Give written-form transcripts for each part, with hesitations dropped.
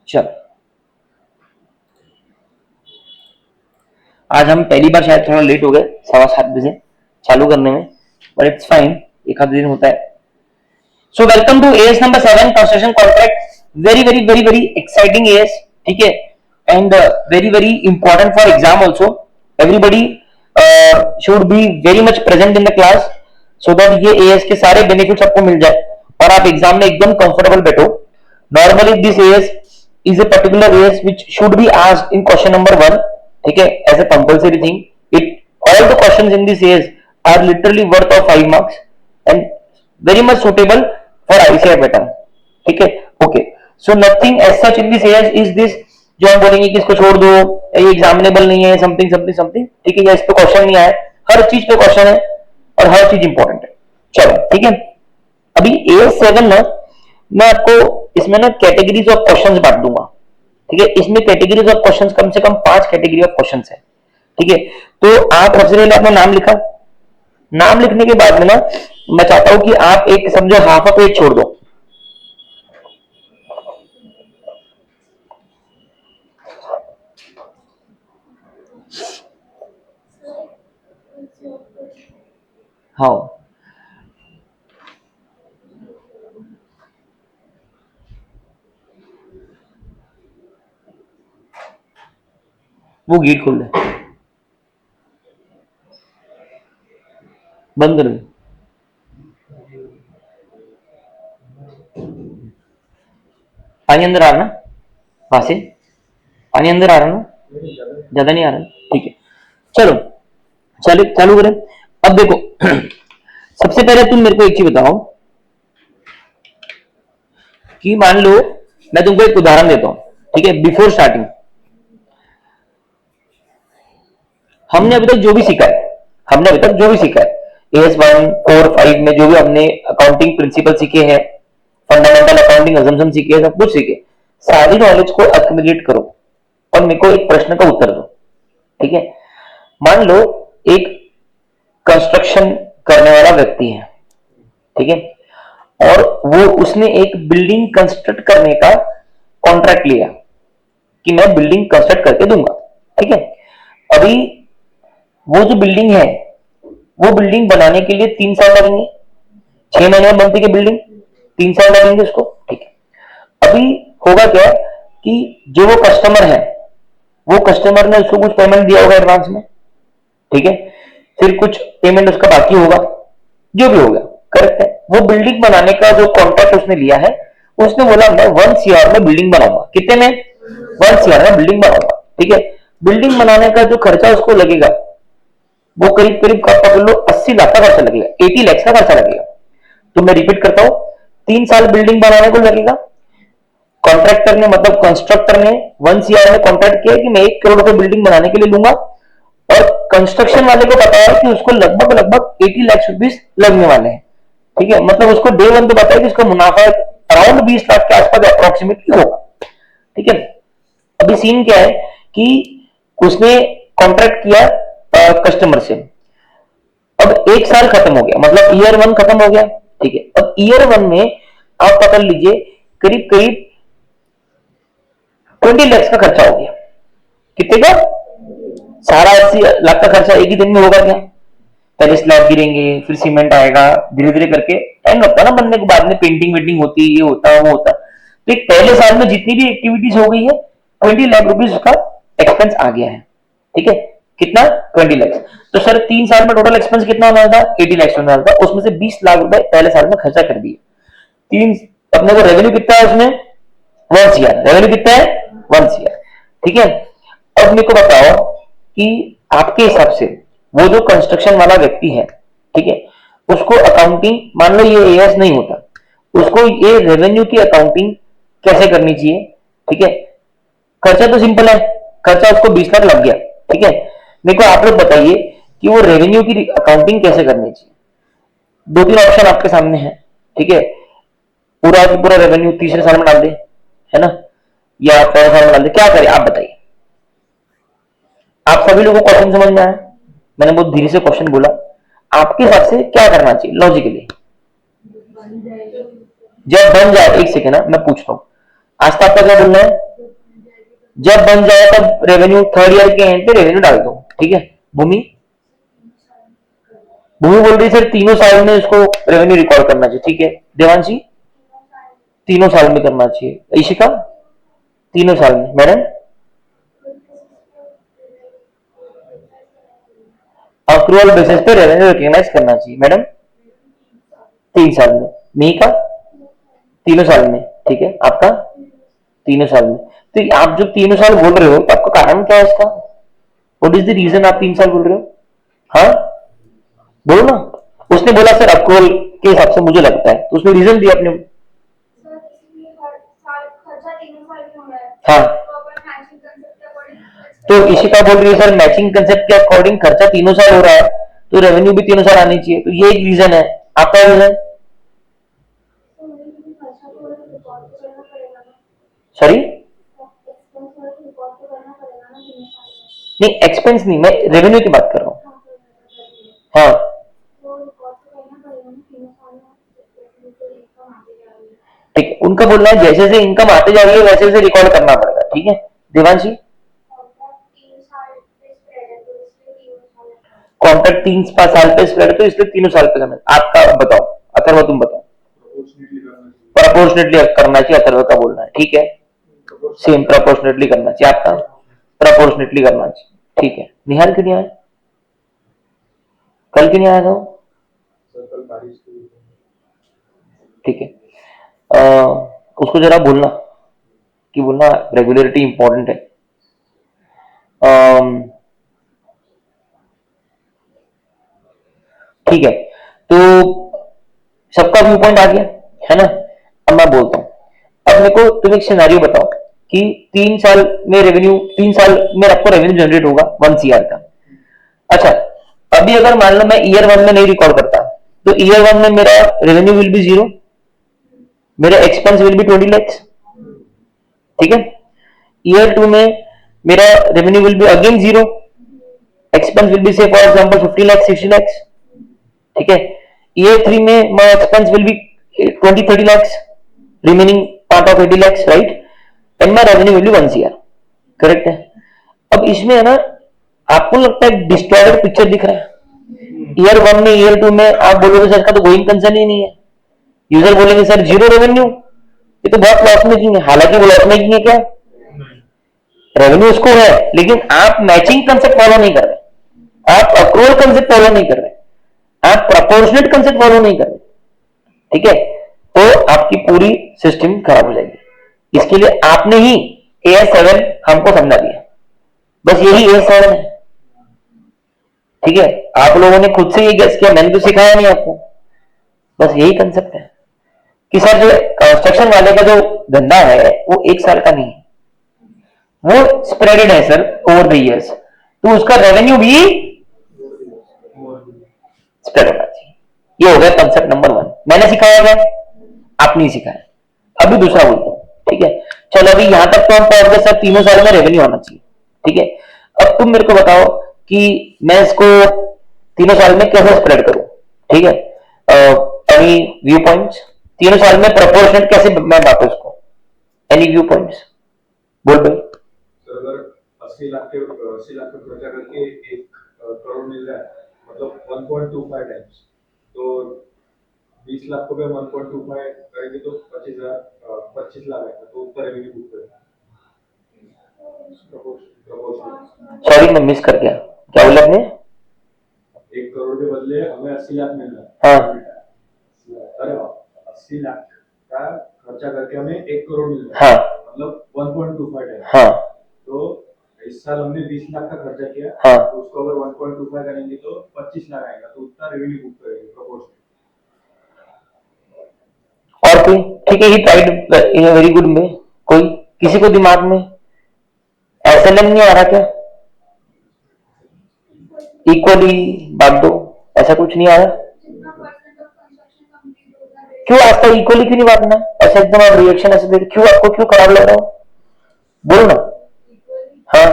चलो, आज हम पहली बार शायद थोड़ा लेट हो गए 7:15 चालू करने में, बट इट्स फाइन, एक आध दिन होता है। So welcome to AS number 7 construction contract. Very very very very exciting AS, ठीक है, and very very important for exam also. Everybody should be very much present in the class so that ये AS के सारे benefits आपको मिल जाए और आप exam में एकदम कंफर्टेबल बैठो। Normally this as is a particular AS which should be asked in question number 1, ठीक है, as a compulsory thing. It all the questions in this AS are literally worth of 5 marks and very much suitable for ICI pattern, ठीक है। Okay, so nothing as such in this AS is this जो हम बोलेंगे कि इसको छोड़ दो, ये एग्जामिनेबल नहीं है, समथिंग समथिंग समथिंग, ठीक है, या इस पे क्वेश्चन नहीं आया। हर चीज पे क्वेश्चन है और हर चीज इंपॉर्टेंट है। चलो ठीक है, अभी AS7 ना मैं आपको इसमें ना कैटेगरीज ऑफ क्वेश्चंस बांट दूंगा, ठीक है। इसमें कैटेगरीज ऑफ क्वेश्चंस कम से कम 5 कैटेगरी ऑफ क्वेश्चंस है, ठीक है। तो आप सबसे पहले अपना नाम लिखा, नाम लिखने के बाद में ना मैं चाहता हूं कि आप एक समझो हाफ अ पेज छोड़ दो, हाँ वो गेट खोल दे, बंद कर दे। पानी अंदर आ रहा ना, वहां से पानी अंदर आ रहा ना, ज्यादा नहीं आ रहा, ठीक है। चलो चलो चालू करें। अब देखो सबसे पहले तुम मेरे को एक चीज बताओ कि मान लो मैं तुमको एक उदाहरण देता हूं, ठीक है। बिफोर स्टार्टिंग हमने अभी तक जो भी सीखा है, हमने अभी तक जो भी सीखा है AS1 4 5 में जो भी हमने अकाउंटिंग प्रिंसिपल सीखे हैं, फंडामेंटल अकाउंटिंग असम्पशन सीखे हैं, सब कुछ सीखे, सारी नॉलेज को एक्युमुलेट करो और मेरे को एक प्रश्न का उत्तर दो, ठीक है। मान लो एक कंस्ट्रक्शन करने वाला व्यक्ति है, ठीक है, और वो उसने एक बिल्डिंग कंस्ट्रक्ट करने का कॉन्ट्रैक्ट लिया कि मैं बिल्डिंग कंस्ट्रक्ट करके दूंगा, ठीक है। अभी वो जो बिल्डिंग है वो बिल्डिंग बनाने के लिए 3 साल लगेंगे, 6 महीने में बनती है बिल्डिंग, 3 साल लगेंगे उसको, ठीक है। अभी होगा क्या कि जो वो कस्टमर है, वो कस्टमर ने उसको कुछ पेमेंट दिया होगा एडवांस में, ठीक है, फिर कुछ पेमेंट उसका बाकी होगा, जो भी होगा, करेक्ट है। वो बिल्डिंग बनाने का जो कॉन्ट्रैक्ट उसने लिया है, उसने बोला मैं 1 CR में बिल्डिंग बनाऊंगा, कितने में, 1 CR में बिल्डिंग बनाऊंगा, ठीक है। बिल्डिंग बनाने का जो खर्चा उसको लगेगा वो करीब करीब पकड़ लो 80 लाख का खर्चा लगेगा, 80 लाख का खर्चा लगेगा। तो मैं रिपीट करता हूं, 3 साल बिल्डिंग बनाने को लगेगा, कॉन्ट्रैक्टर ने मतलब कंस्ट्रक्टर ने 1 CR में कॉन्ट्रैक्ट किया कि मैं 1 करोड़ रुपए बिल्डिंग बनाने के लिए लूंगा, और कंस्ट्रक्शन वाले को पता है कि उसको लगभग लगभग 80 लाख रुपीस लगने वाले हैं, ठीक है। मतलब उसको डे 1 तो पता है कि उसका मुनाफा अराउंड 20 लाख के आसपास अप्रोक्सीमेटली होगा, ठीक है। अभी सीन क्या है कि उसने कॉन्ट्रैक्ट किया कस्टमर से, अब 1 साल खत्म हो गया, मतलब ईयर 1 खत्म हो गया, ठीक है। अब ईयर 1 में आप पकड़ लीजिए करीब करीब 20 लाख का खर्चा हो गया, कितने का, सारा 80 लाख का खर्चा एक ही दिन में होगा क्या, पहले स्लैब गिरेंगे फिर सीमेंट आएगा, धीरे धीरे करके टाइम लगता है ना बनने के, बाद में पेंटिंग वेंटिंग होती है, ये होता है वो होता है। तो एक पहले साल में जितनी भी एक्टिविटीज हो गई है 20 लाख रुपीज उसका एक्सपेंस आ गया है, ठीक है। कितना, 20 लाख। तो सर 3 साल में टोटल एक्सपेंस कितना होना था, 80 लाख होना था, उसमें से 20 लाख रुपए पहले साल में खर्चा कर दिए। तीन अपने को रेवेन्यू कितना है उसमें, 1 CR, रेवेन्यू कितना है, 1 CR, ठीक है। अब मेरे को बताओ कि आपके हिसाब से वो जो कंस्ट्रक्शन वाला व्यक्ति है, ठीक है, उसको अकाउंटिंग, मान लो ये एएस नहीं होता, उसको ये रेवेन्यू की अकाउंटिंग कैसे करनी चाहिए, ठीक है। खर्चा तो सिंपल है, खर्चा उसको 20 लाख लग गया, ठीक है। मेरे को आप लोग बताइए कि वो रेवेन्यू की अकाउंटिंग कैसे करनी चाहिए। 2-3 ऑप्शन आपके सामने है, ठीक है। पूरा पूरा रेवेन्यू तीसरे साल में डाल दे, है ना, या पहले साल में डाल दे, क्या करें आप बताइए। आप सभी लोगों को क्वेश्चन समझ में आया, मैंने बहुत धीरे से क्वेश्चन बोला, आपके हिसाब से क्या करना चाहिए लॉजिकली। जब बन जाए, एक सेकेंड मैं पूछता हूँ, आज तक आपका क्या बोलना है, जब बन जाए तब रेवेन्यू थर्ड ईयर के एंड पे रेवेन्यू डाल दो, ठीक है। भूमि भूमि बोल रही सर तीनों साल में इसको रेवेन्यू रिकॉर्ड करना चाहिए, ठीक है। देवांशी तीनों साल में करना चाहिए। ईशिका तीनों साल में। मैडम अक्रूवल बेसिस पे रेवेन्यू रिकॉग्नाइज करना चाहिए। मैडम 3 साल में। मिहिका तीनों साल में, ठीक है। आपका तीनों साल में। तो आप जो तीनों साल बोल रहे हो तो आपका कारण क्या है इसका? व्हाट इज द रीजन आप 3 साल बोल रहे हो? हाँ बोलो ना। उसने बोला सर अक्रूवल के हिसाब से मुझे लगता है, तो उसने रीजन दिया अपने। हाँ तो इशिका बोल रही है सर मैचिंग कंसेप्ट के अकॉर्डिंग खर्चा तीनों साल हो रहा है तो रेवेन्यू भी तीनों साल आनी चाहिए, तो ये एक रीजन है। आपका रीजन? सॉरी नहीं एक्सपेंस नहीं, मैं रेवेन्यू की बात कर रहा हूँ। हाँ ठीक है, उनका बोलना है जैसे जैसे इनकम आते जा रही है वैसे वैसे रिकॉर्ड करना पड़ेगा, ठीक है। देवांशी कॉन्ट्रैक्ट 3 साल पे स्प्रेड तो इसलिए तीनों साल पे करना। आपका बताओ अथर्व, तुम बताओ। प्रपोर्शनेटली करना चाहिए, अथर्व का बोलना है, ठीक है। सेम प्रपोर्शनेटली करना चाहिए, आपका प्रपोर्शनेटली करना चाहिए, ठीक है। निहाल क्यों नहीं आया? कल क्यों नहीं आया था? ठीक है, उसको जरा बोलना कि बोलना रेगुलरिटी इंपॉर्टेंट है। ठीक है, तो सबका व्यू पॉइंट आ गया है ना। अब मैं बोलता हूँ, अब मेरे को तुम एक सिनेरियो बताओ कि 3 साल में रेवेन्यू, 3 साल में आपको रेवेन्यू जनरेट होगा 1 CR का। अच्छा, अभी अगर मान लो मैं ईयर 1 में नहीं रिकॉर्ड करता तो ईयर 1 में मेरा रेवेन्यू विल बी 0, मेरा एक्सपेंस विल बी 20 lakhs, ठीक है। ईयर 2 में मेरा revenue will be again 0, expense will be से फॉर एग्जांपल 50 lakhs 60 lakhs, ठीक है। ईयर 3 में my expense will be 20-30 lakhs, remaining part of 80 lakhs, right. And my revenue will be 1 CR, correct है। अब इसमें है ना, आपको लगता है डिस्टॉर्टेड पिक्चर दिख रहा है। ईयर 1 में ईयर 2 में आप बोलोगे सर का तो गोइंग कंसर्न ही नहीं है, यूजर बोलेंगे सर 0 रेवेन्यू, ये तो बहुत लॉस मेकिंग है। हालांकि वो लॉस मेकिंग है क्या? रेवेन्यू उसको है, लेकिन आप मैचिंग कंसेप्ट फॉलो नहीं कर रहे, आप अक्रूवल कंसेप्ट फॉलो नहीं कर रहे, आप प्रपोर्शनेट कंसेप्ट फॉलो नहीं कर रहे, ठीक है। तो आपकी पूरी सिस्टम खराब हो जाएगी। इसके लिए आपने ही AS7 हमको समझा दिया, बस यही AS7 है, ठीक है। आप लोगों ने खुद से ये गेस किया, मैंने तो सिखाया नहीं आपको, बस यही कंसेप्ट है कि सर जो कंस्ट्रक्शन वाले का जो धंधा है वो 1 साल का नहीं है, वो स्प्रेडेड है सर ओवर द इयर्स, तो उसका रेवेन्यू भी स्प्रेड होना चाहिए। ये हो गया कंसेप्ट नंबर 1, मैंने सिखाया क्या? आप नहीं सिखाया। अभी दूसरा बोलता हूँ, ठीक है। चलो अभी यहां तक तो हम पहुंच गए सर तीनों साल में रेवेन्यू आना चाहिए, ठीक है। अब तुम मेरे को बताओ कि मैं इसको तीनों साल में कैसे स्प्रेड करूं, ठीक है। Any view points? तीनों साल में प्रोपोर्शनेट कैसे मैं बांटू इसको? Any view points? बोल भाई। अगर 80 लाख का खर्चा करके 1 करोड़ मिल रहा है, मतलब 1.25 टाइम्स, तो 20 लाख को भी 1.25 करेंगे तो 25 लाख आएगा, तो उसका रेवेन्यू बुक करेंगे। सॉरी मैं मिस कर गया, क्या बोला आपने? 1 करोड़ के बदले हमें 80 लाख मिल रहा है। हाँ अरे 80 लाख का खर्चा करके हमें 1 करोड़ मिल रहा है, हाँ मतलब 1.25 टाइम्स। हाँ तो इस साल हमने 20 लाख का खर्चा किया, हाँ तो उसको अगर 1.25 करेंगे तो 25 लाख आएगा, तो उतना रेवेन्यू बुक करेंगे प्रोपोर्शनल। और कोई? ठीक है, he tried in a very good में। कोई किसी को दिमाग में SLM नहीं आ रहा क्या? इक्वली बांट दो, ऐसा कुछ नहीं आ रहा? क्यों आज तक इक्वली क्यों नहीं बांटना? ऐसा एकदम आप रिएक्शन ऐसे दे रहे, क्यों आपको क्यों खराब लग रहा हो? बोलो ना। हाँ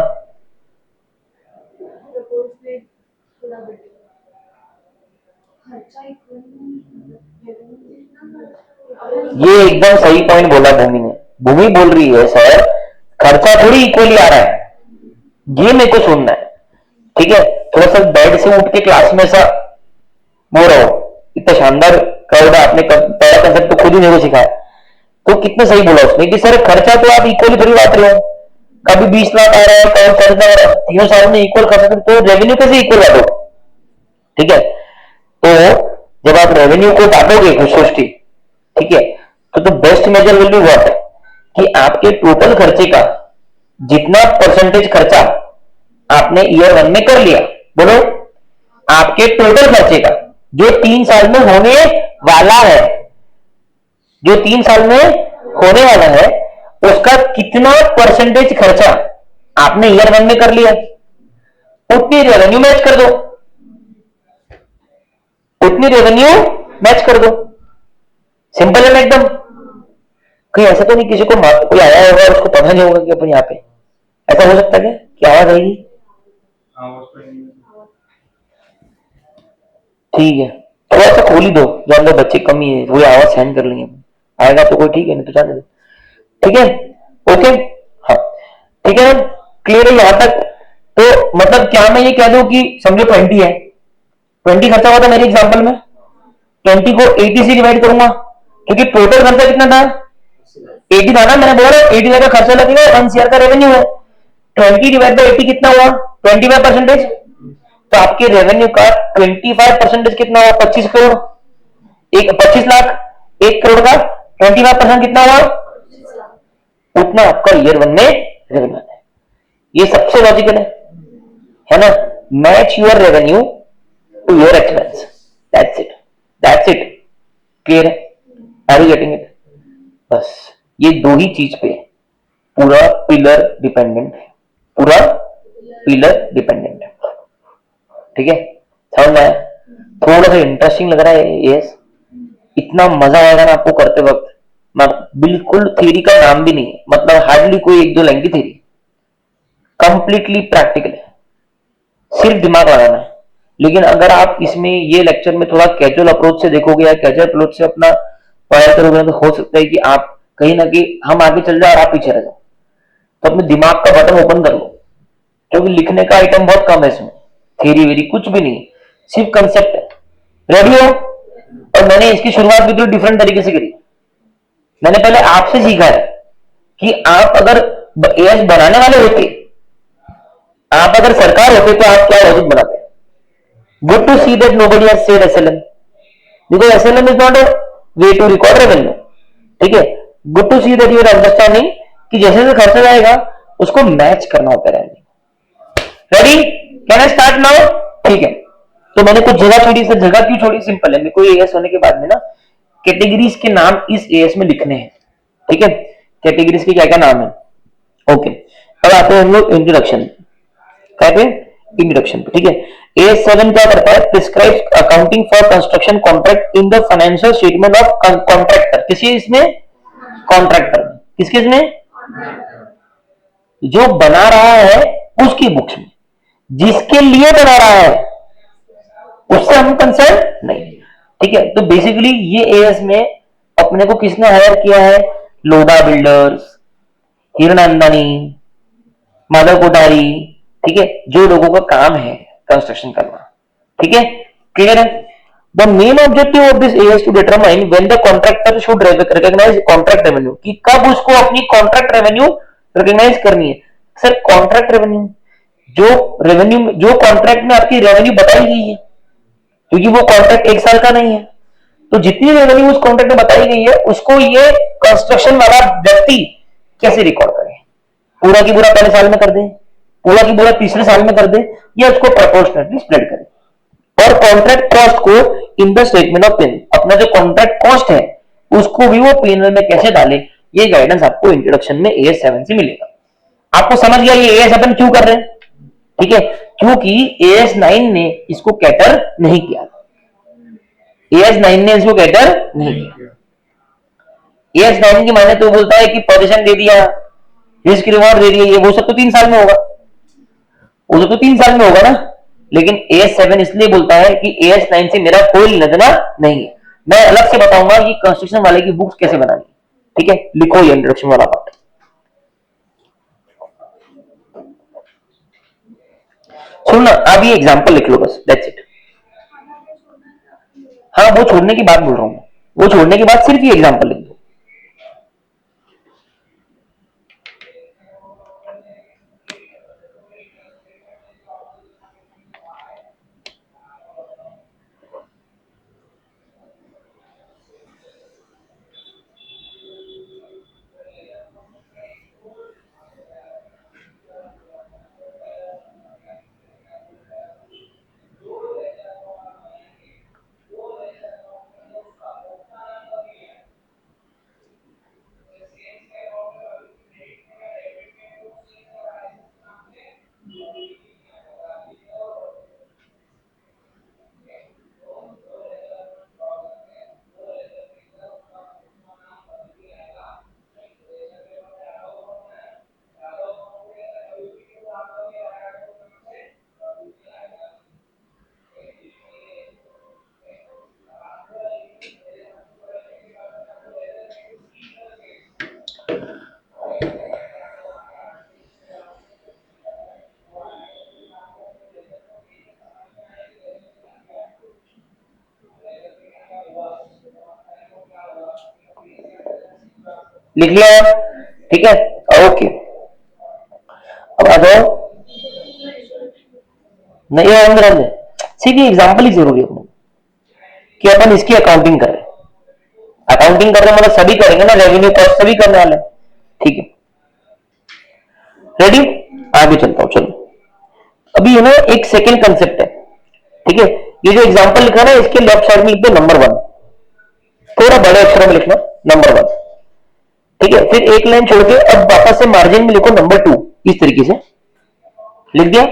ये एकदम सही पॉइंट बोला भूमि ने। भूमि बोल रही है सर खर्चा थोड़ी इक्वली आ रहा है, ये मेरे को सुनना है। ठीक है, थोड़ा सा बेड से उठ के क्लास में ऐसा बोल रहा हो, इतना शानदार क्राउड है, आपने पहला कंसेप्ट तो खुद ही मेरे को सिखाया, तो कितना सही बोला उसने कि सर खर्चा तो आप इक्वली थोड़ी बांट रहे हो, कभी 20 लाख आ रहा है, कभी 40 लाख आ रहा है, तीनों साल में इक्वल खर्चा, तो रेवेन्यू कैसे इक्वल बांटो? ठीक है, तो जब आप रेवेन्यू को बांटोगे खुशी, ठीक है, तो best measure will be what, कि आपके टोटल खर्चे का जितना परसेंटेज खर्चा आपने ईयर 1 में कर लिया, बोलो आपके टोटल खर्चे का जो 3 साल में होने वाला है, जो 3 साल में होने वाला है, उसका कितना परसेंटेज खर्चा आपने ईयर 1 में कर लिया, उतनी रेवेन्यू मैच कर दो, उतनी रेवेन्यू मैच कर दो। सिंपल है ना एकदम। कहीं ऐसा तो नहीं किसी को कोई आया होगा उसको पता नहीं होगा कि अपन यहाँ पे, ऐसा हो सकता है क्या आवाज आएगी? ठीक है, थोड़ा सा खोल ही दो, जो अंदर बच्चे कम ही है, थोड़ी आवाज सहन कर लेंगे, आएगा तो कोई ठीक है, नहीं तो जाने दो। ठीक है, ओके, हाँ ठीक है, क्लियर है यहां तक? तो मतलब क्या मैं ये कह दूं कि समझो 20 है, 20 खर्चा हुआ था मेरे एग्जांपल में, 20 को 80 से डिवाइड करूंगा, क्योंकि टोटल खर्चा कितना था? 80 था ना, मैंने बोला 80 लाख का खर्चा लगेगा, 1 CR का रेवेन्यू है, 20 डिवाइड बाई 80 कितना हुआ? 25%। तो आपके रेवेन्यू का 25% कितना हुआ? 25 करोड़, एक 25 लाख, 1 करोड़ का 25% कितना हुआ? उतना आपका ईयर 1 में रेवेन्यू है। ये सबसे लॉजिकल है ना? Match your revenue to your expense, that's it, that's it, clear है? Are you getting it? बस ये दो ही चीज पे पूरा पिलर डिपेंडेंट है, पूरा पिलर डिपेंडेंट है। ठीक है, समझ में आया? थोड़ा सा इंटरेस्टिंग लग रहा है? यस, इतना मजा आएगा ना आपको करते वक्त, बिल्कुल थ्योरी का नाम भी नहीं है, मतलब हार्डली कोई 1-2 लाइन की थ्योरी, कंप्लीटली प्रैक्टिकल है, सिर्फ दिमाग लगाना है। लेकिन अगर आप इसमें ये लेक्चर में थोड़ा कैजुअल अप्रोच से देखोगे या कैजुअल अप्रोच से अपना पढ़ाई करोगे, तो हो सकता है कि आप कहीं ना कहीं हम आगे चल जाए और आप पीछे रह जाओ। तो अपने दिमाग का बटन ओपन कर लो, क्योंकि लिखने का आइटम बहुत कम है इसमें, थ्योरी वेरी कुछ भी नहीं, सिर्फ कंसेप्ट है। रेडी हो? और मैंने इसकी शुरुआत भी डिफरेंट तरीके से करी। मैंने पहले आपसे सीखा है कि आप अगर एएस बनाने वाले होते, आप अगर सरकार होते, तो आप क्या लॉजिक बनाते? Good to see that nobody has said SLM, because SLM is not a way to record revenue. ठीक है, good to see that you are understanding कि जैसे जैसे खर्चा जाएगा उसको मैच करना होता है। Ready? Can I start now? ठीक है, तो मैंने कुछ जगह छोड़ी, से जगह क्यों छोड़ी? सिंपल है, मेरे को एएस होने के बाद में ना कैटेगरीज के नाम इस एएस में लिखने हैं। ठीक है, कैटेगरीज के क्या क्या नाम है? ओके, अब आते हैं हम लोग इंट्रोडक्शन पे, इंट्रोडक्शन पे। ठीक है, एएस 7 क्या करता है? Prescribes accounting for construction contract in the financial statement of contractor. किसी इसमें? कॉन्ट्रैक्टर। किसके इसमें? जो बना रहा है उसकी बुक्स में, जिसके लिए बना रहा है उससे हम कंसर्न नहीं। ठीक है, तो बेसिकली ये एएस में अपने को किसने हायर किया है? लोधा बिल्डर्स, हिरनंदानी, माधव कोठारी, ठीक है, जो लोगों का काम है कंस्ट्रक्शन करना। ठीक है, क्लियर है? The main objective of this AS to determine when the contractor should recognize contract revenue, कि कब उसको अपनी कॉन्ट्रैक्ट रेवेन्यू रिकॉग्नाइज करनी है। सर कॉन्ट्रैक्ट रेवेन्यू, जो रेवेन्यू, जो कॉन्ट्रैक्ट में आपकी रेवेन्यू बताई गई है, क्योंकि वो कॉन्ट्रैक्ट 1 साल का नहीं है, तो जितनी रेवेन्यू उस कॉन्ट्रैक्ट में बताई गई है उसको ये कंस्ट्रक्शन वाला व्यक्ति कैसे रिकॉर्ड करे? पूरा की पूरा पहले साल में कर दे, पूरा की पूरा तीसरे साल में कर दे, या उसको प्रोपोर्शनली स्प्लिट करे? और कॉन्ट्रैक्ट कॉस्ट को in the statement of pain, अपना जो कॉन्ट्रैक्ट कॉस्ट है उसको भी वो पेनल में कैसे डाले, ये गाइडेंस आपको इंट्रोडक्शन में एएस 7 से मिलेगा। आपको समझ गया ये एएस 7 क्यों कर रहे हैं? ठीक है, क्योंकि एएस 9 ने इसको कैटर नहीं किया, एएस 9 ने इसको कैटर नहीं किया। एएस 9 की माने तो बोलता है कि पोजीशन दे दिया, रिस्क रिवॉर्ड दे दिया, ये वो सब तो 3 साल में होगा, वो सब तो 3 साल में होगा ना। लेकिन एएस 7 इसलिए बोलता है कि एएस 9 से मेरा कोई लेना नहीं है। मैं अलग से बताऊंगा कि कंस्ट्रक्शन वाले की बुक्स कैसे बनानी। ठीक है, लिखो ये इंट्रोडक्शन वाला पार्ट। सुन ना, अब ये एग्जांपल लिख लो बस, दैट्स इट। हाँ, वो छोड़ने की बात बोल रहा हूँ, वो छोड़ने के बाद सिर्फ ये एग्जांपल लिख दो। लिख लिया? ठीक है, ओके। अब आ जाओ, नहीं अंदर सिर्फ ये एग्जाम्पल ही जरूरी है कि अपन इसकी अकाउंटिंग कर रहे हैं। अकाउंटिंग कर रहे हैं मतलब सभी करेंगे ना, रेवेन्यू कॉस्ट सभी करने वाले हैं। ठीक है, रेडी? आगे चलता हूं, चलो। अभी है ना एक सेकेंड कंसेप्ट है, ठीक है। ये जो एग्जांपल लिखा ना, इसके लेफ्ट साइड में लिख दो नंबर 1, थोड़ा बड़े अक्षरों में लिखना नंबर 1, ठीक है। फिर एक लाइन छोड़ के अब वापस से मार्जिन में लिखो नंबर 2, इस तरीके से लिख दिया,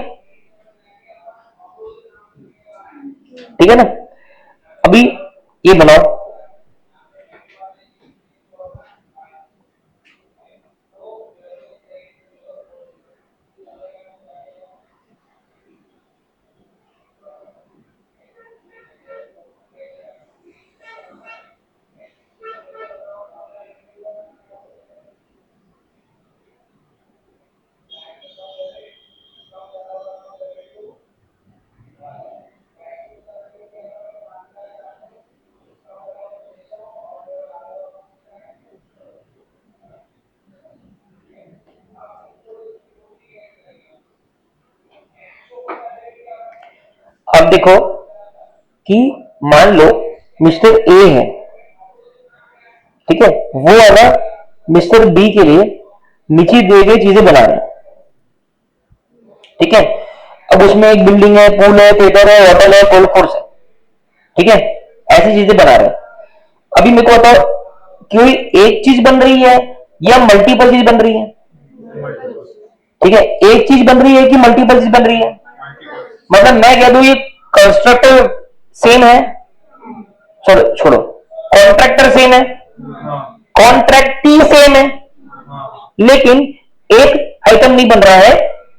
ठीक है ना। अभी ये बनाओ, अब देखो कि मान लो मिस्टर ए है, ठीक है, वो है ना मिस्टर बी के लिए नीचे दिए गए चीजें बना रहे हैं, ठीक है। अब उसमें एक बिल्डिंग है, पूल है, थिएटर है, होटल है, गोल्फ कोर्स है, ठीक है, ऐसी चीजें बना रहे हैं। अभी मेरे को बताओ कोई एक चीज बन रही है या मल्टीपल चीज बन रही है? ठीक है, एक चीज बन रही है कि मल्टीपल चीज बन रही है? मतलब मैं कह दूं ये कंस्ट्रक्टर सेम है, छोड़ो छोड़ो, कॉन्ट्रैक्टर सेम है, कॉन्ट्रैक्टी सेम है, लेकिन एक आइटम नहीं बन रहा है,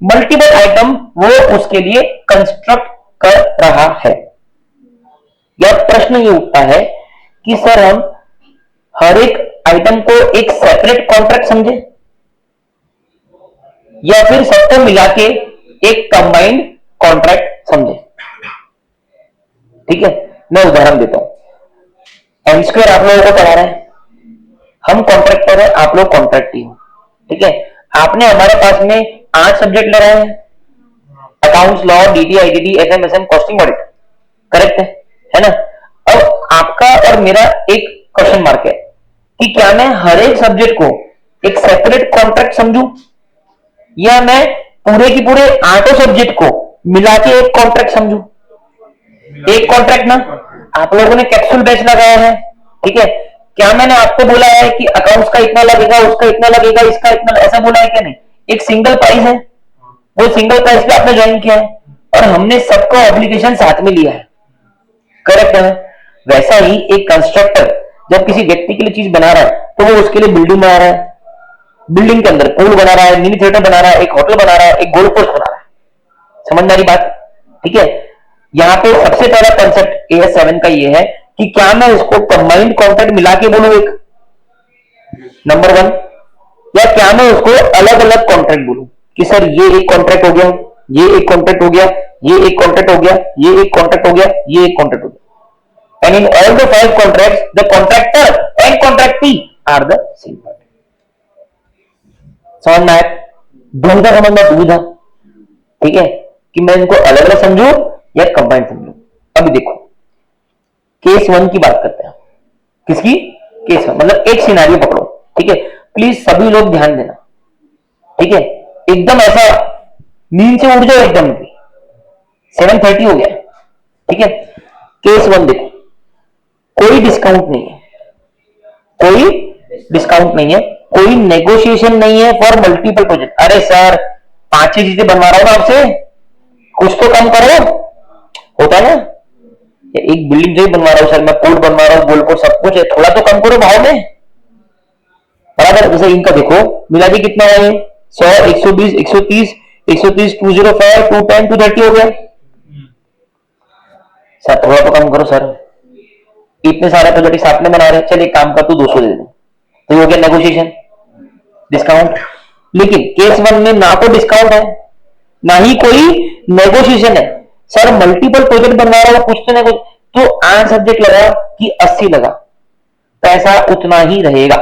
मल्टीपल आइटम वो उसके लिए कंस्ट्रक्ट कर रहा है। यह प्रश्न ये उठता है कि सर हम हर एक आइटम को एक सेपरेट कॉन्ट्रैक्ट समझे या फिर सबको मिला के एक कंबाइंड कॉन्ट्रैक्ट समझे? ठीक है, मैं उदाहरण देता हूं। एम स्क्वायर आप लोगों को पढ़ा रहा है, हम कॉन्ट्रैक्टर है, आप लोग कॉन्ट्रैक्टी हो, ठीक है। आपने हमारे पास में 8 सब्जेक्ट ले रहे हैं, accounts, law, DT, ITT, FM, SM, costing, audit, correct है ना। अब आपका और मेरा एक क्वेश्चन मार्क है कि क्या मैं हर एक सब्जेक्ट को एक सेपरेट कॉन्ट्रैक्ट समझूं या मैं पूरे की पूरे 8 सब्जेक्ट को मिला के एक कॉन्ट्रैक्ट समझूं? एक कॉन्ट्रैक्ट ना। आप लोगों ने कैप्सूल बैच लगाया है, ठीक है, क्या मैंने आपको बोला है कि अकाउंट्स का इतना लगेगा, उसका इतना लगेगा, इसका इतना, ऐसा बोला है क्या? नहीं, एक सिंगल प्राइस है, वो सिंगल प्राइस पे आपने ज्वाइन किया है और हमने सबका ऑब्लिगेशन साथ में लिया है, करेक्ट है। वैसा ही एक कंस्ट्रक्टर जब किसी व्यक्ति के लिए चीज बना रहा है तो वो उसके लिए बिल्डिंग बना रहा है, बिल्डिंग के अंदर पूल बना रहा है, मिनी थिएटर बना रहा है, एक होटल बना रहा है, एक गोल्फ कोर्स बना रहा है। समझ में आ रही बात? ठीक है, यहाँ पे सबसे पहला कंसेप्ट AS7 का ये है कि क्या मैं इसको कंबाइंड कॉन्ट्रैक्ट मिला के बोलूं एक, नंबर 1, या क्या मैं उसको अलग अलग कॉन्ट्रैक्ट बोलूं? कि सर ये एक कॉन्ट्रैक्ट हो गया, ये एक कॉन्ट्रैक्ट हो गया, ये एक कॉन्ट्रैक्ट हो गया, ये एक कॉन्ट्रैक्ट हो गया, ये एक कॉन्ट्रैक्ट हो गया, and in all the 5 contracts the contractor and contractee are the same party. समझ में आया? दुविधा समझना, दुविधा, ठीक है, कि मैं इनको अलग अलग समझू या कंबाइंड समझू। अभी देखो केस 1 की बात करते हैं। किसकी? केस 1, मतलब एक सिनेरियो पकड़ो, ठीक है, प्लीज सभी लोग ध्यान देना, ठीक है, एकदम ऐसा नींद से उठ जाओ एकदम भी, 7:30 हो गया, ठीक है। केस 1 देखो, कोई डिस्काउंट नहीं है, कोई डिस्काउंट नहीं है, कोई नेगोशिएशन नहीं है फॉर मल्टीपल प्रोजेक्ट। अरे सर 5-6 चीजें बनवा रहा हूं ना आपसे, कुछ तो कम करो, होता है ना, एक बिल्डिंग जो बनवा रहा हूं सर, मैं पोर्ट बनवा रहा हूं, गोलकोट सब कुछ है, थोड़ा तो कम करो भाव में, बराबर। जैसे इनका देखो मिला के कितना है, 100, 120, 130, 130, 205, 210, 230 हो गया। सर थोड़ा तो कम करो सर, इतने सारे प्रोजेक्ट साथ में बना रहे हैं, चल एक काम कर तू 200 दे दे, तो हो गया नेगोशिएशन, डिस्काउंट। लेकिन केस 1 में ना तो डिस्काउंट है ना ही कोई नेगोशिएशन है, सर मल्टीपल प्रोजेक्ट बनवा रहा हूं, कुछ तो नहीं, तो आन सब्जेक्ट लगा कि 80 लगा, पैसा उतना ही रहेगा।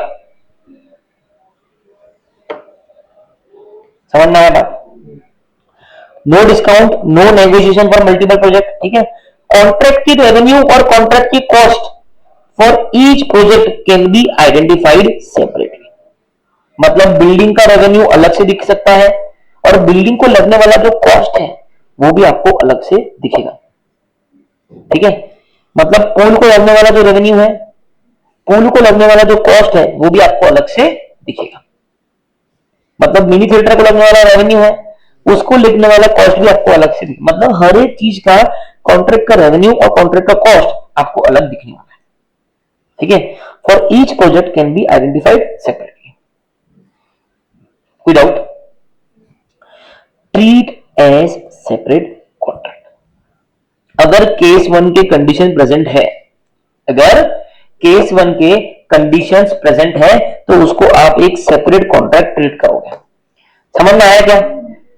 समझ में आया बात? No discount, no negotiation for multiple project, ठीक है। कॉन्ट्रैक्ट की रेवेन्यू और कॉन्ट्रैक्ट की cost for each project can be identified separately, मतलब बिल्डिंग का रेवेन्यू अलग से दिख सकता है और बिल्डिंग को लगने वाला जो कॉस्ट है वो भी आपको अलग से दिखेगा, ठीक है। मतलब पूल को लगने वाला जो रेवेन्यू है, पूल को लगने वाला जो कॉस्ट है वो भी आपको अलग से दिखेगा, मतलब मिनी थिएटर को लगने वाला रेवेन्यू है, उसको लिखने वाला कॉस्ट भी आपको अलग से दिखेगा, मतलब हर एक चीज का कॉन्ट्रैक्ट का रेवेन्यू और कॉन्ट्रैक्ट का कॉस्ट आपको अलग दिखने वाला है, ठीक है। For each project can be identified separately. कोई doubt? Treat as separate contract. अगर केस 1 के कंडीशन प्रेजेंट है, अगर केस 1 के कंडीशंस प्रेजेंट है तो उसको आप एक सेपरेट कॉन्ट्रैक्ट ट्रीट करोगे। समझ में आया क्या?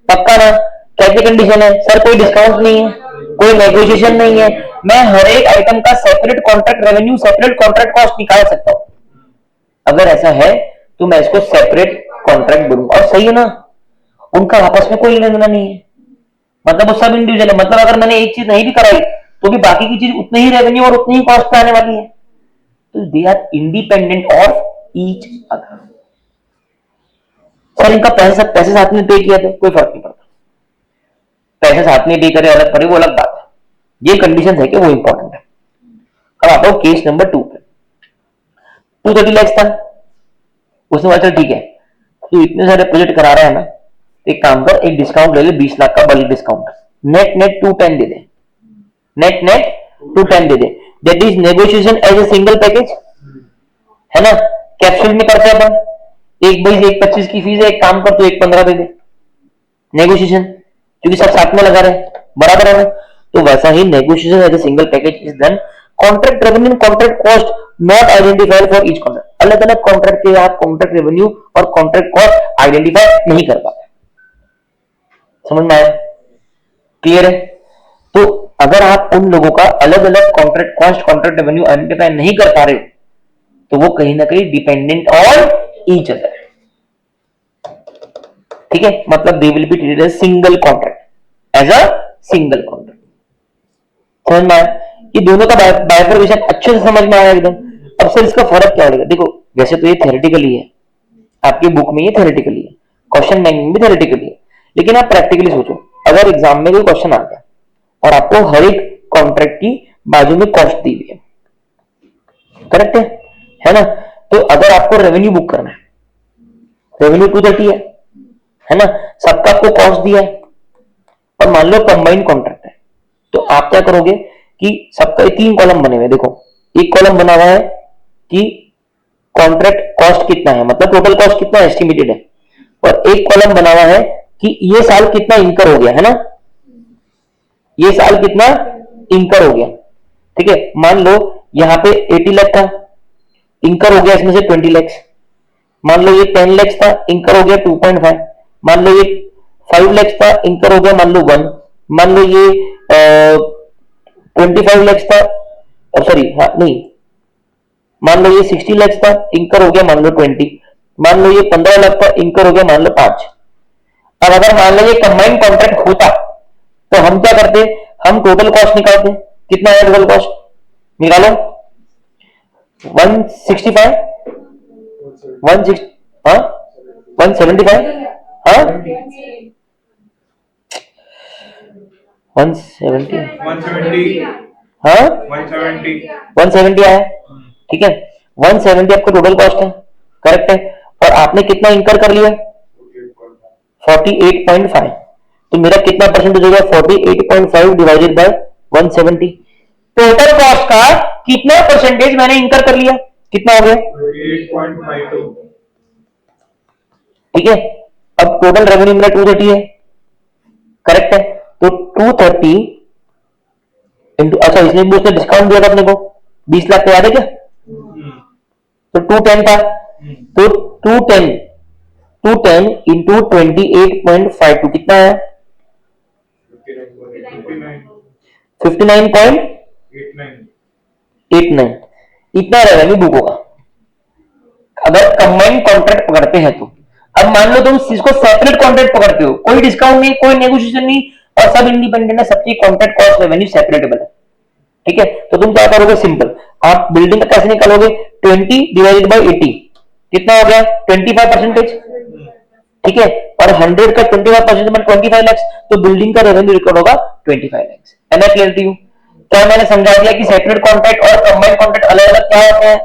पक्का ना? क्या क्या कंडीशन है? सर कोई डिस्काउंट नहीं है, कोई नेगोशिएशन नहीं है, मैं हर एक आइटम का separate contract revenue, separate contract cost निकाल सकता हूं। अगर ऐसा है तो मैं इसको सेपरेट कॉन्ट्रैक्ट बोलूंगा, और सही है ना, उनका आपस में कोई लेना नहीं है, मतलब वो सब इंडिविजुअल है, मतलब अगर मैंने एक चीज नहीं भी कराई तो भी बाकी की चीज उतने ही रेवेन्यू और उतनी ही कॉस्ट पे आने वाली है, तो they are independent of each other. Sir इनका पैसे साथ में पे किया था, कोई फर्क नहीं पड़ता, पैसे साथ में पे करे अलग करे वो अलग बात है, ये कंडीशन है कि वो इंपॉर्टेंट है। अब आता हूं केस नंबर 2 पे। 230 लाख था, उसने बोला चल ठीक है तू इतने सारे प्रोजेक्ट करा रहा है ना, एक काम कर, एक डिस्काउंट ले ले 20 लाख का बल्क डिस्काउंट, नेट नेट 210 दे दे, नेट नेट 210 दे दे, that is negotiation as a single package, है ना। कैप्सूल में करते हैं अपन, एक 22 एक 25 की फीस है, एक काम कर तू 115 दे दे, नेगोशिएशन, क्योंकि सब साथ में लगा रहे, बराबर है ना। तो वैसा ही negotiation as a single package is done. Contract revenue, contract cost not identified for each contract, अलग अलग कॉन्ट्रैक्ट के आप कॉन्ट्रैक्ट रेवेन्यू और कॉन्ट्रैक्ट कॉस्ट आइडेंटिफाई नहीं कर पाते। समझ में आया? क्लियर है? तो अगर आप उन लोगों का अलग अलग contract cost, contract revenue identify नहीं कर पा रहे हो तो वो कहीं ना कहीं डिपेंडेंट ऑन ईच अदर, ठीक है। मतलब they will be treated as single contract, as a single contract. समझ में आया? ये दोनों का बाइफर्केशन अच्छे से समझ में आया एकदम। अब सर इसका फर्क क्या होगा? देखो वैसे तो ये थ्योरेटिकली है, आपकी बुक में ये थ्योरेटिकली है, क्वेश्चन बैंक में भी थ्योरेटिकली है, लेकिन आप प्रैक्टिकली सोचो, अगर एग्जाम में कोई क्वेश्चन आ गया और आपको हर एक कॉन्ट्रैक्ट की बाजू में कॉस्ट दी हुई है, करेक्ट है ना। तो अगर आपको रेवेन्यू बुक करना है, रेवेन्यू 230 है ना, सबका आपको कॉस्ट दिया है, और मान लो कंबाइंड कॉन्ट्रैक्ट है, तो आप क्या करोगे कि सबका 3 कॉलम बने हुए, देखो एक कॉलम बना हुआ है कि कॉन्ट्रैक्ट कॉस्ट कितना है, मतलब टोटल कॉस्ट कितना एस्टिमेटेड है, और एक कॉलम बना हुआ है कि ये साल कितना इनकर हो गया, है ना, ये साल कितना इनकर हो गया, ठीक है। मान लो यहां पे 80 लाख था, इनकर हो गया इसमें से 20 लाख, मान लो ये 10 लाख था, इनकर हो गया 2.5, मान लो ये 5 लाख था, इंकर हो गया मान लो 1, मान लो ये 25 लाख था, सॉरी हाँ नहीं, मान लो ये 60 लाख था, इंकर हो गया मान लो 20, मान लो ये 15 लाख था, इंकर हो गया मान लो 5। अब अगर मान लो ये कंबाइंड कॉन्ट्रैक्ट होता तो हम क्या करते, हम टोटल कॉस्ट निकालते, कितना है टोटल कॉस्ट, निकालो 165, 160, हाँ 175, हाँ 170, 170, हाँ 170। 170 आया, ठीक है, 170 आपका टोटल कॉस्ट है, करेक्ट है, और आपने कितना इंकर कर लिया 48.5, तो मेरा कितना परसेंटेज होगा 48.5 डिवाइडेड बाय 170, टोटल कॉस्ट का कितना परसेंटेज मैंने इंकर कर लिया, कितना हो गया 8.52। ठीक है। अब टोटल रेवेन्यू मेरा 230 है, करेक्ट है, तो 230 इंटू, अच्छा इसने भी उसने डिस्काउंट दिया था अपने को 20 लाख, तो याद है क्या, तो 210 था, तो 210 210 इंटू 28.52 कितना है 59.89, इतना रेवेन्यू बुक होगा अगर कंबाइंड कॉन्ट्रैक्ट पकड़ते हैं तो। अब मान लो तुम इसको सेपरेट कॉन्ट्रैक्ट पकड़ते हो, कोई डिस्काउंट नहीं, कोई नेगोशिएशन नहीं, और सब इंडिपेंडेंट है, सबकी कॉन्ट्रैक्ट कॉस्ट रेवेन्यू सेपरेटेबल है, ठीक है, तो तुम क्या करोगे, सिंपल, आप बिल्डिंग का कैसे निकालोगे, 20 डिवाइडेड बाई 80 कितना हो गया 25%, ठीक है, और 100 का 25% में 25 लाख, तो बिल्डिंग का रेवेन्यू रिकॉर्ड होगा 25 लाख। है ना क्लियर टू यू, क्या मैंने समझा दिया कि सेपरेट कॉन्ट्रैक्ट और कंबाइंड कॉन्ट्रैक्ट अलग अलग क्या होते हैं,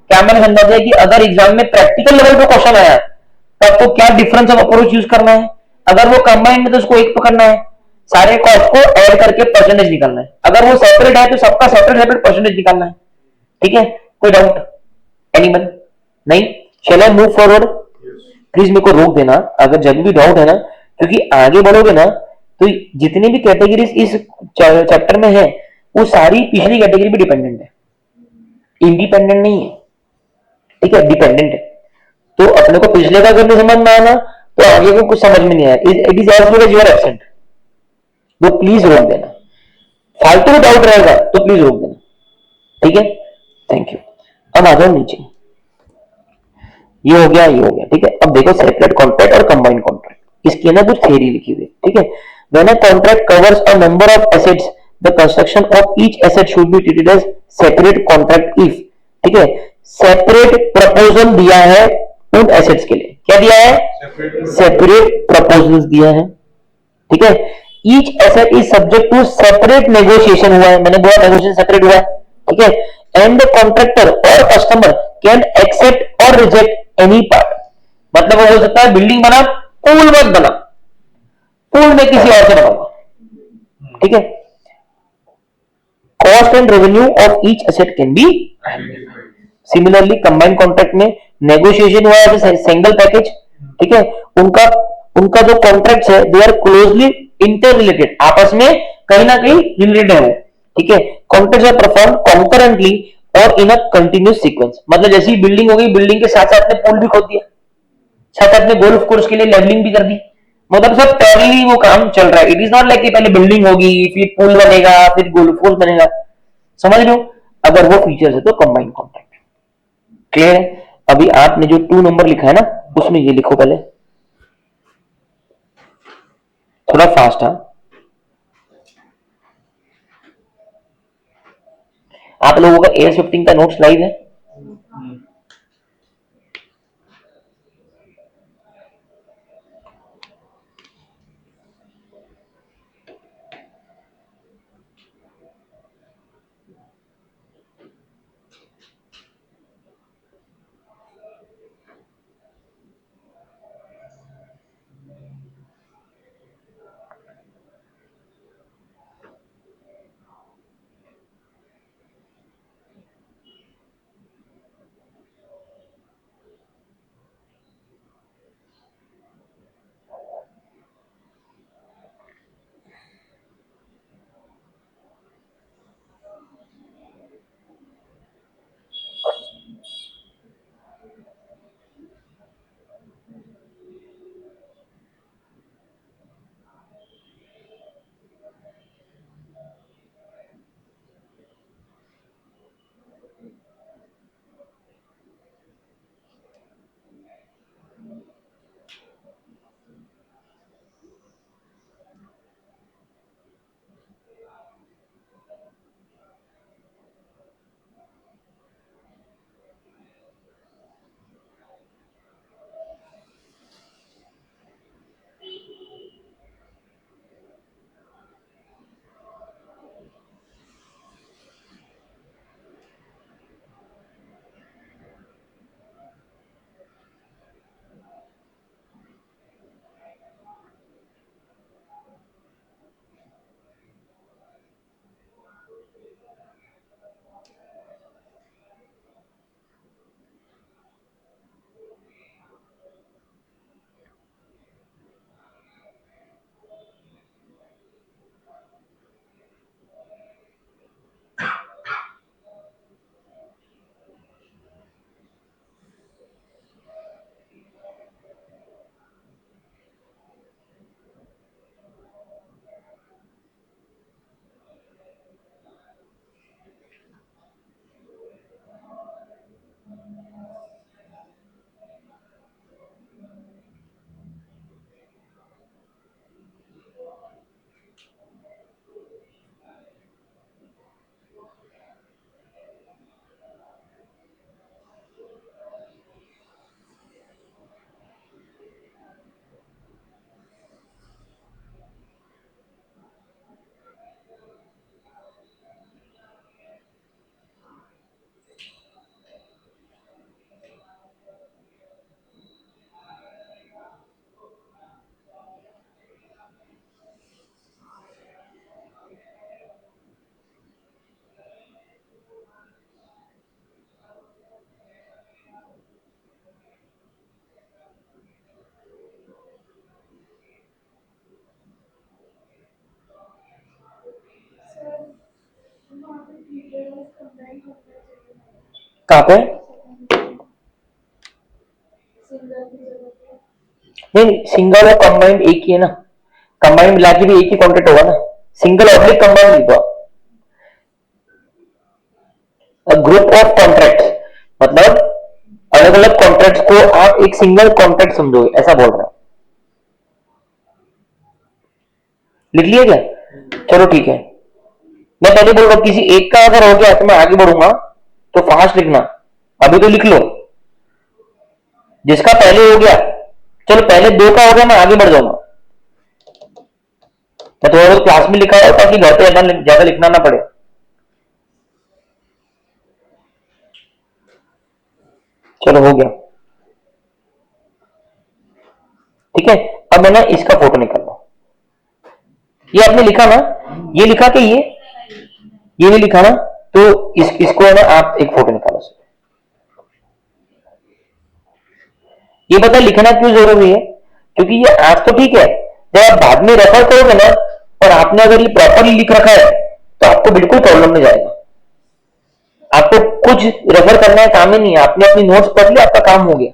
क्या मैंने समझा दिया कि अगर एग्जाम में प्रैक्टिकल लेवल पे क्वेश्चन आया तो आपको क्या डिफरेंस ऑफ अप्रोच यूज करना है, अगर वो कंबाइंड है तो उसको एक पकड़ना है, सारे कॉस्ट को ऐड करके परसेंटेज निकालना है, अगर वो सेपरेट है तो सबका सेपरेट सेपरेट परसेंटेज निकालना है, ठीक है, कोई डाउट एनीवन, नहीं, चलो मूव फॉरवर्ड, प्लीज मेरे को रोक देना अगर जब भी डाउट है ना, क्योंकि आगे बढ़ोगे ना तो जितनी भी कैटेगरीज इस चैप्टर में है वो सारी पिछली कैटेगरी पे डिपेंडेंट है, इंडिपेंडेंट नहीं है, ठीक है, डिपेंडेंट है, तो अपने को पिछले का करने समझ में आया ना, तो आगे को कुछ समझ में नहीं आया, it is as good as your absent, वो प्लीज रोक देना, फालतू डाउट रहेगा तो प्लीज रोक देना, ठीक है, थैंक यू। अब आ जाओ नीचे, ये हो गया, ये हो गया, ठीक है, अब देखो सेपरेट कॉन्ट्रैक्ट और कंबाइंड कॉन्ट्रैक्ट, इसकी ना कुछ थ्योरी लिखी हुई है, ठीक है, when a contract covers a number of assets the construction of each asset should be treated as separate contract if, ठीक है, सेपरेट प्रपोजल दिया है उन एसेट्स के लिए, क्या दिया है सेपरेट प्रपोजल्स दिया है, ठीक है, each asset is subject to separate negotiation हुआ है, मैंने बोला नेगोशिएशन सेपरेट हुआ है, ठीक है, एंड द कॉन्ट्रैक्टर और कस्टमर कैन एक्सेप्ट और रिजेक्ट एनी पार्ट, मतलब वो हो सकता है बिल्डिंग बना, पुल मत बना, पुल में किसी और से बनाऊंगा, ठीक है, cost and revenue of each asset can be, similarly combined contract में नेगोशिएशन हुआ है सिंगल पैकेज, ठीक है, उनका उनका जो कॉन्ट्रैक्ट है they are closely interrelated, आपस में कहीं ना कहीं रिलेटेड है वो, ठीक है, कॉन्ट्रैक्ट्स आर परफॉर्म कॉन्करेंटली और इन अ कंटिन्यूअस सीक्वेंस, मतलब जैसी बिल्डिंग हो गई, बिल्डिंग के साथ साथ में पुल भी खोद दिया, साथ साथ में गोल्फ कोर्स के लिए लेवलिंग भी कर दी, मतलब सब पैरेलली वो काम चल रहा है, इट इज नॉट लाइक कि पहले बिल्डिंग होगी फिर पुल बनेगा फिर गोल्फ कोर्स बनेगा, समझ लो, अगर वो फीचर्स है तो कंबाइंड कॉन्ट्रैक्ट, क्लियर है। अभी आपने जो 2 नंबर लिखा है ना उसमें ये लिखो पहले, थोड़ा फास्ट, हाँ, आप लोगों का AS15 का नोट्स लाइव है, कहां पे? नहीं, सिंगल और कंबाइंड एक ही है ना, कंबाइंड मिला के भी एक ही कॉन्ट्रैक्ट होगा ना, सिंगल ऑब्लिक कंबाइंड लिखो। ग्रुप ऑफ कॉन्ट्रैक्ट मतलब अलग अलग कॉन्ट्रैक्ट्स को आप एक सिंगल कॉन्ट्रैक्ट समझोगे, ऐसा बोल रहा हूं। लिख लिया क्या? चलो ठीक है, मैं पहले बोल रहा हूं किसी एक का अगर हो गया तो मैं आगे बढ़ूंगा, तो फास्ट लिखना, अभी तो लिख लो। जिसका पहले हो गया, चलो पहले दो का हो गया, मैं आगे बढ़ जाऊंगा। मैं थोड़ा बहुत क्लास में लिखा है ताकि घर पे ज्यादा लिखना ना पड़े। चलो हो गया, ठीक है। अब मैं ना इसका फोटो निकाल रहा हूं। ये आपने लिखा ना, ये लिखा कि ये नहीं लिखा ना, तो इसको है ना आप एक फोटो निकालो। ये पता लिखना क्यों जरूरी है? क्योंकि ये आज तो ठीक है, जब आप बाद में रेफर करोगे ना, और आपने अगर ये प्रॉपरली लिख रखा है तो आपको बिल्कुल प्रॉब्लम नहीं जाएगा। आपको कुछ रेफर करना है, काम ही नहीं है, आपने अपनी नोट्स पढ़ ली, आपका काम हो गया।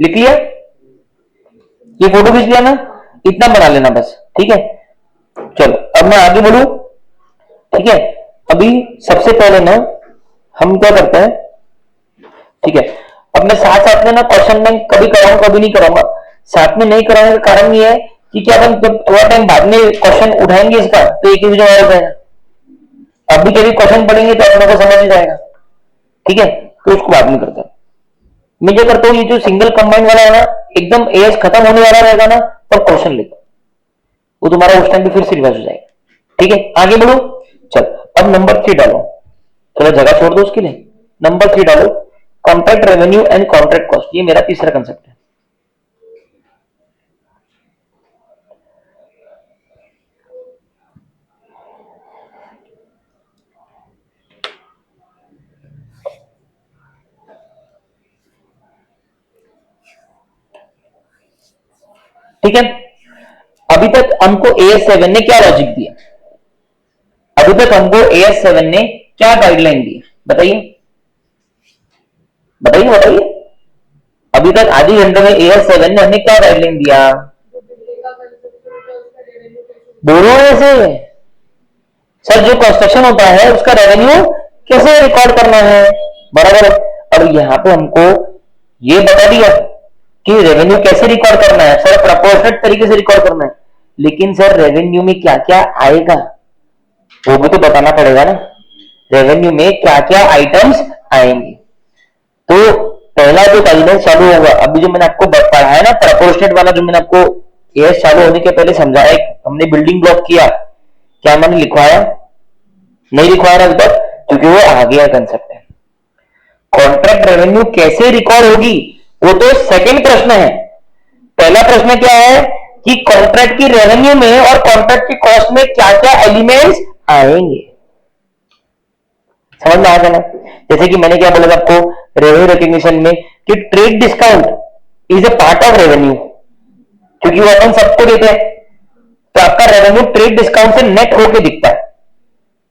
लिख लिया? ये फोटो खींच लिया ना, इतना बना लेना बस, ठीक है। चलो अब मैं आगे बढ़ू, ठीक है। अभी सबसे पहले ना हम क्या करते हैं, ठीक है। अब मैं साथ साथ में ना क्वेश्चन बैंक कभी कराऊंगा कभी नहीं कराऊंगा। साथ में नहीं कराने का कारण ये है कि क्या हम जब थोड़ा टाइम बाद में क्वेश्चन उठाएंगे इसका तो एक ही जवाब हो जाएगा। अभी कभी क्वेश्चन पढ़ेंगे तो अपने को समझ नहीं जाएगा, ठीक है, तो उसको बाद में करते हैं। मैं क्या करता हूँ, ये जो सिंगल कंबाइंड वाला है ना, एकदम एज खत्म होने वाला रहेगा ना, तब क्वेश्चन लेता, वो तुम्हारा उस टाइम पे फिर से रिवाइज हो जाएगा, ठीक है। आगे बढ़ो, चल अब नंबर 3 डालो, थोड़ा जगह छोड़ दो उसके लिए। नंबर 3 डालो, contract revenue and contract cost, ये मेरा तीसरा कंसेप्ट है। ठीक है, अभी तक हमको AS7 ने क्या लॉजिक दिया, अभी तक हमको AS7 ने क्या गाइडलाइन दी, बताइए बताइए बताइए। अभी तक आधे घंटे में AS7 ने हमें क्या गाइडलाइन दिया, बोलो ऐसे। सर जो कंस्ट्रक्शन होता है उसका रेवेन्यू कैसे रिकॉर्ड करना है, बराबर। और यहाँ पे हमको ये बता दिया कि रेवेन्यू कैसे रिकॉर्ड करना है, सर प्रपोर्शनेट तरीके से रिकॉर्ड करना है, लेकिन सर रेवेन्यू में क्या क्या आएगा वो भी तो बताना पड़ेगा ना, रेवेन्यू में क्या क्या आइटम्स आएंगे। तो पहला जो गाइडेंस चालू होगा, अभी जो मैंने आपको पढ़ाया है ना प्रपोर्शनेट वाला, जो मैंने आपको एएस चालू होने के पहले समझाया, हमने बिल्डिंग ब्लॉक किया, क्या मैंने लिखवाया? नहीं लिखवाया अभी तक, क्योंकि वो आ गया कंसेप्ट है। कॉन्ट्रैक्ट रेवेन्यू कैसे रिकॉर्ड होगी वो तो सेकंड प्रश्न है। पहला प्रश्न क्या है कि कॉन्ट्रैक्ट की रेवेन्यू में और कॉन्ट्रैक्ट की कॉस्ट में क्या क्या एलिमेंट्स आएंगे, समझ में आ गया ना। जैसे कि मैंने क्या बोला था आपको रेवेन्यू रिकॉग्निशन में कि trade discount is a part of revenue, क्योंकि वो अपन सबको देते हैं, तो आपका रेवेन्यू ट्रेड डिस्काउंट से नेट होके दिखता है।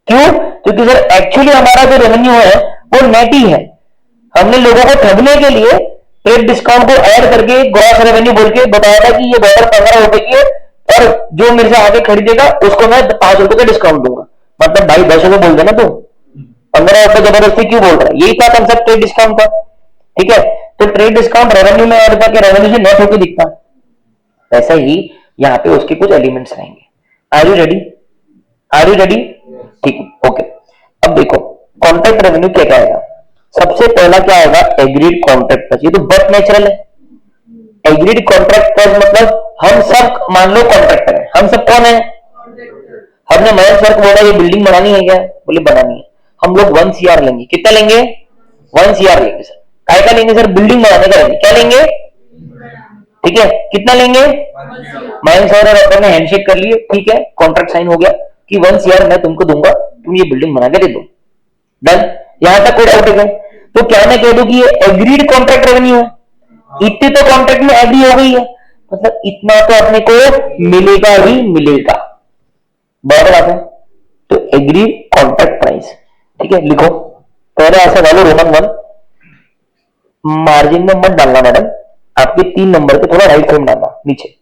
क्यों? क्योंकि सर एक्चुअली हमारा जो रेवेन्यू है वो नेट ही है, हमने लोगों को ठगने के लिए ट्रेड डिस्काउंट को ऐड करके ग्रॉस रेवेन्यू बोल के बताया था कि ये बॉर्डर 15 रुपए की है और जो मेरे से आगे खरीदेगा उसको मैं 5 रुपए का डिस्काउंट दूंगा। मतलब भाई 10 रुपए बोल देना, तो 15 रुपए जबरदस्ती क्यों बोल रहा है, यही था कंसेप्ट ट्रेड डिस्काउंट का, ठीक है। तो ट्रेड डिस्काउंट रेवेन्यू में ऐड करके रेवेन्यू से नेट होकर दिखता, वैसा ही यहाँ पे उसके कुछ एलिमेंट्स रहेंगे। Are you ready? Are you ready? ठीक है, ओके। अब देखो कॉन्ट्रैक्ट रेवेन्यू क्या क्या आएगा, सबसे पहला क्या आएगा, एग्रीड कॉन्ट्रैक्ट प्राइस, ये तो बहुत नेचुरल है। एग्रीड कॉन्ट्रैक्ट प्राइस मतलब हम सब मान लो कॉन्ट्रैक्टर है, हम सब कौन है, हमने महेश सर को बोला ये बिल्डिंग बनानी है क्या, बोले बनानी है, हम लोग 1 CR लेंगे, कितना लेंगे, 1 CR लेंगे सर, काय का लेंगे सर, बिल्डिंग बनाने का लेंगे, क्या लेंगे, ठीक है, कितना लेंगे, महेश सर और अपन ने हैंडशेक कर लिए, ठीक है, कॉन्ट्रैक्ट साइन हो गया कि 1 CR मैं तुमको दूंगा, तुम ये बिल्डिंग बना के दे दो, डन। यहां तक कोई डाउट है? तो क्या मैं कह दूं कि ये एग्रीड कॉन्ट्रैक्ट रेवेन्यू है, इतने तो कॉन्ट्रैक्ट में एग्री हो गई है, मतलब इतना तो अपने को मिलेगा ही मिलेगा, बराबर बात है। तो एग्री कॉन्ट्रैक्ट प्राइस। ठीक है, लिखो पहले ऐसा डालो रोमन 1, मार्जिन में मत डालना मैडम, आपके 3 नंबर पे थोड़ा राइट साइड डालना नीचे।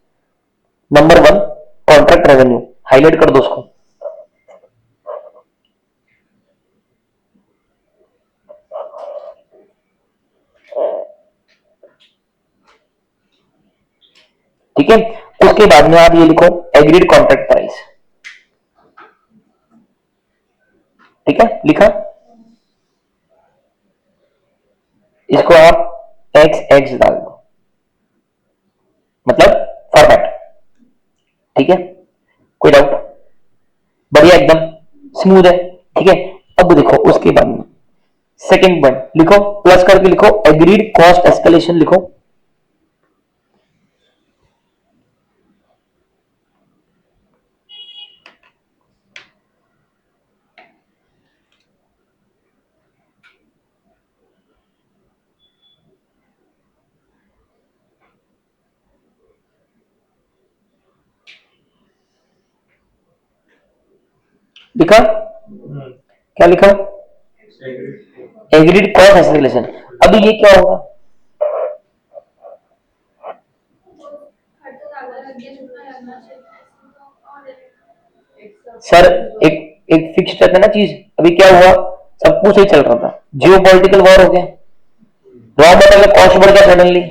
नंबर 1 कॉन्ट्रैक्ट रेवेन्यू, हाईलाइट कर दो उसको। ठीक है, उसके बाद में आप ये लिखो एग्रीड कॉन्ट्रैक्ट प्राइस। ठीक है, लिखा, इसको आप एक्स एक्स डाल दो, मतलब फॉर्मेट। ठीक है, कोई डाउट? बढ़िया, एकदम स्मूथ है। ठीक है, अब देखो उसके बाद में सेकंड पॉइंट लिखो, प्लस करके लिखो एग्रीड कॉस्ट एस्केलेशन लिखो। लिखा? क्या लिखा? Agreed cost escalation. अभी ये क्या होगा? सर एक एक फिक्स रहता है ना चीज। अभी क्या हुआ, सब कुछ सही चल रहा था, जियो पॉलिटिकल वॉर हो गया, रॉ मटेरियल कॉस्ट बढ़ गया सडनली।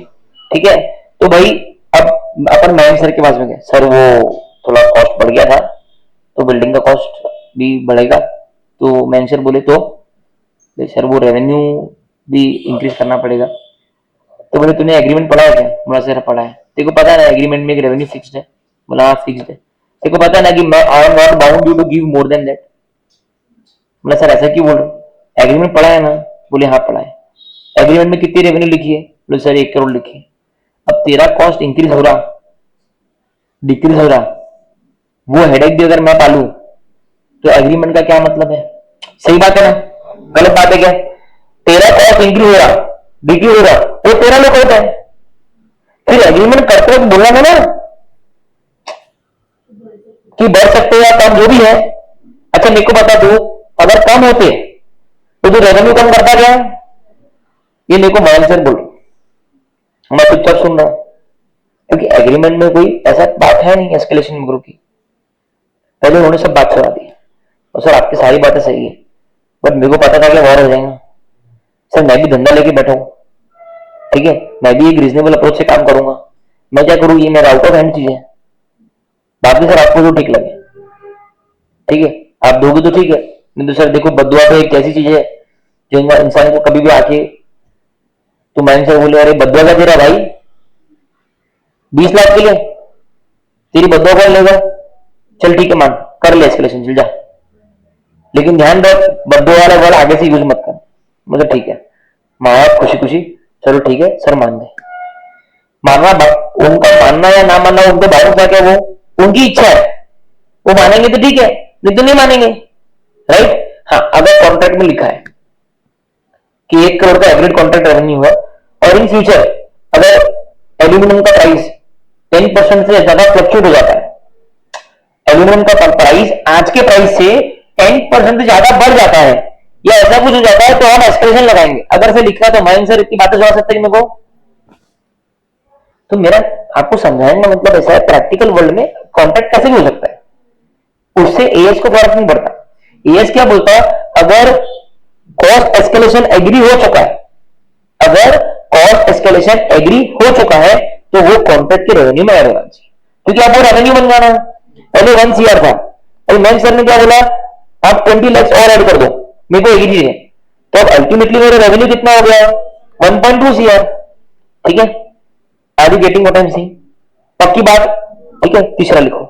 ठीक है, तो भाई अब अपन मयंक सर के पास में गए, सर वो थोड़ा कॉस्ट बढ़ गया था तो बिल्डिंग का कॉस्ट भी बढ़ेगा। तो मयंक सर बोले तो भाई सर वो रेवेन्यू भी इंक्रीज करना पड़ेगा। तो बोले तूने एग्रीमेंट पढ़ा है क्या? बोला सर पढ़ा है। तेरे को पता है ना एग्रीमेंट में एक रेवेन्यू फिक्स्ड है? बोला हाँ फिक्स्ड है। तेरे को पता है ना कि मैं I am not bound you to give more than that? बोला सर ऐसा क्यों बोल रहे हो? एग्रीमेंट पढ़ा है ना? बोले हाँ पढ़ा है। एग्रीमेंट में कितनी रेवेन्यू लिखी है? बोले सर 1 करोड़ लिखी है। अब तेरा कॉस्ट इंक्रीज हो रहा डिक्रीज हो रहा, वो हेडेक भी अगर मैं पालू तो एग्रीमेंट का क्या मतलब है? सही बात है ना? गलत बात है क्या? तेरा कॉस्ट इंक्रीज हो रहा डिक्रीज हो रहा वो तेरा लोग होता है, फिर एग्रीमेंट करते वक्त बोलना है ना कि बढ़ सकते या कम जो भी है। अच्छा मेरे को बता दो, अगर कम होते तो जो रेवेन्यू कम करता क्या? ये मेरे को मयंक सर बोल, मैं चुपचाप सुन रहा हूं, क्योंकि एग्रीमेंट में कोई ऐसा बात है नहीं एस्केलेशन में ग्रुप की। पहले उन्होंने सब बात करा दी और सर आपकी सारी बातें सही है, बट मेरे को पता था कि वॉर हो जाएगा। सर मैं भी धंधा लेके बैठा हूं, ठीक है, मैं भी एक रीजनेबल अप्रोच से काम करूंगा। मैं क्या करूँ, ये मेरा आउट ऑफ हैंड चीज है। बाकी सर आपको जो ठीक लगे, ठीक है, आप दोगे तो ठीक है, नहीं तो सर देखो बदुआ तो एक ऐसी चीज है जो इंसान को कभी भी आके तो मैंने सर बोले अरे बदुआ का तेरा भाई 20 लाख के लिए तेरी बदुआ कौन लेगा? चल ठीक है मान कर ले एस्केलेशन, चल जा, लेकिन ध्यान रख बदुआ वाला वर्ड आगे से यूज मत कर। मतलब ठीक है, माँ बाप खुशी खुशी चलो ठीक है सर मान दे। मानना उनका मानना या ना मानना उनको बाहर क्या क्या वो उनकी इच्छा है, वो मानेंगे तो ठीक है, नहीं तो नहीं मानेंगे, राइट? हाँ, अगर कॉन्ट्रैक्ट में लिखा है कि 1 करोड़ का एवरेज कॉन्ट्रैक्ट रेवेन्यू है और इन फ्यूचर अगर एल्यूमिनियम का प्राइस 10% से ज्यादा फ्लक्चुएट हो जाता है, एल्यूमिनियम का प्राइस आज के प्राइस से 10% से ज्यादा बढ़ जाता है या ऐसा कुछ हो जाता है तो हम एस्केलेशन लगाएंगे। अगर से लिखा है तो मयंक सर इतनी बातें समझ सकते हैं मेरे को? तो मेरा आपको समझाने का मतलब ऐसा है, प्रैक्टिकल वर्ल्ड में कॉन्ट्रैक्ट कैसे भी हो सकता है, उससे एएस को फर्क नहीं पड़ता। एएस क्या बोलता है, अगर कॉस्ट एस्केलेशन एग्री हो चुका है, अगर कॉस्ट एस्केलेशन एग्री हो चुका है तो वो कॉन्ट्रैक्ट के रेवेन्यू में ऐड होना चाहिए, क्योंकि आप वो रेवेन्यू बन जाना है। पहले 1 CR था, अभी मैम सर ने क्या बोला, आप 20 लाख और ऐड कर दो, मेरे को एग्री है, तो अब अल्टीमेटली मेरा रेवेन्यू कितना हो गया? 1.2 CR। ठीक है, are you getting what I am saying? पक्की बात? ठीक है, तीसरा लिखो।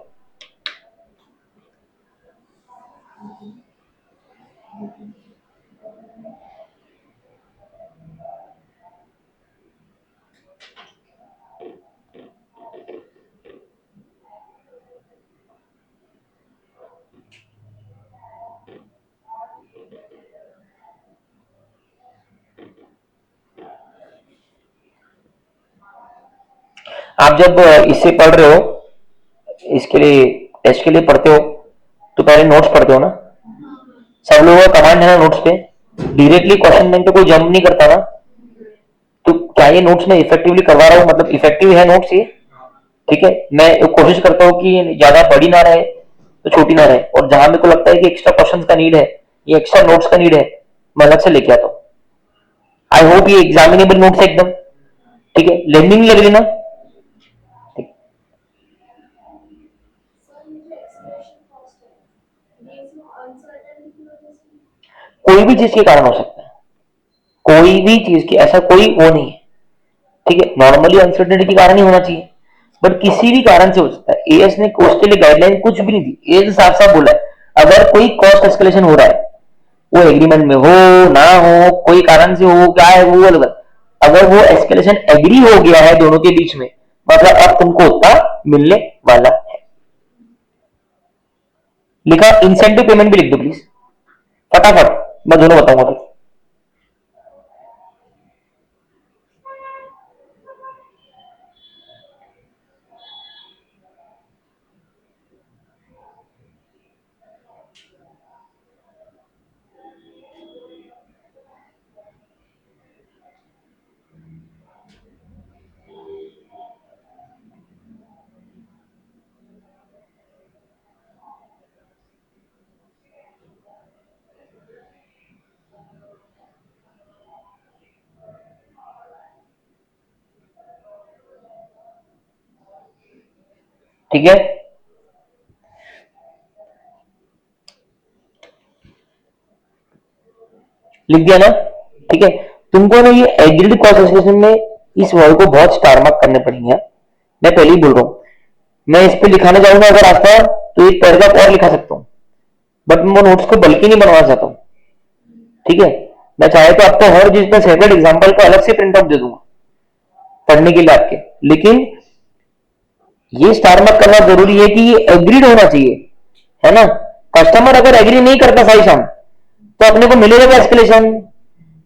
आप जब इससे पढ़ रहे हो, इसके लिए टेस्ट के लिए पढ़ते हो तो पहले नोट्स पढ़ते हो ना? सब लोगों का कमांड है ना नोट्स पे, डायरेक्टली क्वेश्चन बैंक पे कोई जंप नहीं करता ना, तो क्या ये नोट्स में इफेक्टिवली करवा रहा हूँ, मतलब इफेक्टिव है नोट्स ये? ठीक है, मैं कोशिश करता हूँ कि ज्यादा बड़ी ना रहे तो छोटी ना रहे, और जहां मेरे को लगता है कि एक्स्ट्रा क्वेश्चन का नीड है, ये एक्स्ट्रा नोट्स का नीड है, मैं अलग से लेके आता हूँ। आई होप ये एग्जामिनेबल नोट्स है एकदम, ठीक है, लेंदी नहीं लग रही ना? ठीक। कोई भी चीज के कारण हो सकता है, कोई भी चीज की, ऐसा कोई वो नहीं है, ठीक है, नॉर्मली अनसर्टेनिटी के कारण ही होना चाहिए, बट किसी भी कारण से हो सकता है। एएस ने उसके लिए गाइडलाइन कुछ भी नहीं दी, एएस साफ साफ बोला है अगर कोई कॉस्ट एस्केलेशन हो रहा है, वो एग्रीमेंट में हो ना हो, कोई कारण से हो, क्या है वो अलग, अगर वो एस्केलेशन एग्री हो गया है दोनों के बीच में, मतलब अब तुमको उतना मिलने वाला है। लिखा इंसेंटिव पेमेंट भी लिख दो प्लीज, फटाफट, मैं दोनों बताऊंगा फिर। ठीक है, लिख दिया ना? ठीक है, तुमको ना ये एग्रीड कॉस्ट एस्केलेशन में इस वर्ड को बहुत स्टार मार्क करने पड़ेंगे, मैं पहले ही बोल रहा हूं। मैं इस पे लिखाना चाहूंगा अगर आता है तो एक पैराग्राफ और लिखा सकता हूँ, बट मैं नोट्स को बल्कि नहीं बनवा चाहता हूँ, ठीक है। मैं चाहे तो आपको हर चीज का सेपरेट एग्जांपल का अलग से प्रिंट आउट दे दूंगा पढ़ने के लिए आपके, लेकिन ये स्टार मार्क करना जरूरी है कि ये एग्रीड होना चाहिए, है ना। कस्टमर अगर एग्री नहीं करता साई शाम, तो अपने को मिलेगा एस्केलेशन?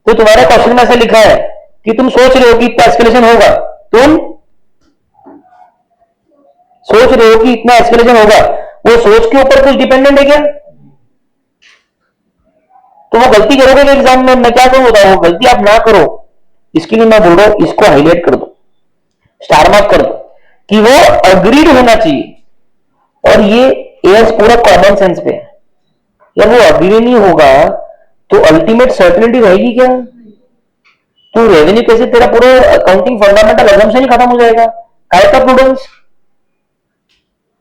तो तुम्हारे क्वेश्चन में ऐसा लिखा है कि तुम सोच रहे हो कि इतना एस्केलेशन होगा, तुम सोच रहे हो कि इतना एस्केलेशन होगा, वो सोच के ऊपर कुछ डिपेंडेंट है क्या? तो वो गलती करोगे एग्जाम में, मैं क्या करूं बताओ, वो गलती आप ना करो, इसके लिए मैं बोल रहा हूं इसको हाईलाइट कर दो, स्टार मार्क कर दो कि वो अग्रीड होना चाहिए, और ये एएस पूरा कॉमन सेंस पे है। जब वो अग्री नहीं होगा तो अल्टीमेट सर्टेनिटी रहेगी क्या? तो रेवेन्यू कैसे, तेरा पूरा अकाउंटिंग फंडामेंटल एग्जाम्पशन ही खत्म हो जाएगा, काय का प्रूडेंस?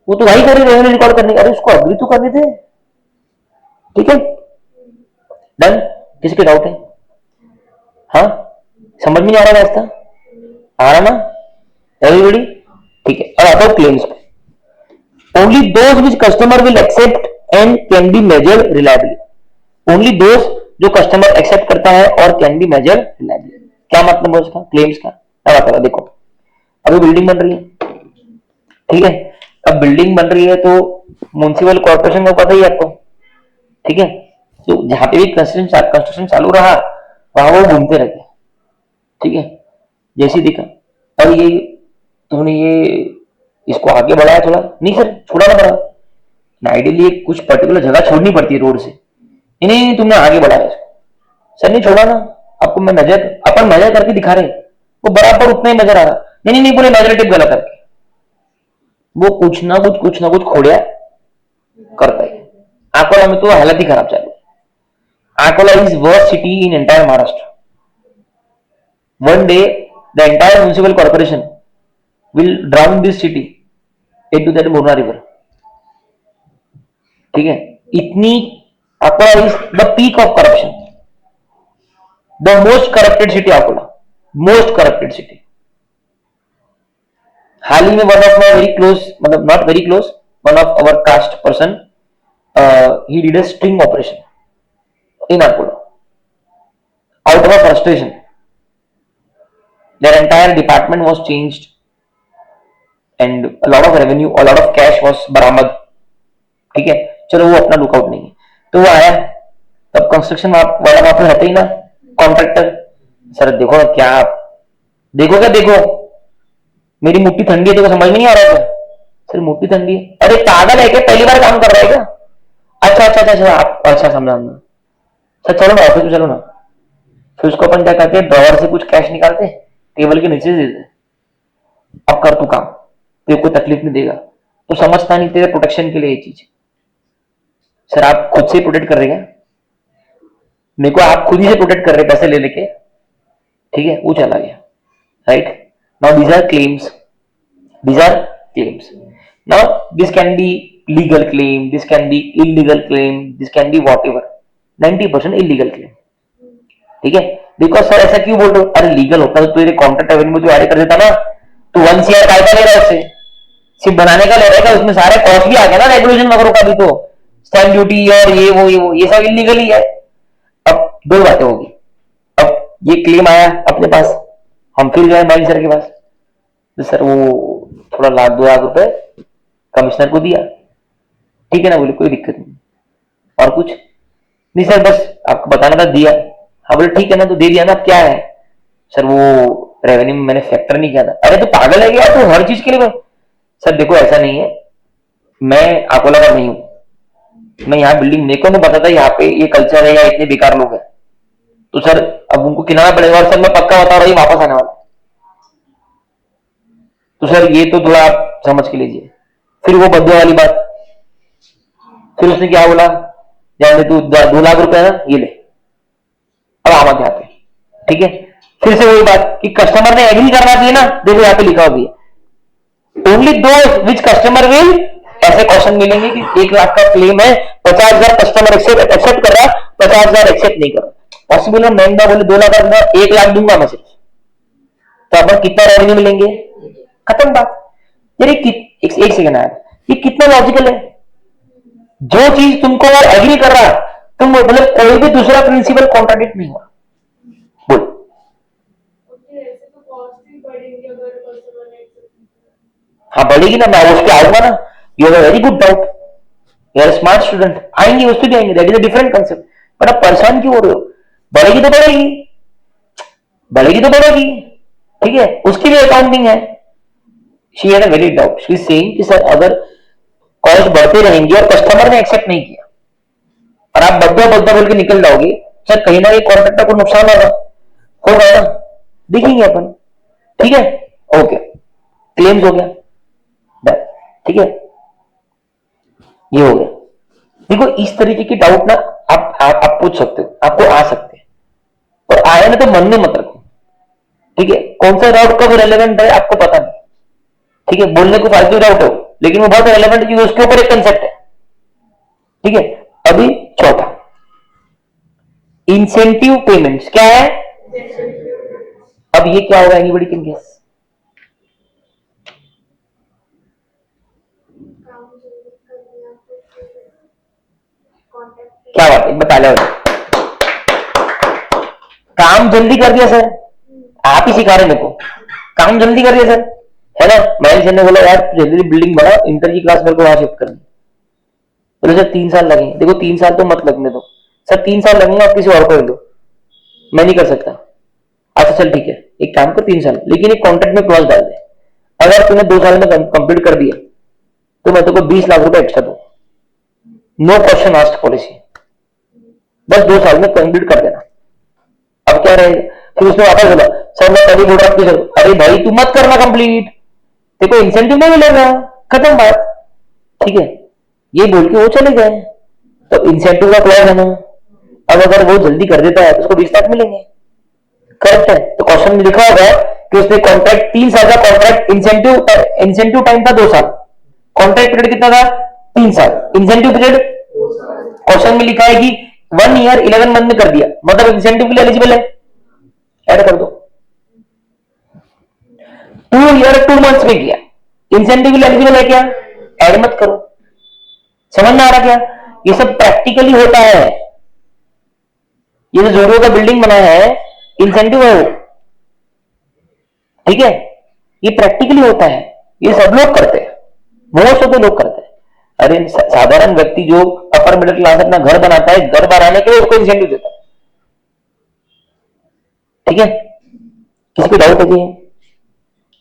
वो तो भाई करी रेवेन्यू रिकॉर्ड करने का, अरे उसको अग्री तो करने थे, ठीक है, डन। किसके डाउट है? हाँ, समझ में नहीं आ रहा रास्ता, आ रहा ना एवरीबॉडी? ठीक है, अब आता हूं क्लेम्स पे। Only those which customer will accept and can be measured reliably, only those जो कस्टमर एक्सेप्ट करता है और कैन बी मेजर्ड रिलायबली। क्या मतलब है उसका, क्लेम्स का? अब आता है, देखो अभी बिल्डिंग बन रही है, ठीक है, अब बिल्डिंग बन रही है तो म्युनिसिपल कॉर्पोरेशन को पता ही है आपको, ठीक है, तो जहां पे भी कंस्ट्रक्शन चालू रहा वहां वो घूमते रहते, ठीक है, जैसे दिखा और ये तुमने ये इसको आगे बढ़ाया थोड़ा, नहीं सर छोड़ा ना बढ़ा, आइडियली कुछ पर्टिकुलर जगह छोड़नी पड़ती है रोड से, नहीं नहीं तुमने आगे बढ़ाया इसको, सर नहीं छोड़ा ना, आपको मैं मेजर, अपन मेजर करके दिखा रहे, वो बराबर उतना ही नजर आ रहा, नहीं नहीं नहीं पूरे मेजर टिप गलत करके, वो कुछ ना कुछ खोड़िया करता है। अकोला में तो हालत ही खराब चालू है, Akola is worst city in entire Maharashtra. One day the entire municipal corporation will drown this city into that Morna river, ठीक है, इतनी Akola is the peak of corruption, the most corrupted city Akola, most corrupted city. हाल ही में one of my very close, मतलब not very close, one of our caste person, he did a sting operation in Akola out of a frustration, their entire department was changed and a lot of revenue, a lot of cash was बरामद, ठीक है, चलो वो अपना lookout नहीं है, तो वो आया, तब कंस्ट्रक्शन वाला वहां पे रहते ही ना कॉन्ट्रैक्टर, सर देखो क्या, देखो क्या देखो, मेरी मुट्ठी ठंडी है, तो समझ में नहीं आ रहा था, सर मुट्ठी ठंडी है, अरे पागल है क्या, पहली बार काम कर रहा है क्या? अच्छा अच्छा अच्छा अच्छा, आप अच्छा समझा, सर चलो ना ऑफिस में चलो ना, फिर उसको अपन क्या करते हैं, ड्रॉवर से कुछ कैश निकालते हैं, टेबल के नीचे से देते हैं, अब कर तू काम, तेरे को तकलीफ नहीं देगा। तो समझता नहीं तेरे प्रोटेक्शन के लिए ये चीज। सर आप खुद से प्रोटेक्ट कर रहे हैं, मेरे को आप खुद ही से प्रोटेक्ट कर रहे हैं पैसे ले लेके, ठीक है, वो चला गया, right. Now these are claims, these are claims. Now this can be legal claim, this can be illegal claim, this can be whatever, 90% illegal claim, ठीक है। बिकॉज सर ऐसा क्यों बोल रहे हो, अरे लीगल होता तो तेरे कॉन्ट्रैक्ट रेवेन्यू में तो ऐड कर देता ना, तू 1 CR काय का ले रहा है उससे, सिर्फ बनाने का ले रहेगा, उसमें सारे कॉस्ट भी आ गया ना, रेगुलेशन वगैरह का भी, तो स्टैम्प ड्यूटी और ये सब इलीगल ही है। अब दो बातें होगी, अब ये क्लेम आया अपने पास, हम फिर गए मालिक सर के पास, तो सर वो थोड़ा 1 लाख 2 लाख रुपए कमिश्नर को दिया, ठीक है ना, बोले कोई दिक्कत नहीं, और कुछ नहीं सर बस आपको बताना था दिया, हाँ बोले ठीक है ना, तो दे दिया ना, अब क्या है सर, वो रेवेन्यू में मैंने फैक्टर नहीं किया था। अरे तो पागल है क्या, तो हर चीज के लिए सर देखो ऐसा नहीं है, मैं अकोला का नहीं हूँ, मैं यहाँ बिल्डिंग, मेरे को नहीं पता था यहाँ पे ये कल्चर है या इतने बेकार लोग हैं, तो सर अब उनको किनारा पड़ेगा, और सर मैं पक्का बता रहा हूँ वापस आने वाला, तो सर ये तो थोड़ा आप समझ के लीजिए। फिर वो बद्दुआ वाली बात, फिर उसने क्या बोला, जान दे तू 2 लाख रुपए है ना, ये ले, अब आमद यहाँ पे, ठीक है। फिर से वही बात कि कस्टमर ने एग्री करना चाहिए ना, देखो यहाँ पे लिखा हुआ है, ओनली दो विच कस्टमर विल, ऐसे क्वेश्चन मिलेंगे कि 1 लाख का क्लेम है, 50,000 कस्टमर एक्सेप्ट कर रहा, 50,000 एक्सेप्ट नहीं कर रहा, पॉसिबल है महंगा बोले 2 लाख का 1 लाख दूंगा मैं सिर्फ, तो अपन कितना रेवेन्यू मिलेंगे, खत्म बात। यार एक सेकंड आया, ये कितना लॉजिकल है, जो चीज तुमको एग्री कर रहा, तुम मतलब कोई भी दूसरा प्रिंसिपल कॉन्ट्राडिक्ट नहीं हुआ, बोल। हाँ बढ़ेगी ना, मैं उस पर आऊंगा ना, you have very good doubt, you are smart student, आएंगे उस पर भी आएंगे, that is a different concept, but आप परेशान क्यों हो रहे हो, बढ़ेगी तो बढ़ेगी, बढ़ेगी तो बढ़ेगी, ठीक है, उसकी भी अकाउंटिंग है। She had a very doubt, she is saying कि सर अगर कॉस्ट बढ़ते रहेंगे और कस्टमर ने एक्सेप्ट नहीं किया और आप बद्दा बोल के निकल जाओगे, सर कहीं ना कहीं कॉन्ट्रैक्टर को नुकसान होगा ना, देखेंगे अपन, ठीक है, ओके, क्लेम्स हो गया, ठीक है, ये हो गया। देखो इस तरीके की डाउट ना आप पूछ सकते हो, आपको आ सकते हैं, और आए ना तो मन में मत रखो, ठीक है, कौन सा डाउट कब रेलेवेंट है आपको पता नहीं, ठीक है, बोलने को फालतू डाउट हो, लेकिन वो बहुत रेलेवेंट है, उसके ऊपर एक कंसेप्ट है, ठीक है। अभी चौथा, इंसेंटिव पेमेंट्स क्या है, अब ये क्या होगा, एनीबॉडी कैन गेस, क्या बात है, बता लो, काम जल्दी कर दिया सर, आप ही सिखा रहे मेरे को, काम जल्दी कर दिया सर, है ना। महेश सर ने बोला यार जल्दी बिल्डिंग बना, इंटर की क्लास मेरे को वहां शिफ्ट करनी, बोले सर 3 साल लगेंगे, देखो 3 साल तो मत लगने दो सर, 3 साल लगेंगे, आप किसी और को लो, मैं नहीं कर सकता। अच्छा चल ठीक है, एक काम कर 3 साल, लेकिन एक कॉन्ट्रैक्ट में क्लॉज डाल दे, अगर तूने 2 साल में कंप्लीट कर दिया तो मैं तेरे को 20 लाख रुपए एक्स्ट्रा दूं, नो क्वेश्चन आस्क्ड पॉलिसी, बस 2 साल में कंप्लीट कर देना। अब क्या रहेगा, फिर उसने वापस बोला सर मैं तभी बोल रहा हूँ, अरे भाई तू मत करना कंप्लीट, देखो इंसेंटिव नहीं मिलेगा, खत्म बात, ठीक है, ये बोल के वो चले गए, तो इंसेंटिव का क्लॉज है ना, अब अगर वो जल्दी कर देता है तो उसको 20 लाख मिलेंगे, करेक्ट है। तो क्वेश्चन में लिखा होगा कि उसने कॉन्ट्रैक्ट 3 साल का कॉन्ट्रैक्ट, इंसेंटिव टाइम था 2 साल, कॉन्ट्रैक्ट पीरियड कितना था 3 साल, इंसेंटिव पीरियड, क्वेश्चन में लिखा है कि 1 ईयर 11 मंथ में कर दिया, मतलब इंसेंटिव के लिए एलिजिबल है, ऐड कर दो। 2 ईयर 2 मंथ्स में किया, इंसेंटिव के लिए एलिजिबल है क्या, ऐड मत करो। समझ में आ रहा क्या, ये सब प्रैक्टिकली होता है, ये जो जोड़ियों का बिल्डिंग बना है इंसेंटिव है वो, ठीक है, ये प्रैक्टिकली होता है, ये सब लोग करते हैं, मोस्ट ऑफ द लोग करते हैं। अरे साधारण व्यक्ति जो अपर मिडिल क्लास अपना घर बनाता है, घर बनाने के लिए उसको इंसेंटिव देता है, ठीक है, किसी को डाउट है,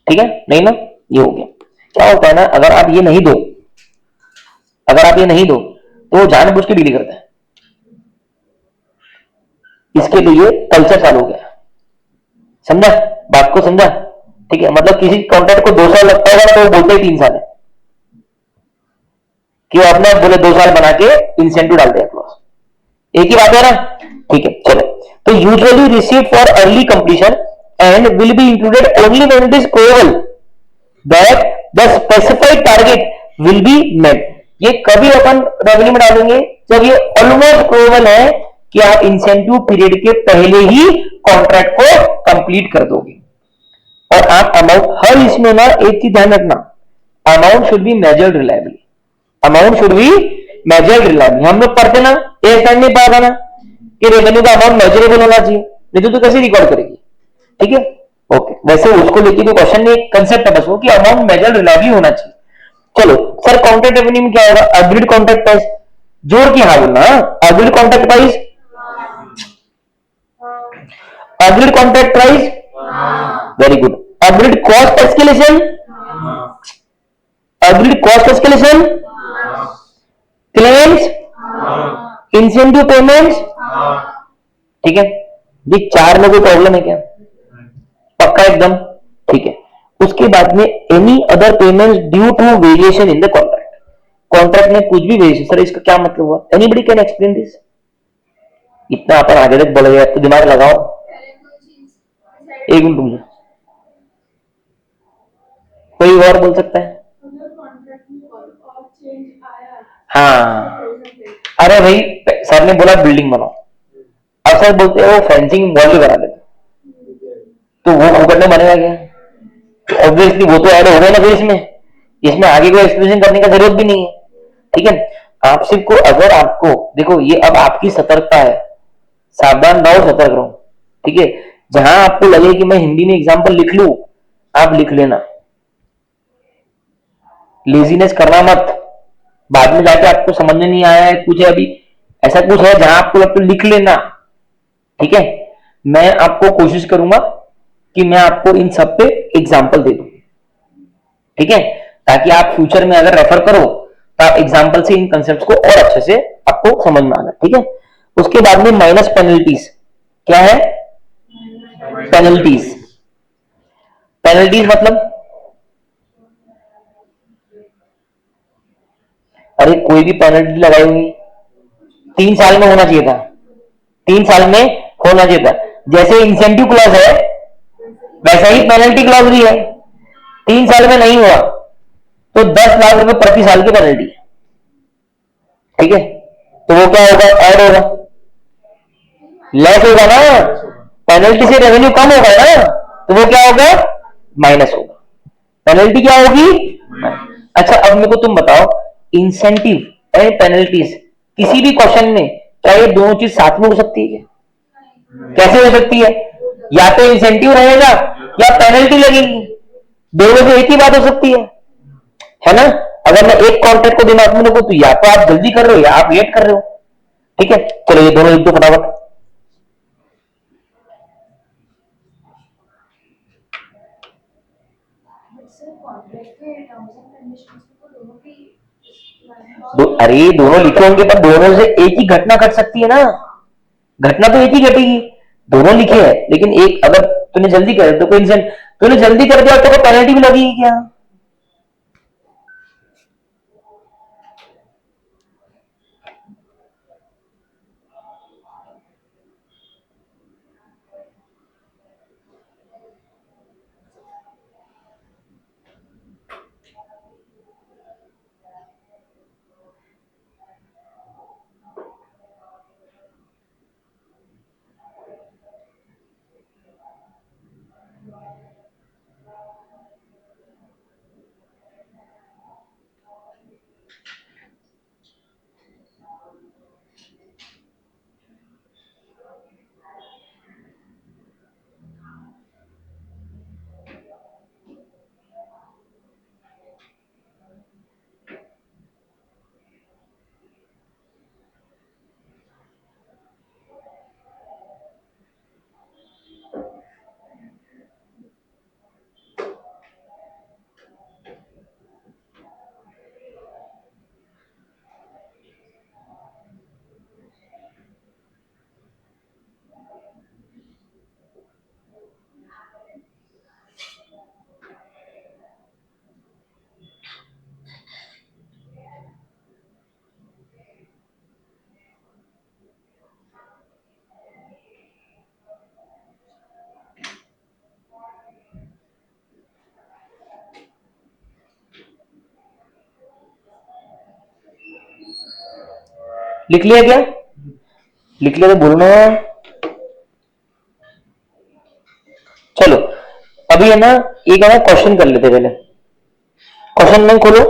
ठीक है, नहीं ना, ये हो गया। क्या होता है ना, अगर आप ये नहीं दो, अगर आप ये नहीं दो तो वो जानबूझ के डील करता है, इसके लिए कल्चर चालू हो गया। समझा बात को, समझा? ठीक है, मतलब किसी कॉन्ट्रैक्ट को 2 साल लगता है तो वो बोलते ही 3 साल है, कि वो अपने बोले 2 साल बना के इंसेंटिव डाल दिया क्लॉज। एक ही बात है ना? ठीक है, चलो। तो usually receive for early completion and will be included only when it is probable that the specified target will be met. ये कभी अपन रेवेन्यू में डालेंगे जब ये ऑलमोस्ट प्रोबेबल है कि आप इंसेंटिव पीरियड के पहले ही कॉन्ट्रैक्ट को कंप्लीट कर दोगे। और आप अमाउंट हर इसमें ना एक चीज ध्यान रखना, amount should be measured reliably. Amount should be measured reliably. हम लोग पढ़ते ना, एक टाइम नहीं पढ़ा ना कि रेवेन्यू का अमाउंट मेजरेबल होना चाहिए, नहीं तो कैसे रिकॉर्ड करेगी? ठीक है, ओके। वैसे उसको लेके कोई क्वेश्चन नहीं, कंसेप्ट है बस वो कि अमाउंट मेजर्ड रिलायबली होना चाहिए। चलो सर, कॉन्ट्रैक्ट रेवेन्यू में क्या होगा? Agreed contract price. जोड़ के हाँ बोलना, agreed contract price, agreed contract price, very good. Agreed cost escalation, agreed cost escalation, claims, incentive payments. ठीक है, ये 4 में कोई प्रॉब्लम है क्या? पक्का एकदम? ठीक है। उसके बाद में any other payment due to variation in the contract. Contract में कुछ भी वेरिएशन, सर इसका क्या मतलब हुआ? Anybody can explain this? इतना अपन आगे तक बढ़ गया तो दिमाग लगाओ। एक मिनट मुझे, कोई और बोल सकता है? हाँ, अरे भाई सर ने बोला बिल्डिंग बनाओ, अब सर बोलते हैं वो फेंसिंग वॉल भी बना देते, तो वो फुकट में बनेगा क्या? तो ऑब्वियसली वो तो ऐड हो गया ना फिर इसमें, इसमें आगे कोई एक्सप्लेनेशन करने का जरूरत भी नहीं है। ठीक है, आप सिर्फ को, अगर आपको देखो ये अब आपकी सतर्कता है, सावधान रहो, सतर्क रहो। ठीक है, जहां आपको लगे कि मैं हिंदी में एग्जाम्पल लिख लू, आप लिख लेना, लेजीनेस करना मत। बाद में जाके आपको समझ में नहीं आया है कुछ है, अभी ऐसा कुछ है जहां आपको लगता है लिख लेना। ठीक है, मैं आपको कोशिश करूंगा कि मैं आपको इन सब पे एग्जाम्पल दे दूं। ठीक है, ताकि आप फ्यूचर में अगर रेफर करो तो आप एग्जाम्पल से इन कंसेप्ट को और अच्छे से आपको समझ में आना। ठीक है, उसके बाद में माइनस पेनल्टीज। क्या है? पेनल्टीज। पेनल्टीज मतलब, अरे कोई भी पेनल्टी लगाई हुई 3 साल में होना चाहिए था, 3 साल में होना चाहिए था। जैसे इंसेंटिव क्लॉज है वैसा ही पेनल्टी क्लॉज भी है। 3 साल में नहीं हुआ तो 10 लाख रुपए प्रति साल की पेनल्टी है। ठीक है, तो वो क्या होगा? ऐड होगा, लेस होगा ना, पेनल्टी से रेवेन्यू कम होगा ना, तो वो क्या होगा? माइनस होगा। पेनल्टी क्या होगी? अच्छा, अब मेरे को तुम बताओ, इंसेंटिव एंड पेनल्टीज किसी भी क्वेश्चन में क्या ये दोनों चीज साथ में हो सकती है क्या? कैसे हो सकती है? या तो इंसेंटिव रहेगा या पेनल्टी लगेगी, दोनों में एक ही बात हो सकती है ना? अगर मैं एक कॉन्ट्रैक्ट को दिमाग में रखूं तो या तो आप जल्दी कर रहे हो या आप लेट कर रहे हो। ठीक है, चलो ये दोनों लिख दो फटाफट। अरे दोनों लिखे होंगे पर दोनों से एक ही घटना घट सकती है ना, घटना तो एक ही घटेगी। दोनों लिखे हैं लेकिन एक, अगर तूने जल्दी कर तो कोई इंसान, तूने जल्दी कर दिया तो पेनल्टी भी लगेगी क्या? लिख लिया क्या? लिख लिया तो बोलना। चलो अभी है ना, एक है ना क्वेश्चन कर लेते पहले। क्वेश्चन में खोलो।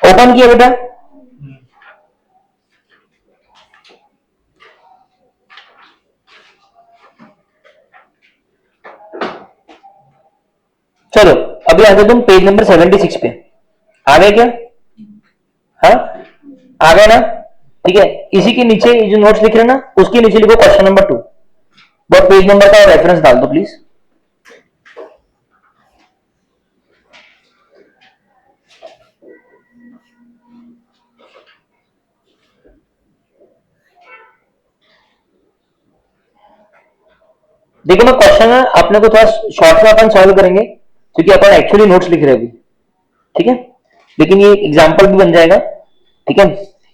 ओपन किया बेटा। चलो अभी आ जाओ तुम पेज नंबर 76 पे। आ गए क्या? हाँ आ गए ना? ठीक है, इसी के नीचे जो नोट्स लिख रहे हैं ना, उसके नीचे लिखो क्वेश्चन नंबर 2। बहुत पेज नंबर का रेफरेंस डाल दो प्लीज। देखो मैं क्वेश्चन है अपने को थोड़ा शॉर्ट में अपन सॉल्व करेंगे क्योंकि अपन एक्चुअली नोट्स लिख रहे हैं अभी। ठीक है, लेकिन ये एग्जांपल भी बन जाएगा। ठीक है,